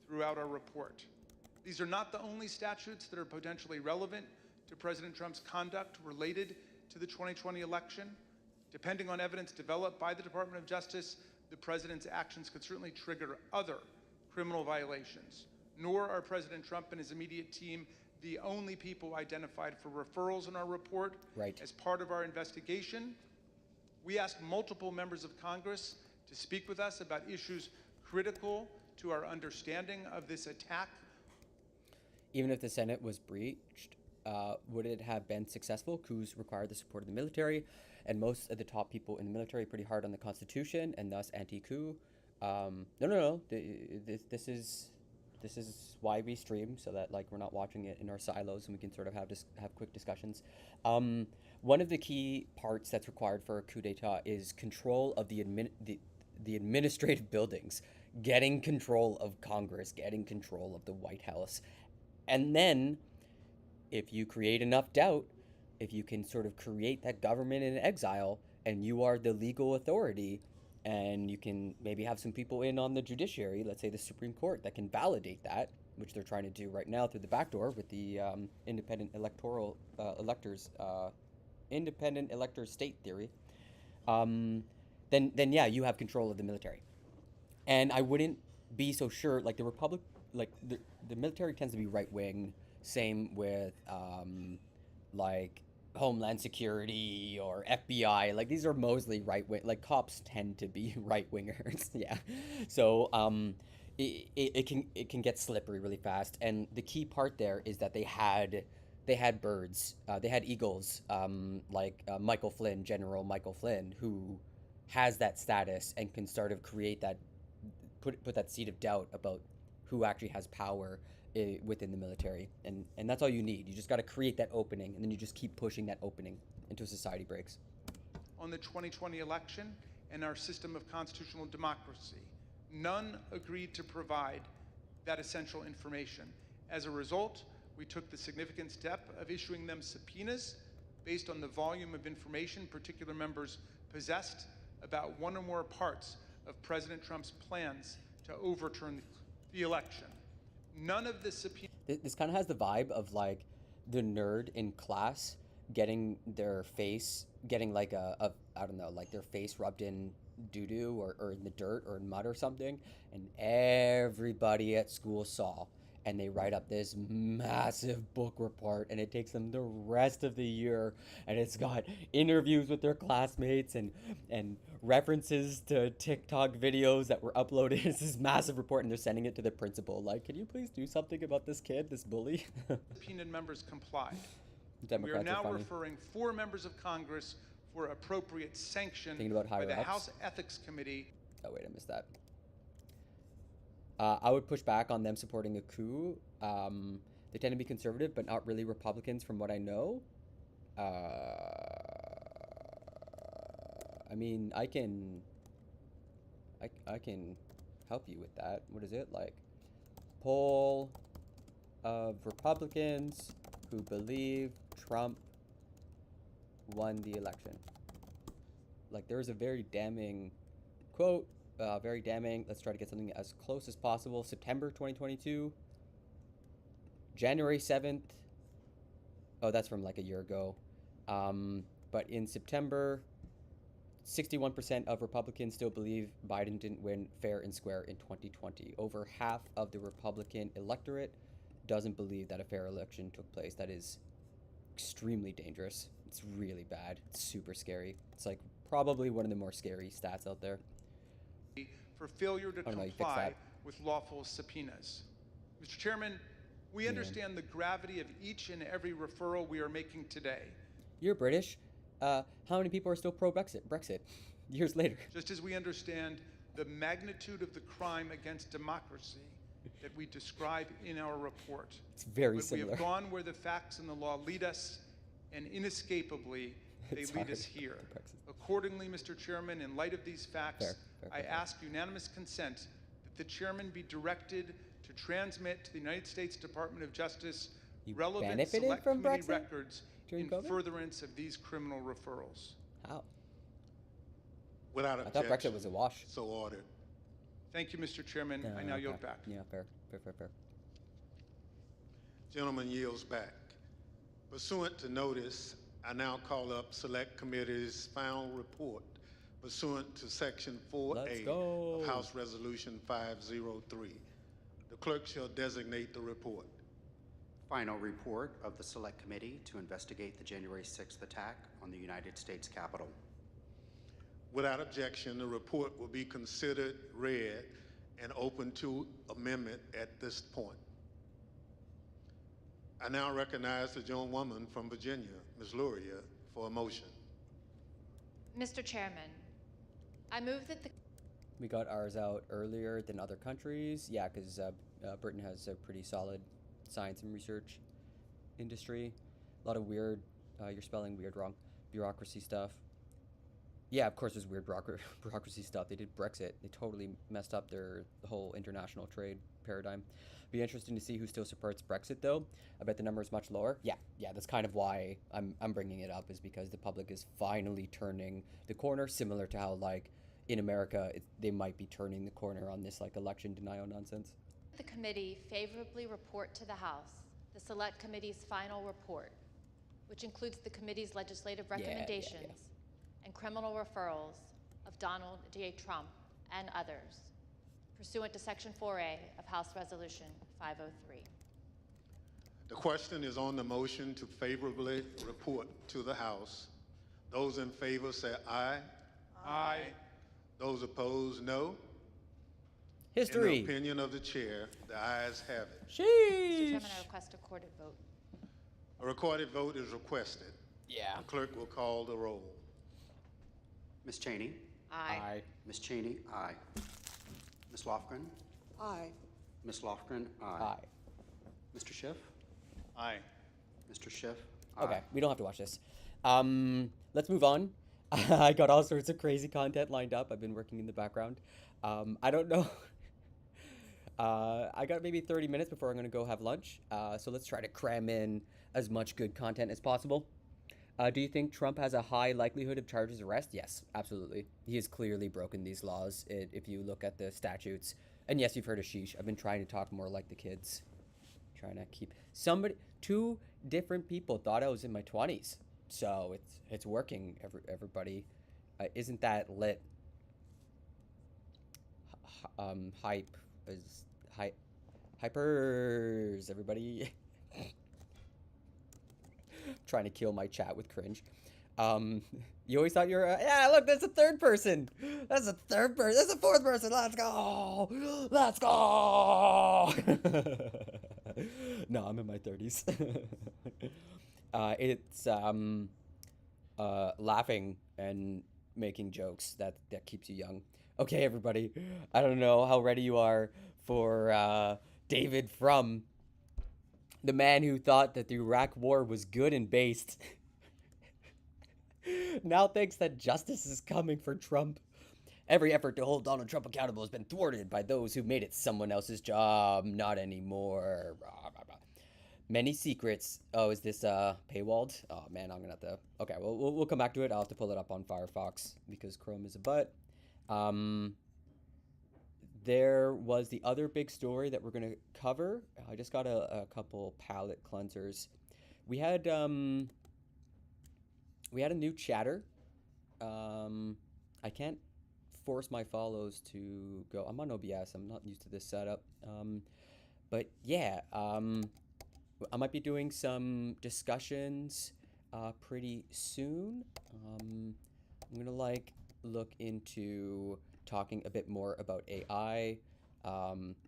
throughout our report. These are not the only statutes that are potentially relevant to President Trump's conduct related to the 2020 election. Depending on evidence developed by the Department of Justice, the president's actions could certainly trigger other criminal violations. Nor are President Trump and his immediate team the only people identified for referrals in our report. Right. As part of our investigation, we asked multiple members of Congress to speak with us about issues critical to our understanding of this attack. Even if the Senate was breached, would it have been successful? Coups require the support of the military, and most of the top people in the military are pretty hard on the Constitution, and thus anti-coup. No. This is why we stream, so that like we're not watching it in our silos, and we can sort of have quick discussions. One of the key parts that's required for a coup d'état is control of the administrative buildings, getting control of Congress, getting control of the White House. And then, if you create enough doubt, if you can sort of create that government in exile, and you are the legal authority, and you can maybe have some people in on the judiciary, let's say the Supreme Court, that can validate that, which they're trying to do right now through the back door with the independent electors state theory, then yeah, you have control of the military. And I wouldn't be so sure, like the Republic, like the military tends to be right wing. Same with like Homeland Security or FBI. Like, these are mostly right wing. Like, cops tend to be right wingers. Yeah. So it can get slippery really fast. And the key part there is that they had birds. They had eagles. Like General Michael Flynn, who has that status and can sort of create that, put that seed of doubt about who actually has power within the military, and that's all you need. You just got to create that opening, and then you just keep pushing that opening until society breaks. On the 2020 election and our system of constitutional democracy, none agreed to provide that essential information. As a result, we took the significant step of issuing them subpoenas based on the volume of information particular members possessed about one or more parts of President Trump's plans to overturn the election. None of the subpoenas. This kind of has the vibe of like the nerd in class getting their face, getting like I don't know, like their face rubbed in doo-doo or in the dirt or in mud or something, and everybody at school saw. And they write up this massive book report, and it takes them the rest of the year, and it's got interviews with their classmates and references to TikTok videos that were uploaded. It's this massive report, and they're sending it to the principal. Like, can you please do something about this kid, this bully? Subpoenaed members complied. Democrats we are now funny. referring 4 members of Congress for appropriate sanction by the ups? House Ethics Committee. Oh wait, I missed that. I would push back on them supporting a coup. They tend to be conservative, but not really Republicans from what I know. I mean, I can help you with that. What is it? Like, poll of Republicans who believe Trump won the election. Like, there's a very damning quote. Very damning. Let's try to get something as close as possible. September 2022. January 7th. Oh, that's from like a year ago. But in September, 61% of Republicans still believe Biden didn't win fair and square in 2020. Over half of the Republican electorate doesn't believe that a fair election took place. That is extremely dangerous. It's really bad. It's super scary. It's like probably one of the more scary stats out there. For failure to comply with lawful subpoenas. Mr. Chairman, we understand the gravity of each and every referral we are making today. You're British. How many people are still pro-Brexit years later? Just as we understand the magnitude of the crime against democracy that we describe in our report. It's very similar. We have gone where the facts and the law lead us, and inescapably, they lead us here. Accordingly, Mr. Chairman, in light of these facts, I ask unanimous consent that the chairman be directed to transmit to the United States Department of Justice relevant select committee records in furtherance of these criminal referrals. How? Without objection. I thought Brexit was a wash. So ordered. Thank you, Mr. Chairman. I now yield back. Yeah, fair. Gentleman yields back. Pursuant to notice, I now call up Select Committee's final report pursuant to Section 4A of House Resolution 503. The clerk shall designate the report. Final report of the Select Committee to investigate the January 6th attack on the United States Capitol. Without objection, the report will be considered read and open to amendment at this point. I now recognize the gentlewoman from Virginia, Ms. Luria, for a motion. Mr. Chairman, I move that the... We got ours out earlier than other countries. Yeah, because Britain has a pretty solid science and research industry. A lot of weird, you're spelling weird wrong, bureaucracy stuff. Yeah, of course there's weird bureaucracy stuff. They did Brexit. They totally messed up the whole international trade paradigm. Be interesting to see who still supports Brexit, though. I bet the number is much lower. Yeah, that's kind of why I'm bringing it up, is because the public is finally turning the corner, similar to how, like, in America, they might be turning the corner on this, like, election denial nonsense. The committee favorably report to the House the Select Committee's final report, which includes the committee's legislative recommendations and criminal referrals of Donald J. Trump and others, pursuant to Section 4A of House Resolution 503. The question is on the motion to favorably report to the House. Those in favor say aye. Aye. Those opposed, no. History. In the opinion of the chair, the ayes have it. Mr. Chairman, I request a recorded vote. A recorded vote is requested. Yeah. The clerk will call the roll. Ms. Cheney? Aye. Ms. Cheney? Aye. Ms. Lofgren? Aye. Ms. Lofgren? Aye. Mr. Schiff? Aye. Mr. Schiff? Aye. Okay, we don't have to watch this. Let's move on. I got all sorts of crazy content lined up. I've been working in the background. I don't know. I got maybe 30 minutes before I'm going to go have lunch. So let's try to cram in as much good content as possible. Do you think Trump has a high likelihood of charges arrest? Yes, absolutely. He has clearly broken these laws if you look at the statutes. And yes, you've heard of sheesh. I've been trying to talk more like the kids. Trying to keep two different people thought I was in my 20s. So it's working, everybody. Isn't that lit? Hypers, everybody. Trying to kill my chat with cringe. You always thought you were, yeah, look, there's a third person. That's a third person. There's a fourth person. Let's go. Let's go. No, I'm in my 30s. It's laughing and making jokes that keeps you young. Okay, everybody. I don't know how ready you are for David Frum, the man who thought that the Iraq War was good and based. Now thinks that justice is coming for Trump. Every effort to hold Donald Trump accountable has been thwarted by those who made it someone else's job. Not anymore. Many secrets. Oh, is this paywalled? Oh man, I'm gonna have to. Okay, well we'll come back to it. I'll have to pull it up on Firefox because Chrome is a butt. There was the other big story that we're gonna cover. I just got a couple palate cleansers. We had a new chatter. I can't force my follows to go. I'm on OBS. I'm not used to this setup. But yeah, I might be doing some discussions pretty soon. I'm gonna look into talking a bit more about AI.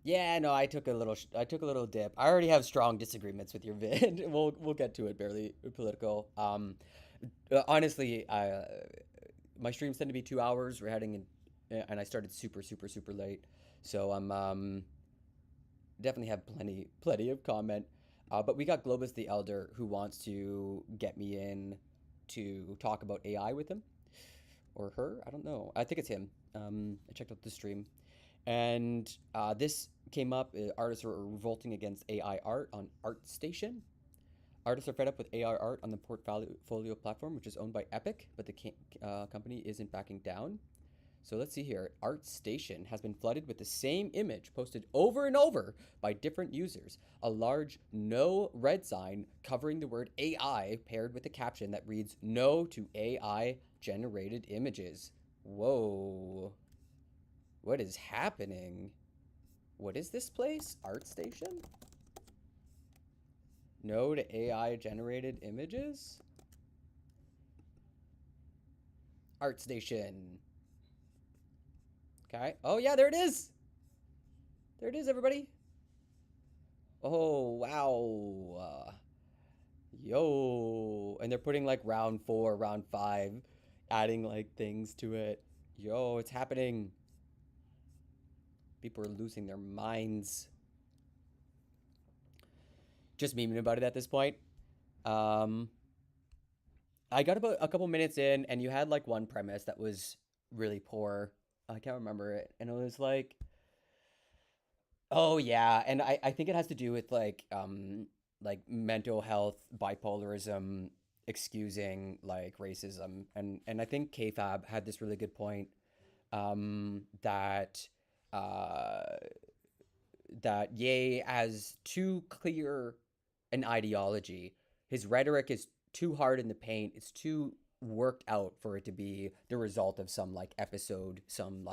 Yeah, no, I took a little dip. I already have strong disagreements with your vid. We'll get to it. Barely political. Honestly, my streams tend to be 2 hours. We're heading in, and I started super late, so I'm definitely have plenty of comment. But we got Globus the Elder who wants to get me in to talk about AI with him. Or her, I don't know. I think it's him. I checked out the stream. And this came up. Artists are revolting against AI art on ArtStation. Artists are fed up with AI art on the Portfolio platform, which is owned by Epic, but the company isn't backing down. So let's see here. ArtStation has been flooded with the same image posted over and over by different users. A large no red sign covering the word AI paired with a caption that reads no to AI generated images. Whoa. What is happening? What is this place? ArtStation? No to AI generated images? ArtStation. Okay. Oh, yeah, there it is. There it is, everybody. Oh, wow. Yo. And they're putting round 4, round 5, adding things to it. Yo, it's happening. People are losing their minds. Just memeing about it at this point. I got about a couple minutes in, and you had one premise that was really poor. I can't remember it, and it was oh yeah, and I think it has to do with mental health, bipolarism, excusing racism, and I think KFAB had this really good point, that Ye has too clear an ideology. His rhetoric is too hard in the paint. It's too worked out for it to be the result of some episode, some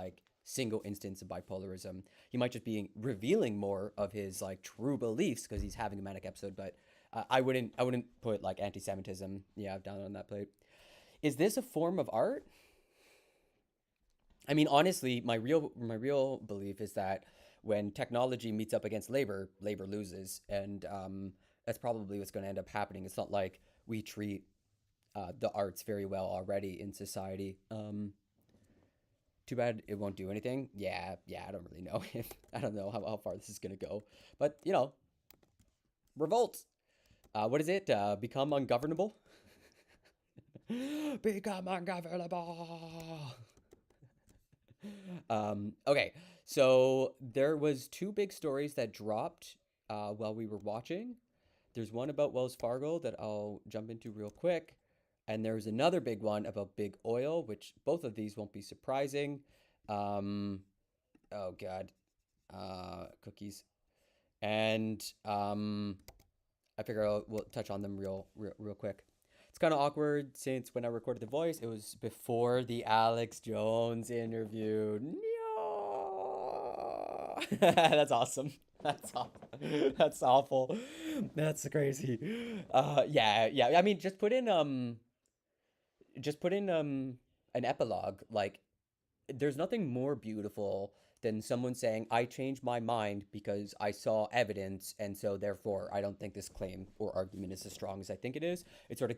single instance of bipolarism. He might just be revealing more of his true beliefs because he's having a manic episode, but I wouldn't put like anti-Semitism, down on that plate. Is this a form of art? I mean, honestly, my real belief is that when technology meets up against labor, labor loses, and that's probably what's going to end up happening. It's not like we treat the arts very well already in society. Too bad it won't do anything. Yeah, I don't really know if I don't know how far this is going to go, but revolt. What is it? Become ungovernable. Become ungovernable. Okay, so there was two big stories that dropped while we were watching. There's one about Wells Fargo that I'll jump into real quick, and there's another big one about big oil, which both of these won't be surprising. Oh God, cookies, and I figure we'll touch on them real quick. It's kind of awkward since when I recorded the voice, it was before the Alex Jones interview. No! That's awesome. That's awful. That's awful. That's crazy. Yeah. I mean, just put in an epilogue. Like, there's nothing more beautiful than someone saying, I changed my mind because I saw evidence, and so therefore I don't think this claim or argument is as strong as I think it is. It sort of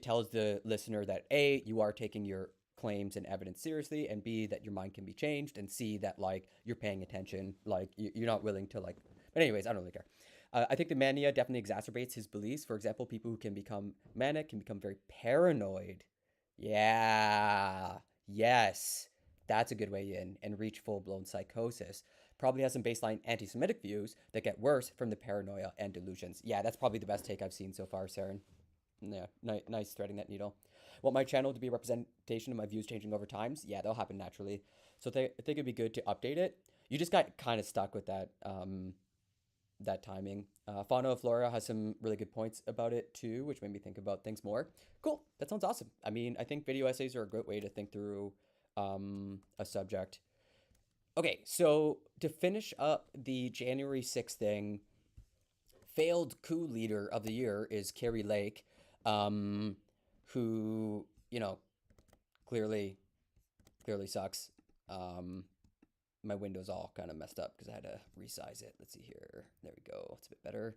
tells the listener that A, you are taking your claims and evidence seriously, and B, that your mind can be changed, and C, that like you're paying attention, like you're not willing to like, but anyways, I don't really care. I think the mania definitely exacerbates his beliefs. For example, people who can become manic can become very paranoid. Yeah. Yes. That's a good way in, and reach full-blown psychosis. Probably has some baseline anti-Semitic views that get worse from the paranoia and delusions. Yeah, that's probably the best take I've seen so far, Saren. Yeah, nice threading that needle. Want my channel to be a representation of my views changing over times? Yeah, they'll happen naturally. So I think it'd be good to update it. You just got kind of stuck with that that timing. Fauno of Flora has some really good points about it too, which made me think about things more. Cool, that sounds awesome. I mean, I think video essays are a great way to think through a subject. Okay, so to finish up the January 6th thing, failed coup leader of the year is Carrie Lake, who, clearly sucks. My window's all kind of messed up because I had to resize it. Let's see here. There we go. It's a bit better.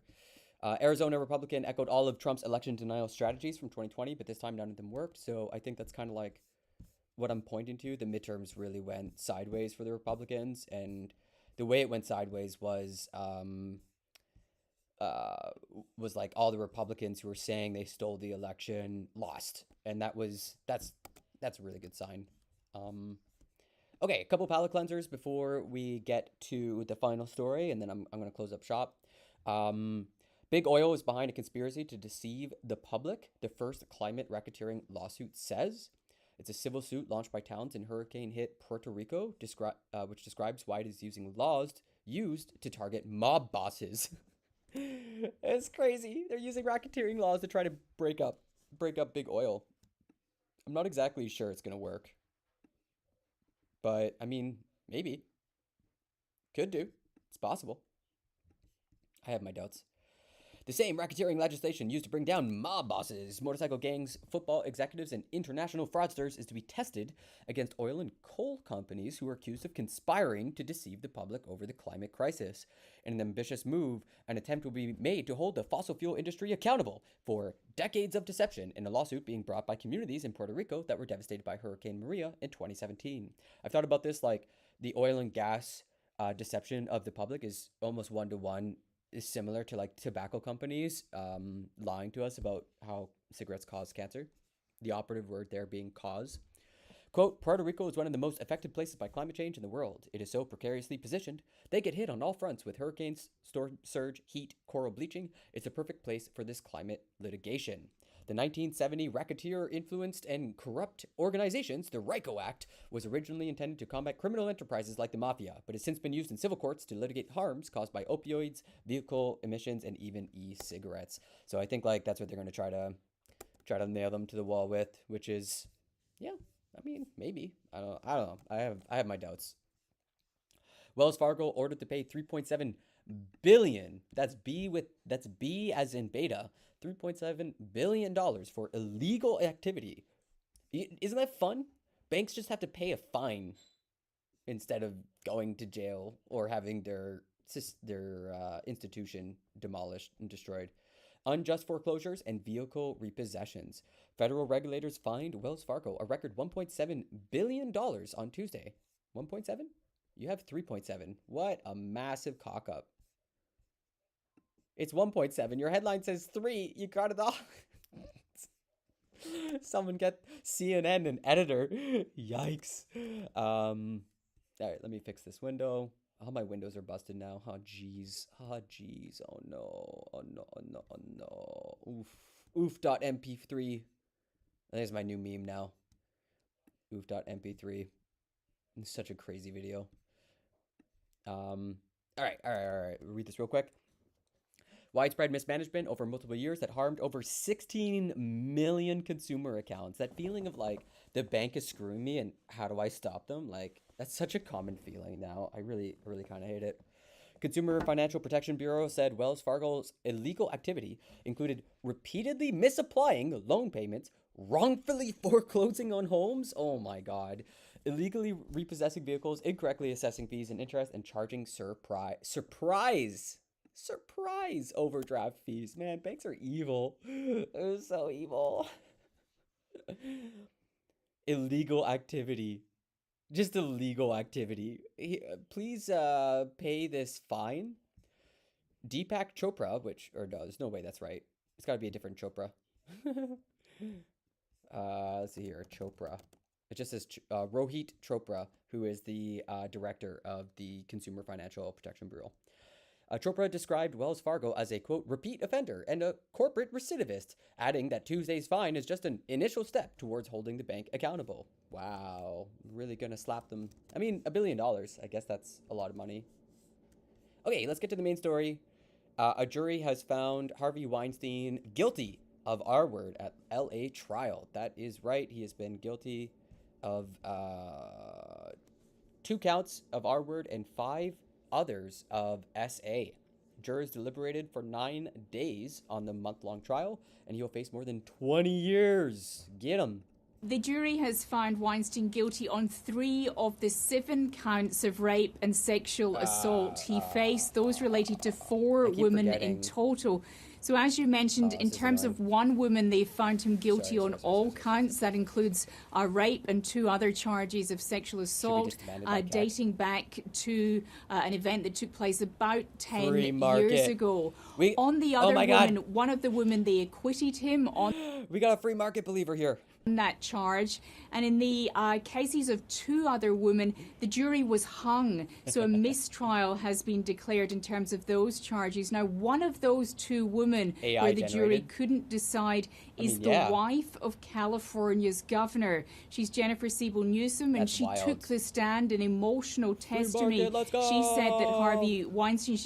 Arizona Republican echoed all of Trump's election denial strategies from 2020, but this time none of them worked. So I think that's kind of like what I'm pointing to. The midterms really went sideways for the Republicans, and the way it went sideways was like all the Republicans who were saying they stole the election lost, and that's a really good sign. Okay, a couple palate cleansers before we get to the final story, and then I'm going to close up shop. Big Oil is behind a conspiracy to deceive the public, the first climate racketeering lawsuit says. It's a civil suit launched by towns in hurricane-hit Puerto Rico, which describes why it is using laws used to target mob bosses. It's crazy. They're using racketeering laws to try to break up Big Oil. I'm not exactly sure it's going to work. But, I mean, maybe. Could do. It's possible. I have my doubts. The same racketeering legislation used to bring down mob bosses, motorcycle gangs, football executives, and international fraudsters is to be tested against oil and coal companies who are accused of conspiring to deceive the public over the climate crisis. In an ambitious move, an attempt will be made to hold the fossil fuel industry accountable for decades of deception in a lawsuit being brought by communities in Puerto Rico that were devastated by Hurricane Maria in 2017. I've thought about this, like the oil and gas deception of the public is almost one-to-one is similar to like tobacco companies lying to us about how cigarettes cause cancer. The operative word there being cause. Quote, Puerto Rico is one of the most affected places by climate change in the world. It is so precariously positioned. They get hit on all fronts with hurricanes, storm surge, heat, coral bleaching. It's a perfect place for this climate litigation. The 1970 racketeer-influenced and corrupt organizations, the RICO Act, was originally intended to combat criminal enterprises like the mafia, but has since been used in civil courts to litigate harms caused by opioids, vehicle emissions, and even e-cigarettes. So I think like that's what they're going to try to nail them to the wall with, which is, yeah, I mean, maybe. I don't know. I have my doubts. Wells Fargo ordered to pay $3.7 billion. That's B as in beta. $3.7 billion for illegal activity. Isn't that fun? Banks just have to pay a fine instead of going to jail or having their institution demolished and destroyed. Unjust foreclosures and vehicle repossessions. Federal regulators fined Wells Fargo a record $1.7 billion on Tuesday. 1.7? You have 3.7. What a massive cock up. It's 1.7. Your headline says 3. You got it all. Someone get CNN an editor. Yikes. All right, let me fix this window. All my windows are busted now. Oh, jeez. Oh, jeez. Oh, no. Oh, no. Oh, no. Oh, no. Oof. Oof.mp3. There's my new meme now. Oof.mp3. It's such a crazy video. All right. Read this real quick. Widespread mismanagement over multiple years that harmed over 16 million consumer accounts. That feeling of like, the bank is screwing me and how do I stop them? Like, that's such a common feeling now. I really kind of hate it. Consumer Financial Protection Bureau said Wells Fargo's illegal activity included repeatedly misapplying loan payments, wrongfully foreclosing on homes, oh my god, illegally repossessing vehicles, incorrectly assessing fees and interest, and charging surprise overdraft fees. Man, banks are evil. They're so evil. Illegal activity. Just illegal activity. Please pay this fine. Deepak Chopra, no, there's no way that's right. It's got to be a different Chopra. Let's see here, Chopra. It just says Rohit Chopra, who is the director of the Consumer Financial Protection Bureau. Chopra described Wells Fargo as a, quote, repeat offender and a corporate recidivist, adding that Tuesday's fine is just an initial step towards holding the bank accountable. Wow. Really gonna slap them. I mean, $1 billion. I guess that's a lot of money. Okay, let's get to the main story. A jury has found Harvey Weinstein guilty of R-word at LA trial. That is right. He has been guilty of 2 counts of R-word and 5 others of SA. Jurors deliberated for 9 days on the month-long trial, and he will face more than 20 years. Get him. The jury has found Weinstein guilty on 3 of the 7 counts of rape and sexual assault. He faced those related to 4 women in total. So as you mentioned, in terms of 1 woman, they found him guilty on all counts. That includes rape and 2 other charges of sexual assault, dating back to an event that took place about 10 years ago. On the other woman, one of the women, they acquitted him on... We got a free market believer here. That charge. And in the cases of 2 other women, the jury was hung. So a mistrial has been declared in terms of those charges. Now, one of those 2 women where the jury couldn't decide is the wife of California's governor. She's Jennifer Siebel Newsom, and she took the stand in emotional testimony. She said that Harvey Weinstein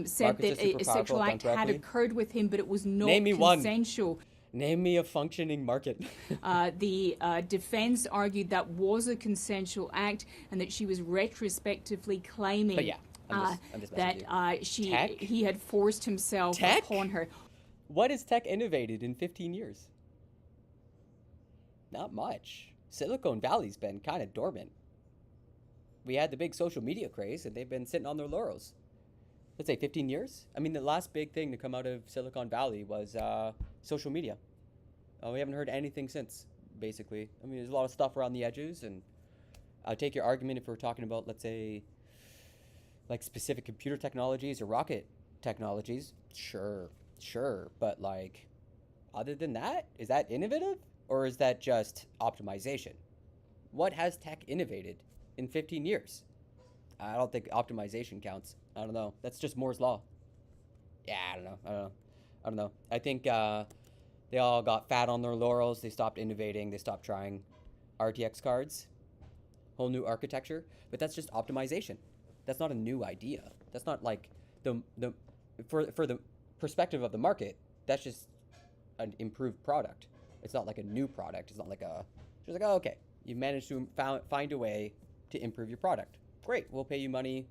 said that a sexual act had occurred with him, but it was not consensual. Name me a functioning market. The defense argued that was a consensual act and that she was retrospectively claiming that he had forced himself upon her. What has tech innovated in 15 years? Not much. Silicon Valley's been kind of dormant. We had the big social media craze and they've been sitting on their laurels. Let's say 15 years? I mean, the last big thing to come out of Silicon Valley was social media. We haven't heard anything since, basically. I mean, there's a lot of stuff around the edges, and I'll take your argument if we're talking about, let's say, like specific computer technologies or rocket technologies. Sure. But, like, other than that, is that innovative? Or is that just optimization? What has tech innovated in 15 years? I don't think optimization counts. I don't know. That's just Moore's Law. Yeah, I don't know. I think they all got fat on their laurels. They stopped innovating. They stopped trying RTX cards. Whole new architecture. But that's just optimization. That's not a new idea. That's not like for the perspective of the market, that's just an improved product. It's not like a new product. It's not like just like, oh, okay, you managed to find a way to improve your product. Great, we'll pay you money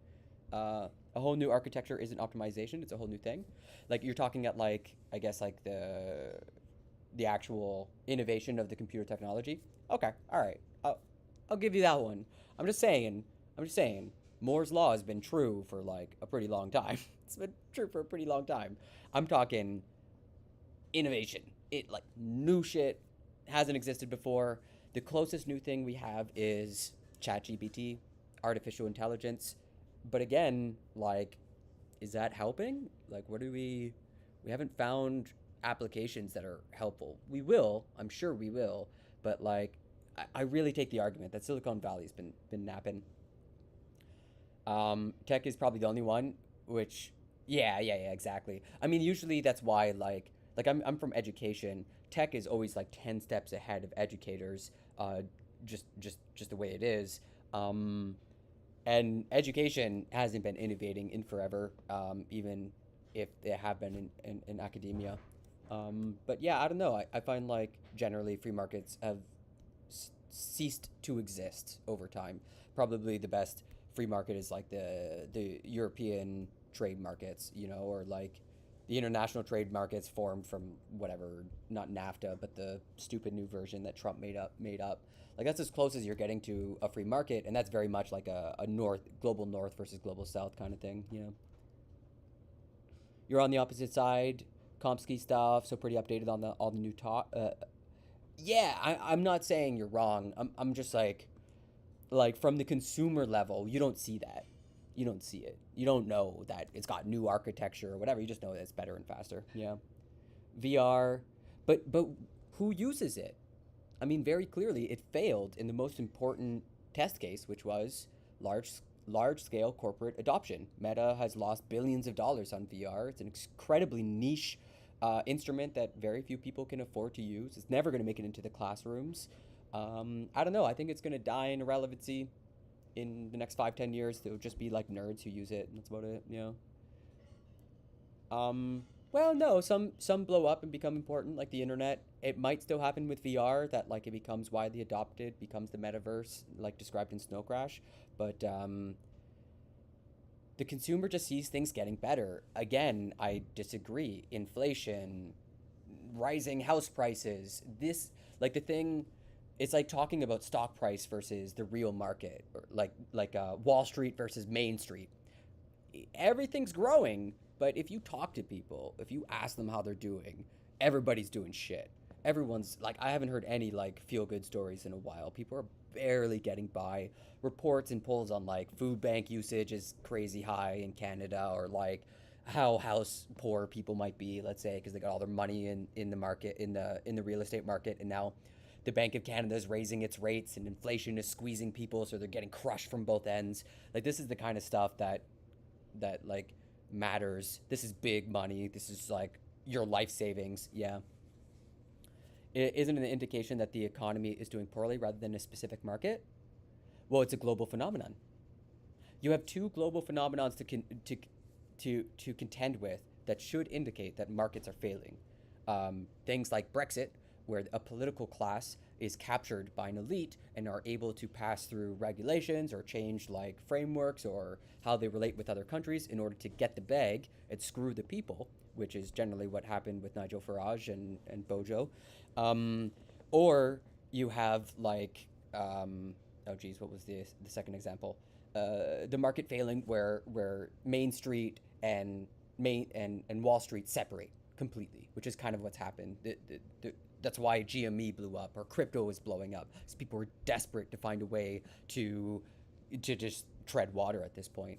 A whole new architecture isn't optimization. It's a whole new thing. Like you're talking at like, I guess like the actual innovation of the computer technology. Okay, all right. I'll give you that one. I'm just saying, Moore's law has been true for like a pretty long time. It's been true for a pretty long time. I'm talking innovation. It like new shit hasn't existed before. The closest new thing we have is ChatGPT, artificial intelligence. But again, like, is that helping? Like, we haven't found applications that are helpful. We will, I'm sure we will, but like, I really take the argument that Silicon Valley's been napping. Tech is probably the only one, which, yeah, exactly. I mean, usually that's why, like I'm from education. Tech is always like 10 steps ahead of educators, just the way it is. And education hasn't been innovating in forever, even if they have been in academia. But yeah, I don't know. I find like generally free markets have ceased to exist over time. Probably the best free market is like the European trade markets, you know, or like the international trade markets formed from whatever, not NAFTA, but the stupid new version that Trump made up. Like that's as close as you're getting to a free market, and that's very much like a global north versus global south kind of thing, you know. You're on the opposite side, Komsky stuff, so pretty updated on all the new talk. Yeah, I'm not saying you're wrong. I'm just like from the consumer level, you don't see that. You don't see it. You don't know that it's got new architecture or whatever. You just know that it's better and faster. Yeah. VR, but who uses it? I mean, very clearly, it failed in the most important test case, which was large-scale corporate adoption. Meta has lost billions of dollars on VR. It's an incredibly niche instrument that very few people can afford to use. It's never going to make it into the classrooms. I don't know. I think it's going to die in irrelevancy in the next 5-10 years. There'll just be like nerds who use it, and that's about it, you know. Well, no, some blow up and become important, like the internet. It might still happen with VR, that like it becomes widely adopted, becomes the metaverse, like described in Snow Crash. But the consumer just sees things getting better. Again, I disagree. Inflation, rising house prices, this, like the thing, it's like talking about stock price versus the real market, or like Wall Street versus Main Street. Everything's growing. But if you talk to people, if you ask them how they're doing, everybody's doing shit. Everyone's like, I haven't heard any like feel-good stories in a while. People are barely getting by. Reports and polls on like food bank usage is crazy high in Canada, or like how house poor people might be, let's say, because they got all their money in the market, in the real estate market, and now the Bank of Canada is raising its rates and inflation is squeezing people, so they're getting crushed from both ends. Like this is the kind of stuff that like matters. This is big money. This is like your life savings. Yeah. It isn't an indication that the economy is doing poorly rather than a specific market. Well, it's a global phenomenon. You have two global phenomenons to contend with that should indicate that markets are failing. Things like Brexit, where a political class is captured by an elite and are able to pass through regulations or change like frameworks or how they relate with other countries in order to get the bag and screw the people, which is generally what happened with Nigel Farage and Bojo. Or you have like, oh geez, what was the second example? The market failing where Main Street and Wall Street separate completely, which is kind of what's happened. That's why GME blew up, or crypto is blowing up, because people were desperate to find a way to just tread water at this point.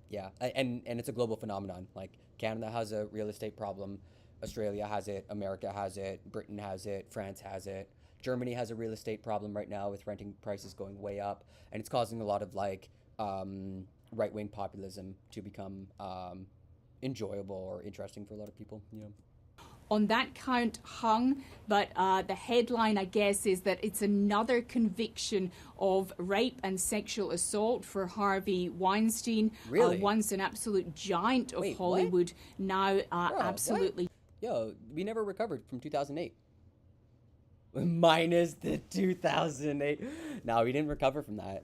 Yeah, and it's a global phenomenon. Like Canada has a real estate problem, Australia has it, America has it, Britain has it, France has it. Germany has a real estate problem right now with renting prices going way up, and it's causing a lot of like right-wing populism to become enjoyable or interesting for a lot of people. On that count, hung, but the headline, I guess, is that it's another conviction of rape and sexual assault for Harvey Weinstein. Really? Once an absolute giant of Hollywood, what? Now absolutely. What? Yo, we never recovered from 2008. Minus the 2008. No, we didn't recover from that.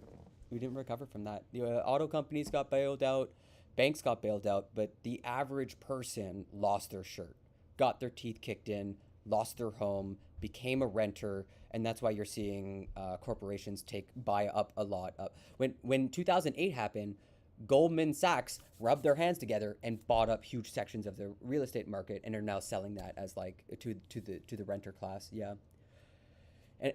We didn't recover from that. The auto companies got bailed out, banks got bailed out, but the average person lost their shirt, got their teeth kicked in, lost their home, became a renter, and that's why you're seeing corporations buy up a lot. When 2008 happened, Goldman Sachs rubbed their hands together and bought up huge sections of the real estate market, and are now selling that as like to the renter class. Yeah. And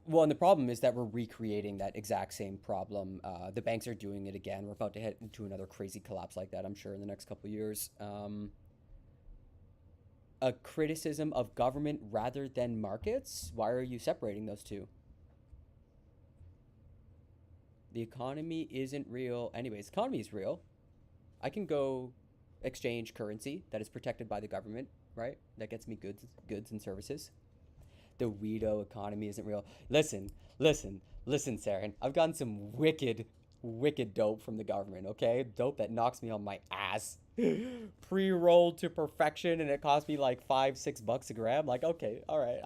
well, and the problem is that we're recreating that exact same problem. The banks are doing it again. We're about to head into another crazy collapse like that, I'm sure, in the next couple of years. A criticism of government rather than markets? Why are you separating those two? The economy isn't real. Anyways, economy is real. I can go exchange currency that is protected by the government, right? That gets me goods and services. The weirdo economy isn't real. Listen, Saren. I've gotten some wicked dope from the government, okay? Dope that knocks me on my ass. Pre-rolled to perfection, and it cost me like $5-6 a gram. Like, okay, all right,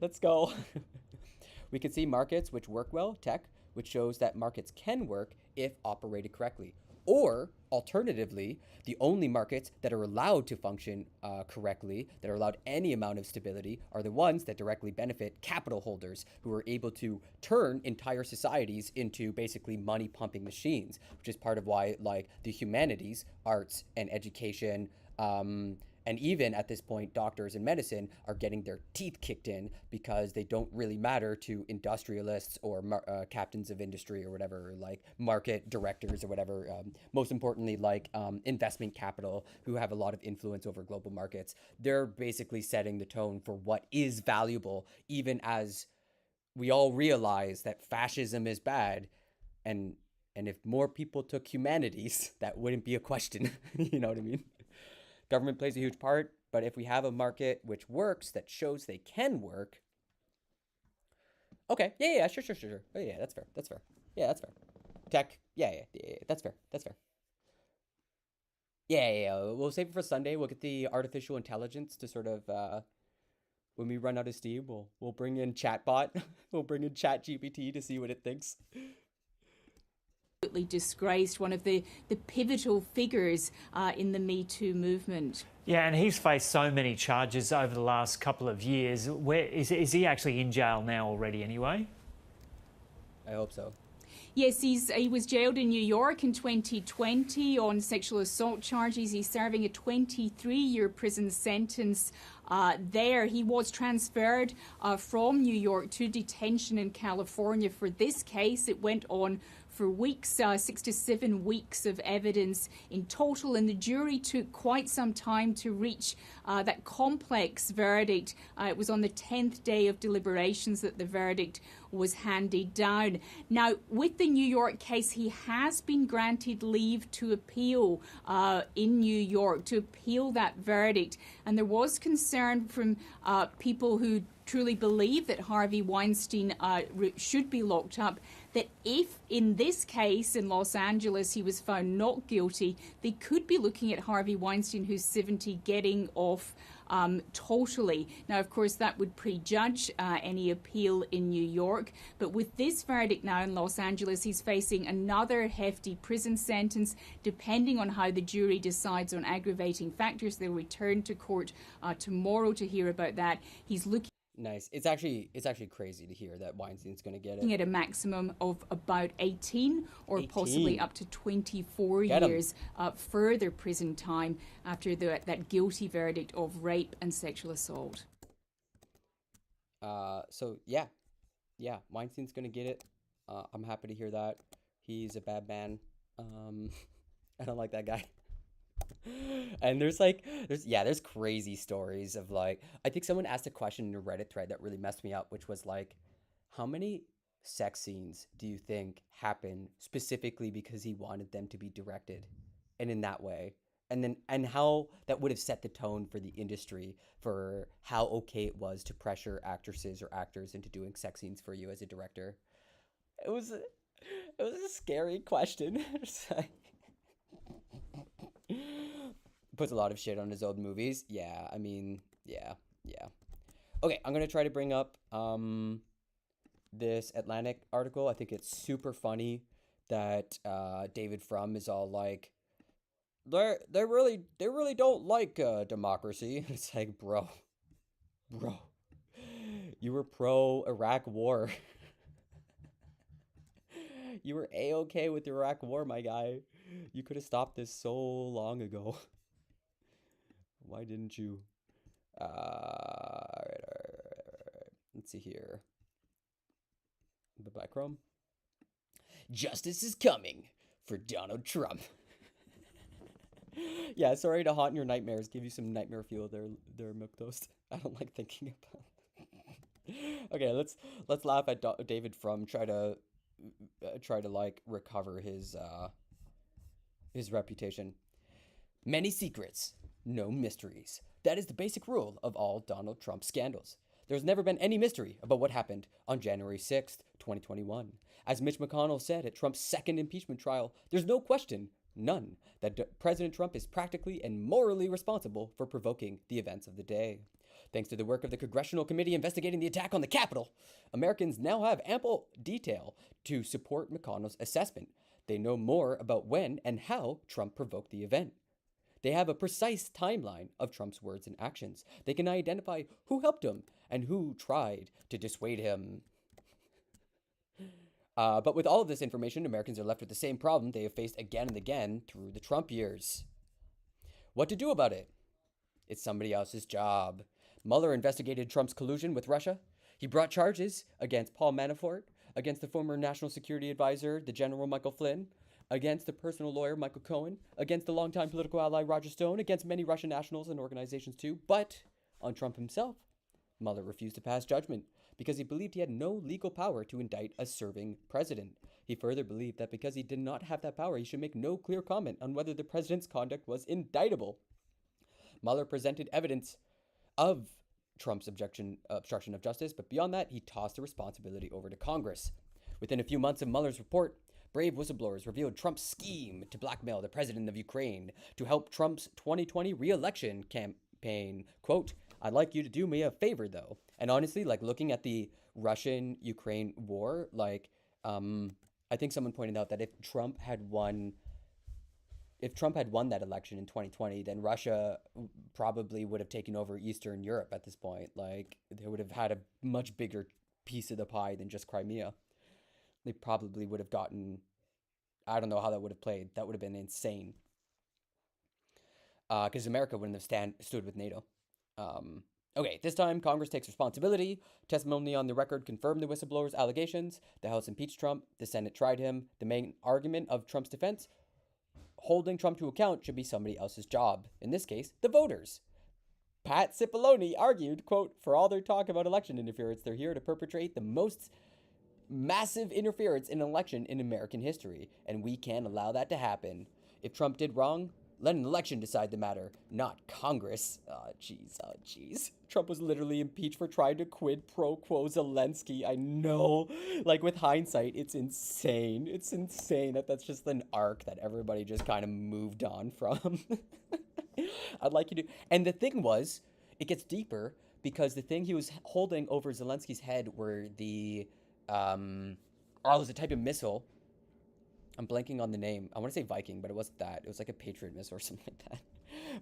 let's go. We can see markets which work well, tech, which shows that markets can work if operated correctly. Or, alternatively, the only markets that are allowed to function correctly, that are allowed any amount of stability, are the ones that directly benefit capital holders, who are able to turn entire societies into basically money-pumping machines, which is part of why, like, the humanities, arts, and education, and even at this point, doctors and medicine are getting their teeth kicked in because they don't really matter to industrialists or captains of industry or whatever, like market directors or whatever. Most importantly, like investment capital, who have a lot of influence over global markets. They're basically setting the tone for what is valuable, even as we all realize that fascism is bad. And if more people took humanities, that wouldn't be a question. You know what I mean? Government plays a huge part, but if we have a market which works, that shows they can work. Okay, yeah, sure. Oh yeah, that's fair. Yeah, that's fair. Tech, yeah, that's fair. Yeah, we'll save it for Sunday. We'll get the artificial intelligence to sort of, when we run out of steam, we'll bring in Chatbot. We'll bring in ChatGPT to see what it thinks. Disgraced, one of the pivotal figures in the Me Too movement. Yeah, and he's faced so many charges over the last couple of years. Where is he actually in jail now already anyway? I hope so. Yes, he was jailed in New York in 2020 on sexual assault charges. He's serving a 23-year prison sentence there. He was transferred from New York to detention in California for this case. It went on for weeks, 6 to 7 weeks of evidence in total, and the jury took quite some time to reach that complex verdict. It was on the 10th day of deliberations that the verdict was handed down. Now, with the New York case, he has been granted leave to appeal in New York, to appeal that verdict, and there was concern from people who truly believe that Harvey Weinstein should be locked up, that if in this case in Los Angeles he was found not guilty, they could be looking at Harvey Weinstein, who's 70, getting off totally. Now, of course, that would prejudge any appeal in New York. But with this verdict now in Los Angeles, he's facing another hefty prison sentence. Depending on how the jury decides on aggravating factors, they'll return to court tomorrow to hear about that. He's looking Nice. It's actually crazy to hear that Weinstein's going to get it. At a maximum of about 18 or 18. Possibly up to 24 years further prison time after that guilty verdict of rape and sexual assault. So yeah, Weinstein's going to get it. I'm happy to hear that. He's a bad man. I don't like that guy. And there's crazy stories of like, I think someone asked a question in a Reddit thread that really messed me up, which was like, how many sex scenes do you think happened specifically because he wanted them to be directed and in that way? And how that would have set the tone for the industry for how okay it was to pressure actresses or actors into doing sex scenes for you as a director. It was a scary question. Puts a lot of shit on his old movies. Yeah, I mean, yeah. Okay, I'm gonna try to bring up this Atlantic article. I think it's super funny that David Frum is all like, they really don't like democracy. It's like, bro, you were pro Iraq war. You were A-okay with the Iraq war, my guy. You could have stopped this so long ago. Why didn't you? All right. Let's see here. The Black Chrome. Justice is coming for Donald Trump. Yeah, sorry to haunt your nightmares. Give you some nightmare fuel there, milquetoast. I don't like thinking about it. Okay, let's laugh at David Frum. Try to like recover his reputation. Many secrets, no mysteries. That is the basic rule of all Donald Trump scandals. There's never been any mystery about what happened on January 6th, 2021. As Mitch McConnell said at Trump's second impeachment trial, there's no question, none, that President Trump is practically and morally responsible for provoking the events of the day. Thanks to the work of the Congressional Committee investigating the attack on the Capitol, Americans now have ample detail to support McConnell's assessment. They know more about when and how Trump provoked the event. They have a precise timeline of Trump's words and actions. They can identify who helped him and who tried to dissuade him. But with all of this information, Americans are left with the same problem they have faced again and again through the Trump years. What to do about it? It's somebody else's job. Mueller investigated Trump's collusion with Russia. He brought charges against Paul Manafort, against the former National Security Advisor, the General Michael Flynn, against the personal lawyer Michael Cohen, against the longtime political ally Roger Stone, against many Russian nationals and organizations too. But on Trump himself, Mueller refused to pass judgment because he believed he had no legal power to indict a serving president. He further believed that because he did not have that power, he should make no clear comment on whether the president's conduct was indictable. Mueller presented evidence of Trump's obstruction of justice, but beyond that, he tossed the responsibility over to Congress. Within a few months of Mueller's report, brave whistleblowers revealed Trump's scheme to blackmail the president of Ukraine to help Trump's 2020 re-election campaign. Quote, I'd like you to do me a favor, though. And honestly, like looking at the Russian-Ukraine war, like, I think someone pointed out that if Trump had won that election in 2020, then Russia probably would have taken over Eastern Europe at this point. Like, they would have had a much bigger piece of the pie than just Crimea. They probably would have gotten, I don't know how that would have played. That would have been insane. Because America wouldn't have stood with NATO. Okay, this time Congress takes responsibility. Testimony on the record confirmed the whistleblower's allegations. The House impeached Trump. The Senate tried him. The main argument of Trump's defense, holding Trump to account should be somebody else's job. In this case, the voters. Pat Cipollone argued, quote, for all their talk about election interference, they're here to perpetrate the most massive interference in an election in American history, and we can't allow that to happen. If Trump did wrong, let an election decide the matter, not Congress. Oh, jeez. Trump was literally impeached for trying to quid pro quo Zelensky. I know. Like, with hindsight, it's insane. It's insane that that's just an arc that everybody just kind of moved on from. I'd like you to... And the thing was, it gets deeper, because the thing he was holding over Zelensky's head were the... it was a type of missile. I'm blanking on the name. I want to say Viking, but it wasn't that. It was like a Patriot missile or something like that.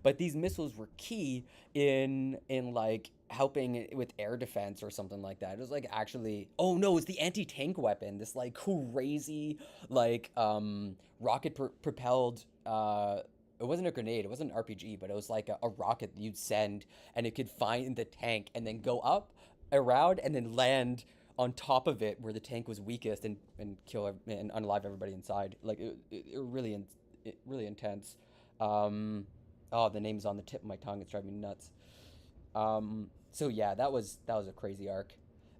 But these missiles were key in like helping with air defense or something like that. It was like actually, oh no, it's the anti-tank weapon. This like crazy like rocket propelled. It wasn't a grenade. It wasn't an RPG, but it was like a rocket that you'd send, and it could find the tank and then go up around and then land on top of it where the tank was weakest and kill and unalive everybody inside. Like it really intense. Oh, the name's on the tip of my tongue. It's driving me nuts. So yeah, that was a crazy arc.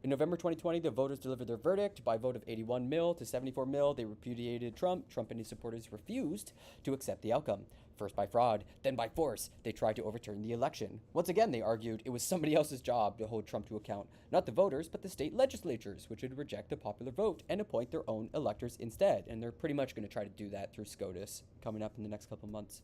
In November 2020, the voters delivered their verdict by a vote of 81 mil to 74 mil. They repudiated Trump. Trump and his supporters refused to accept the outcome. First by fraud, then by force, they tried to overturn the election. Once again, they argued it was somebody else's job to hold Trump to account, not the voters, but the state legislatures, which would reject the popular vote and appoint their own electors instead. And they're pretty much going to try to do that through SCOTUS coming up in the next couple months.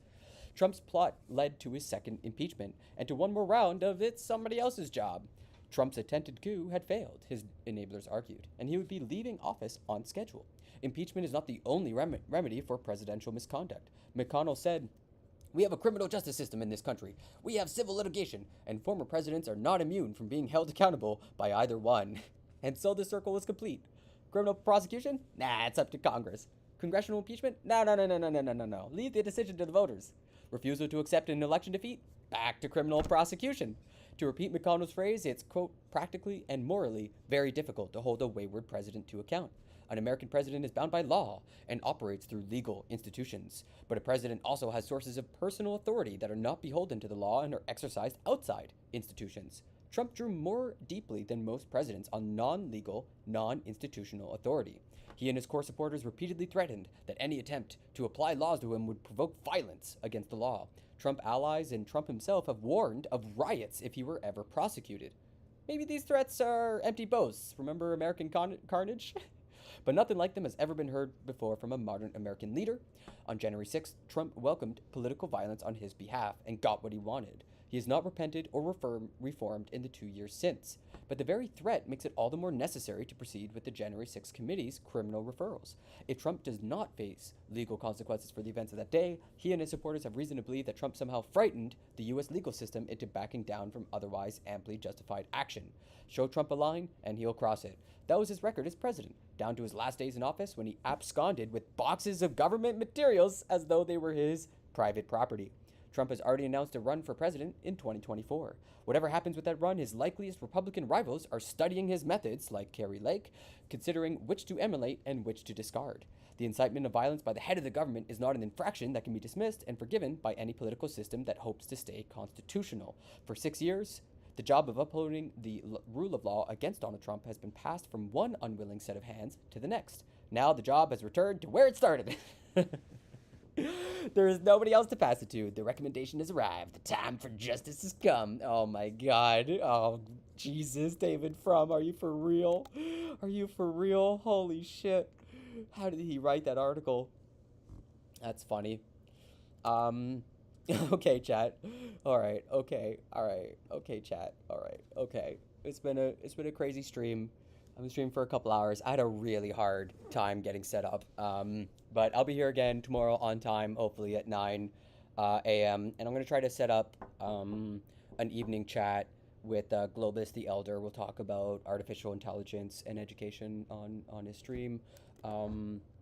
Trump's plot led to his second impeachment and to one more round of it's somebody else's job. Trump's attempted coup had failed, his enablers argued, and he would be leaving office on schedule. Impeachment is not the only remedy for presidential misconduct. McConnell said, "We have a criminal justice system in this country. We have civil litigation, and former presidents are not immune from being held accountable by either one." And so the circle was complete. Criminal prosecution? Nah, it's up to Congress. Congressional impeachment? No. Leave the decision to the voters. Refusal to accept an election defeat? Back to criminal prosecution. To repeat McConnell's phrase, it's, quote, practically and morally very difficult to hold a wayward president to account. An American president is bound by law and operates through legal institutions. But a president also has sources of personal authority that are not beholden to the law and are exercised outside institutions. Trump drew more deeply than most presidents on non-legal, non-institutional authority. He and his core supporters repeatedly threatened that any attempt to apply laws to him would provoke violence against the law. Trump allies and Trump himself have warned of riots if he were ever prosecuted. Maybe these threats are empty boasts. Remember American carnage? But nothing like them has ever been heard before from a modern American leader. On January 6th, Trump welcomed political violence on his behalf and got what he wanted. He has not repented or reformed in the 2 years since. But the very threat makes it all the more necessary to proceed with the January 6th committee's criminal referrals. If Trump does not face legal consequences for the events of that day, he and his supporters have reason to believe that Trump somehow frightened the U.S. legal system into backing down from otherwise amply justified action. Show Trump a line, and he'll cross it. That was his record as president, down to his last days in office when he absconded with boxes of government materials as though they were his private property. Trump has already announced a run for president in 2024. Whatever happens with that run, his likeliest Republican rivals are studying his methods, like Kari Lake, considering which to emulate and which to discard. The incitement of violence by the head of the government is not an infraction that can be dismissed and forgiven by any political system that hopes to stay constitutional. For 6 years, the job of upholding the rule of law against Donald Trump has been passed from one unwilling set of hands to the next. Now the job has returned to where it started. There is nobody else to pass it to. The recommendation has arrived. The time for justice has come. Oh my God. Oh, Jesus, David Frum, are you for real? Are you for real? Holy shit. How did he write that article? That's funny. Okay, chat. All right. Okay. All right. Okay, chat. All right. Okay. It's been a crazy stream. I've been streaming for a couple hours. I had a really hard time getting set up. But I'll be here again tomorrow on time, hopefully at 9 a.m. And I'm going to try to set up an evening chat with Globus the Elder. We'll talk about artificial intelligence and education on his stream.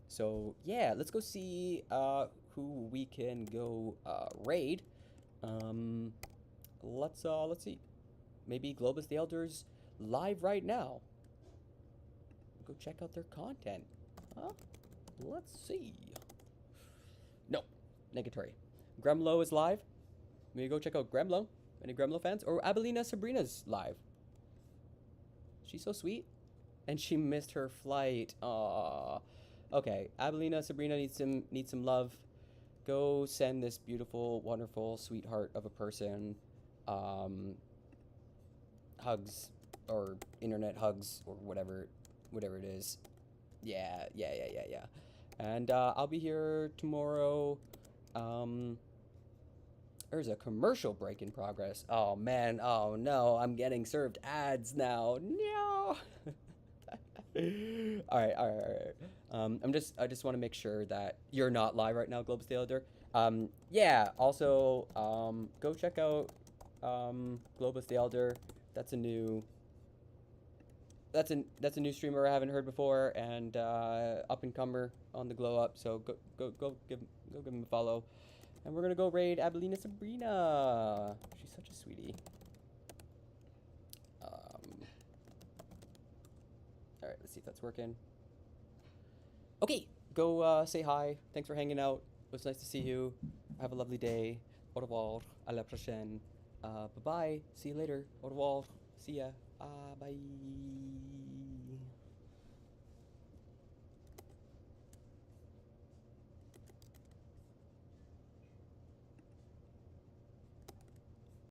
So yeah, let's go see who we can go raid. Let's see. Maybe Globus the Elder's live right now. Go check out their content. Huh? Let's see. No, negatory. Gremlo is live. Maybe go check out Gremlo. Any Gremlo fans? Or Abelina Sabrina's live. She's so sweet. And she missed her flight. Aww. Okay, Abelina Sabrina needs some love. Go send this beautiful, wonderful sweetheart of a person hugs, or internet hugs, or whatever it is. Yeah. And I'll be here tomorrow. There's a commercial break in progress. Oh man, oh no, I'm getting served ads now. No. All right. I just want to make sure that you're not live right now, Globus the Elder. Yeah. Also, go check out Globus the Elder. That's a new streamer I haven't heard before, and up and comer on the glow up. So go give him a follow. And we're gonna go raid Abelina Sabrina. She's such a sweetie. All right, let's see if that's working. Okay, go say hi. Thanks for hanging out. It was nice to see you. Have a lovely day. Au revoir. À la prochaine. Bye-bye. See you later. Au revoir. See ya. Bye.